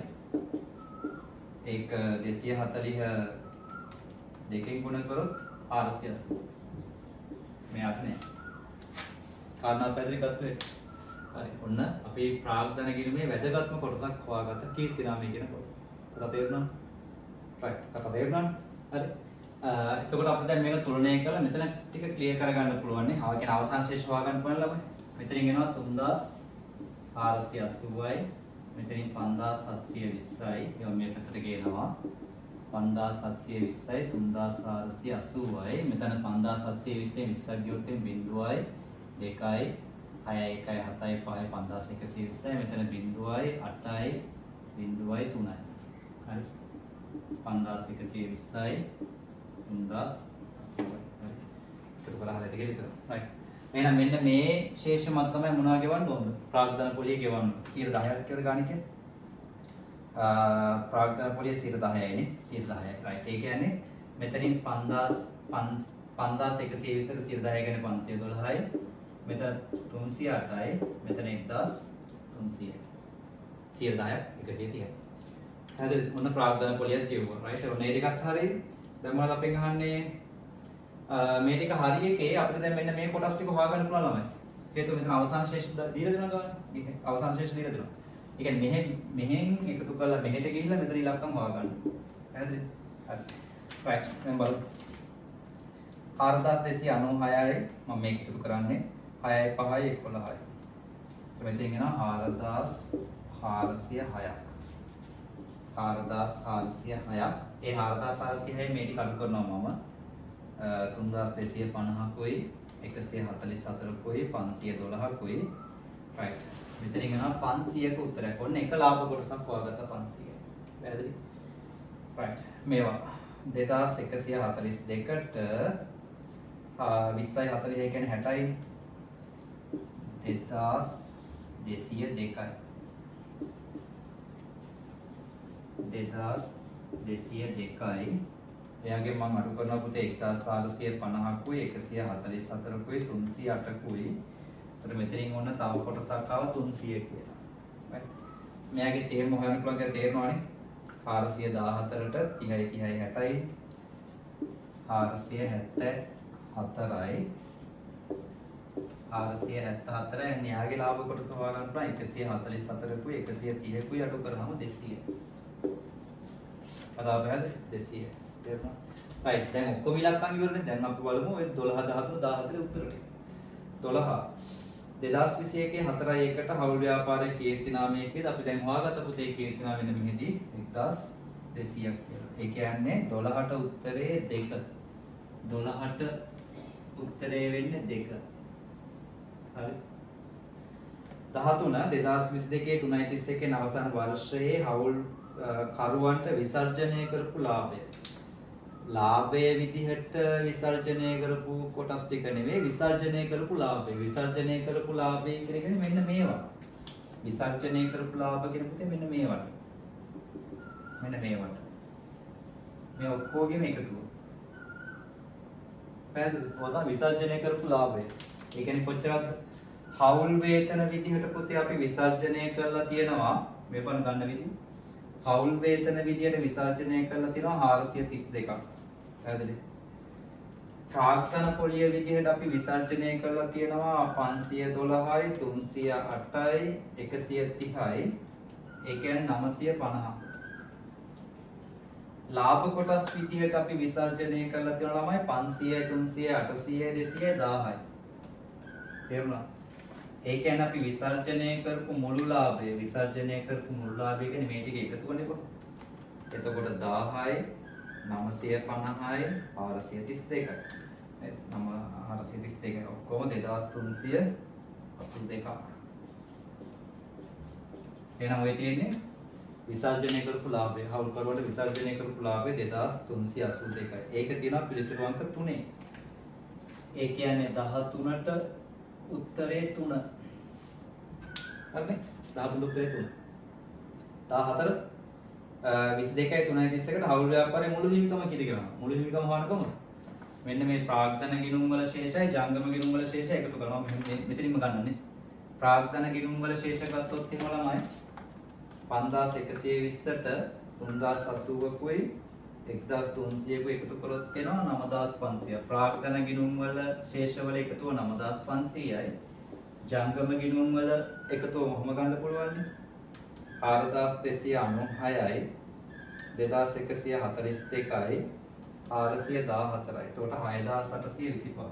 ඒක 240 දෙකෙන් ගුණ කරොත් 480. මෙයාට නේ. කාරණා පැහැදිලි කරගන්න. හරි. ඔන්න අපි ප්‍රාග්ධන ගිණුමේ වැදගත්ම කොටසක් හොයාගත්ත කීර්තිනාමය කියන කොටස. කතා තේරුණා? right. කතා තේරුණා? හරි. එතකොට අපිට දැන් මේක තුලනය කරලා මෙතන ටික ක්ලියර් කරගන්න පුළුවන් නේ. ආ කියන අවසාන ශේෂ හොයාගන්න පුළුවන් ළමයි. මෙතනින් එනවා 3480යි. මෙතනින් 5720යි. ඒවා මේ පැත්තට ගේනවා. 5720යි 3480යි. මෙතන 5720ෙන් 20ක් ගියොත් 0යි 2යි 6යි 1යි 7යි 5යි 5120යි. මෙතන 0යි 8යි 0යි 3යි. හරි. 5120යි 3080යි. හරි. ඒක කරලා හරියට ගෙලිතර. right. එහෙනම් මෙන්න මේ ශේෂමත් තමයි මොනවා ගෙවන්න ඕනද? ප්‍රාග්ධන පොලිය ගෙවන්න. 110ක් කියලා ගන්න කියන්නේ. ප්‍රාග්ධන පොලිය 110යි නේ. 110යි. right. ඒ කියන්නේ මෙතනින් 5120ට 110 කියන්නේ 512යි. මෙතන 308යි. මෙතන 1300යි. 110ක් 130යි. හරිද? මොන ප්‍රාග්ධන පොලියක් ගෙවුවා. right. ඔන්න ඒ ටිකත් හරියි. දැන් මොනවද අපෙන් අහන්නේ? මේ ටික හරි එකේ අපිට දැන් මෙන්න මේ කොටස් ටික හොයාගන්න පුළුවන් ළමයි. හේතුව මෙතන අවසාන ශේෂ දීලා දෙනවා ගන්න. අවසාන ශේෂ දීලා දෙනවා. ඒ කියන්නේ මෙහෙන් එකතු කරලා මෙහෙට ගිහිල්ලා මෙතන ඉලක්කම් හොයාගන්න. පැහැදිලිද? හරි. right. දැන් බලමු. 4296යි මම මේක එකතු කරන්නේ 6යි 5යි 11යි. මෙතෙන් එනවා 4406ක්. 4406ක්. ඒ 4406යි මේ ටික අඩු කරනවා මම. 3250කුයි 144කුයි 512කුයි right. මෙතනින් එනවා 500ක උත්තරයක්. ඔන්න එක ලාභ කොටසක් හොයාගත්තා 500. පැහැදිලි? right. මේවා 2142ට 20යි 40 කියන්නේ 60යිනේ. 2202යි. 2202යි. එයාගේ මම අඩු කරනවා පුතේ 1450කුයි 144කුයි 308කුයි. ඒතර මෙතනින් ඔන්න තව කොටසක් ආව 300 කියලා. right. මෙයාගේ තේරුම හොයන්න පුළුවන් කියලා තේරෙනවනේ. 414ට 30යි 60යි 474යි 474 න්යායගේ ලාභ කොටස හොයාගන්න පුළුවන් 144කුයි 130කුයි අඩු කරාම 200. අද අපි හද 200. තේරුණා? right දැන් ඔක්කොම ඉලක්කම් ඉවරනේ. දැන් අපි බලමු ඔය 12 13 14 උත්තර ටික. 12 2021 4යි 1ට හවුල් ව්‍යාපාරයේ කීර්ති නාමයේ කියලා අපි දැන් හොයාගත්ත පුතේ කීර්ති නාම වෙන මෙහිදී 1200ක් කියලා. ඒ කියන්නේ 12ට උත්තරේ 2. 12ට උත්තරේ වෙන්නේ 2. හරි. 13 2022 3:31 අවසාන වර්ෂයේ හවුල් කරුවන්ට විසර්ජනය කරපු ලාභය. ලාභයේ විදිහට විසර්ජනය කරපු කොටස් ටික නෙවෙයි විසර්ජනය කරපු ලාභය. විසර්ජනය කරපු ලාභය කියන්නේ මෙන්න මේවා. විසර්ජනය කරපු ලාභ කියන පුතේ මෙන්න මේවට. මෙන්න මේවට. මේ ඔක්කොගෙම එකතුව. පැහැදිලිද? ඔතන විසර්ජනය කරපු ලාභය. ඒ කියන්නේ කොච්චරද? හවුල් වේතන විදිහට පුතේ අපි විසර්ජනය කරලා තියෙනවා. මේ පණ ගන්න විදිහ. හවුල් වේතන විදිහට විසර්ජනය කරලා තියෙනවා 432ක්. පැහැදිලිද? ප්‍රාග්ධන පොලිය විදිහට අපි විසර්ජනය කරලා තියෙනවා 512යි 308යි 130යි. ඒ කියන්නේ 950. ලාභ කොටස් විදිහට අපි විසර්ජනය කරලා තියෙනවා ළමයි 500යි 300යි 800යි 200යි 1000යි. තේරුණා? ඒ කියන්නේ අපි විසර්ජනය කරපු මුළු ලාභය කියන්නේ මේ ටික එකතු කරනකොට එතකොට 10යි 950යි 432යි. 432 ඔක්කොම 2382ක්. එහෙනම් ඔය තියෙන්නේ විසර්ජනය කරපු ලාභය. හවුල් කරුවට විසර්ජනය කරපු ලාභය 2382යි. ඒක තියෙනවා පිළිතුරු අංක 3. ඒ කියන්නේ 13ට උත්තරේ 3. හරිනේ? 13 උත්තරේ 3. 14 22යි 3:31කට හවුල් ව්‍යාපාරයේ මුළු හිමිකම කිරි කරනවා. මුළු හිමිකම හොයන කොහොමද? මෙන්න මේ ප්‍රාග්ධන ගිණුම් වල ශේෂයි ජංගම ගිණුම් වල ශේෂය එකතු කරනවා. මෙතනින්ම ගන්නනේ. ප්‍රාග්ධන ගිණුම් වල ශේෂ ගත්තොත් එහෙම ළමයි 5120ට 3080කුයි 1300කුයි එකතු කරොත් එනවා 9500. ප්‍රාග්ධන ගිණුම් වල ශේෂ වල එකතුව 9500යි. ජංගම ගිණුම් වල එකතුව මොහොම ගන්න පුළුවන් නේ 4296යි 2142යි 414යි. එතකොට 6825යි.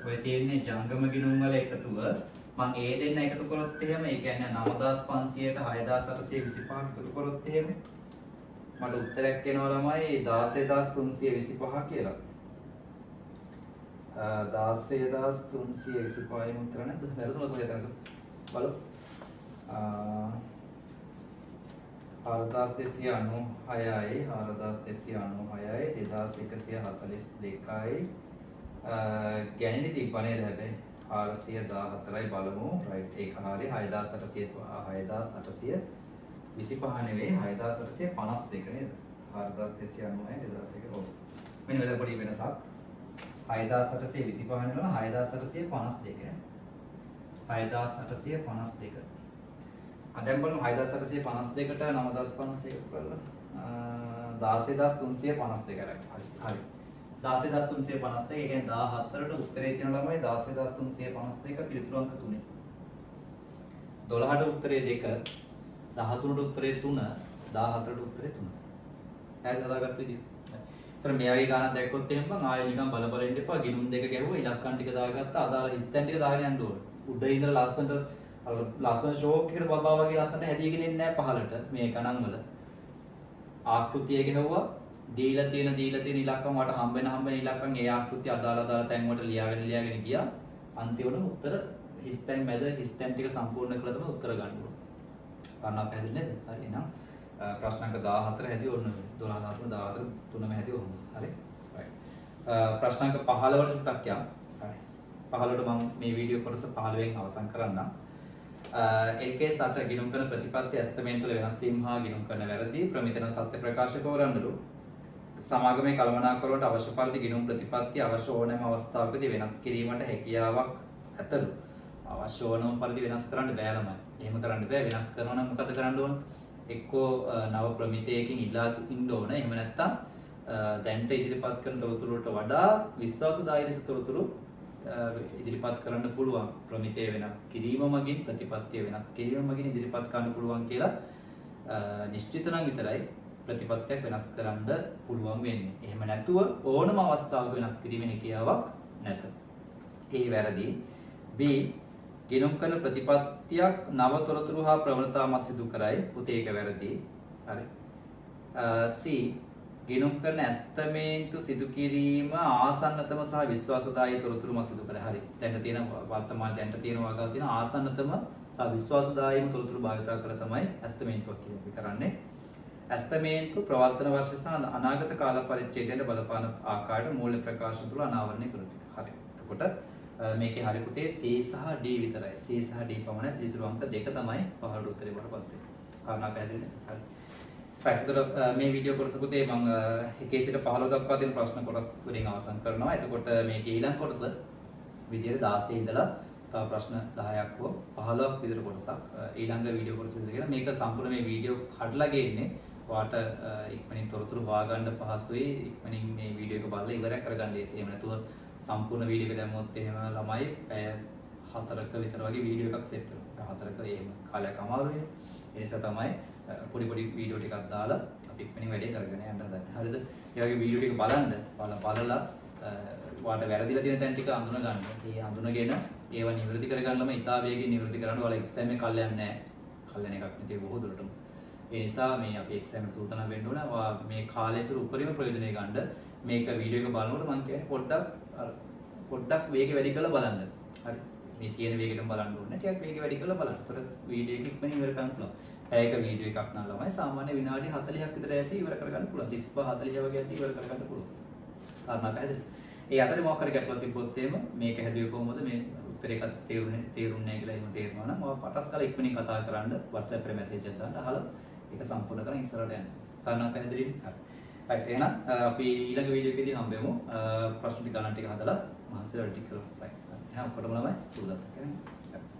ඔය තියෙන්නේ ජංගම ගිණුම් වල එකතුව. මම ඒ දෙන්න එකතු කරොත් එහෙම ඒ කියන්නේ 9500ට 6825ක් එකතු කරොත් එහෙම මට උත්තරයක් එනවා ළමයි 16325 කියලා. 16325 උත්තර නැද්ද? වැරදුනොත් ඔය හිතන්න. බලමු. 4296යි 4296යි 2142යි ගැණිලි තිබ්බනේ හැබැයි 414යි බලමු. රයිට් ඒක හරිය 6825 නෙවෙයි 6852 නේද? 4296 2001 ඔව්. මෙන්න මෙතන පොඩි වෙනසක්. 6825 නෙවෙයි 6852. 6852. දැන් බලමු 6852ට 9500 කරලා 16352 රයිට්. හරි. 16352 ඒ කියන්නේ 14ට උත්තරේ තියෙන ළමයි 16352 පිළිතුරු අංක 3. 12ට උත්තරේ 2, 13ට උත්තරේ 3, 14ට උත්තරේ 3. ඈත් හදාගත්ත විදිහ. ඒතර මෙයාගේ ගානක් දැක්කොත් එහෙම බං ආයෙ නිකන් බල බල ඉන්න එපා. ගිනුම් දෙක ගැහුවා ඉලක්කම් ටික දාගත්තා. අදාළ හිස්තැන් ටික දාගෙන යන්න ඕන. උඩ ඉඳලා ලස්සන ෂෝක් එකකට බබා වගේ ලස්සනට හැදීගෙන ඉන්නේ නැහැ පහළට මේ ගණන් වල. ආකෘතිය ගැහුවා. දීලා තියෙන ඉලක්කම් වලට හම්බෙන ඉලක්කම් ඒ ආකෘතිය අදාළ තැන් වලට ලියාගෙන ගියා. අන්තිමට උත්තර හිස්තැන් මැද හිස්තැන් ටික සම්පූර්ණ කළා තමයි උත්තර ගන්න ඕන. ගන්නවා පැහැදිලි නේද? හරි එහෙනම් ප්‍රශ්න අංක 14 හැදී ඕන 12 13 14 තුනම හැදී ඕන. හරි. රයිට්. ප්‍රශ්න අංක 15ට චුට්ටක් යමු. හරි. 15ට මම මේ වීඩියෝ කොටස 15න් අවසන් කරන්නම්. LKS 8 ගිණුම් කරන ප්‍රතිපත්ති ඇස්තමේන් තුළ වෙනස් වීම හා ගිණුම් කරන වැරදි ප්‍රමිතන සත්‍ය ප්‍රකාශ තෝරන්නලු. සමාගමේ කළමනාකරුවට අවශ්‍ය පරිදි ගිණුම් ප්‍රතිපත්ති අවශ්‍ය ඕනෑම අවස්ථාවකදී වෙනස් කිරීමට හැකියාවක් ඇතලු. අවශ්‍ය ඕනම පරිදි වෙනස් කරන්න බෑ ළමයි. එහෙම කරන්න බෑ. වෙනස් කරනවා නම් මොකද කරන්න ඕන? එක්කෝ නව ප්‍රමිතයකින් ඉල්ලා ඉන්න ඕන. එහෙම නැත්නම් දැන්ට ඉදිරිපත් කරන තොරතුරු වලට වඩා විශ්වාසදායී ලෙස තොරතුරු ඉදිරිපත් කරන්න පුළුවන්. ප්‍රමිතය වෙනස් කිරීම මගින් ප්‍රතිපත්තිය වෙනස් කිරීම මගින් ඉදිරිපත් කරන්න පුළුවන් කියලා නිශ්චිත නම් විතරයි ප්‍රතිපත්තියක් වෙනස් කරන්න පුළුවන් වෙන්නේ. එහෙම නැතුව ඕනම අවස්ථාවක වෙනස් කිරීමේ හැකියාවක් නැත. ඒ වැරදි. B ගිණුම් කරන ප්‍රතිපත්තියක් නව තොරතුරු හා ප්‍රවණතා මත සිදු කරයි. පුතේ ඒක වැරදි. හරි. C ගිණුම් කරන ඇස්තමේන්තු සිදු කිරීම ආසන්නතම සහ විශ්වාසදායී තොරතුරු මත සිදු කරයි. හරි. දැන් තියෙන වර්තමාන දැන්ට තියෙන වගාව තියෙන ආසන්නතම සහ විශ්වාසදායීම තොරතුරු භාවිත කරලා තමයි ඇස්තමේන්තුවක් කරන්නේ. ඇස්තමේන්තු ප්‍රවර්තන වර්ෂ සහ අනාගත කාල පරිච්ඡේදයට බලපාන ආකාරයට මූල්‍ය ප්‍රකාශන තුළ අනාවරණය කරනවා. හරි. එතකොට මේකේ හරි පුතේ C සහ D විතරයි. C සහ D පමණයි. ඊටු අංක 2 තමයි 15ට උත්තරේ වලපත් වෙන්නේ. කාරණා පැහැදිලිද? හරි. ෆැක්ටර් මේ වීඩියෝ කොටස පුතේ මම 1 සිට 15 දක්වා තියෙන ප්‍රශ්න කොටස් වලින් අවසන් කරනවා. එතකොට මේකේ ඊළඟ කොටස විදියට 16 ඉඳලා තව ප්‍රශ්න 10ක් හෝ 15ක් විතර කොටසක් ඊළඟ වීඩියෝ කොටස විදිහට මේක සම්පූර්ණ මේ වීඩියෝ කඩලා ගේන්නේ ඔයාට ඉක්මනින් තොරතුරු හොයාගන්න පහසුයි. ඉක්මනින් මේ වීඩියෝ එක බලලා ඉවර කරගන්න ඒසි. එහෙම නැතුව සම්පූර්ණ වීඩියෝ එක දැම්මොත් එහෙම ළමයි පැය 4ක විතර වගේ වීඩියෝ එකක් සෙට් වෙනවා. 4ක එහෙම කාලයක් අමාරුයි. ඒ නිසා තමයි පොඩි පොඩි වීඩියෝ ටිකක් දාලා අපි ඉක්මනින් වැඩේ කරගෙන යන්න හදන්නේ. හරිද? ඒ වගේ වීඩියෝ ටික බලලා ඔයාට වැරදිලා තියෙන තැන් ටික අඳුන ගන්න. ඒ අඳුනගෙන ඒවා නිවැරදි කරගන්නම ඉතා වේගෙන් නිවැරදි කරන්න ඔයාලා එක්සෑම් එක කල් යන්නේ නැහැ. කල් යන එකක් නෙතේ බොහෝ දුරටම. ඒ නිසා මේ අපි එක්සෑම් එකට සූදානම් වෙන්න ඕන. ඔයා මේ කාලය තුර උපරිම ප්‍රයෝජනය ගන්න මේක වීඩියෝ එක බලනකොට මම කියන්නේ පොඩ්ඩක් වේගය වැඩි කරලා බලන්න. හරි. මේ තියෙන වේගෙටම බලන්න ඕනේ. ටිකක් වේගය වැඩි කරලා බලන්න. ඒතර වීඩියෝ එක ඉක්මනින් ඉවර කරන්න පුළුවන්. පැයක වීඩියෝ එකක් නම් ළමයි සාමාන්‍ය විනාඩි 40ක් විතර ඇති ඉවර කරගන්න පුළුවන්. 35 40 වගේ ඇති ඉවර කරගන්න පුළුවන්. කාරණා පැහැදිලිද? ඒ අතරේ මොකක් හරි ගැටලුවක් තිබ්බොත් එහෙම මේක හැදුවේ කොහොමද මේ උත්තරේකත් තේරුන්නේ නැහැ කියලා එහෙම තේරෙනවා නම් ඔයා පටස් කාලේ ඉක්මනින් කතා කරන්න WhatsApp එකේ මැසේජ් එකක් දාන්න අහලා ඒක සම්පූර්ණ කරන් ඉස්සරහට යන්න. කාරණා පැහැදිලිද? හරි. right එහෙනම් අපි ඊළඟ වීඩියෝ එකේදී හම්බෙමු. ප්‍රශ්න ටික ගණන් ටික හදලා මහසි වැඩ ටික කරමු. right. එහෙනම් ඔක්කොටම ළමයි සුබ දවසක්.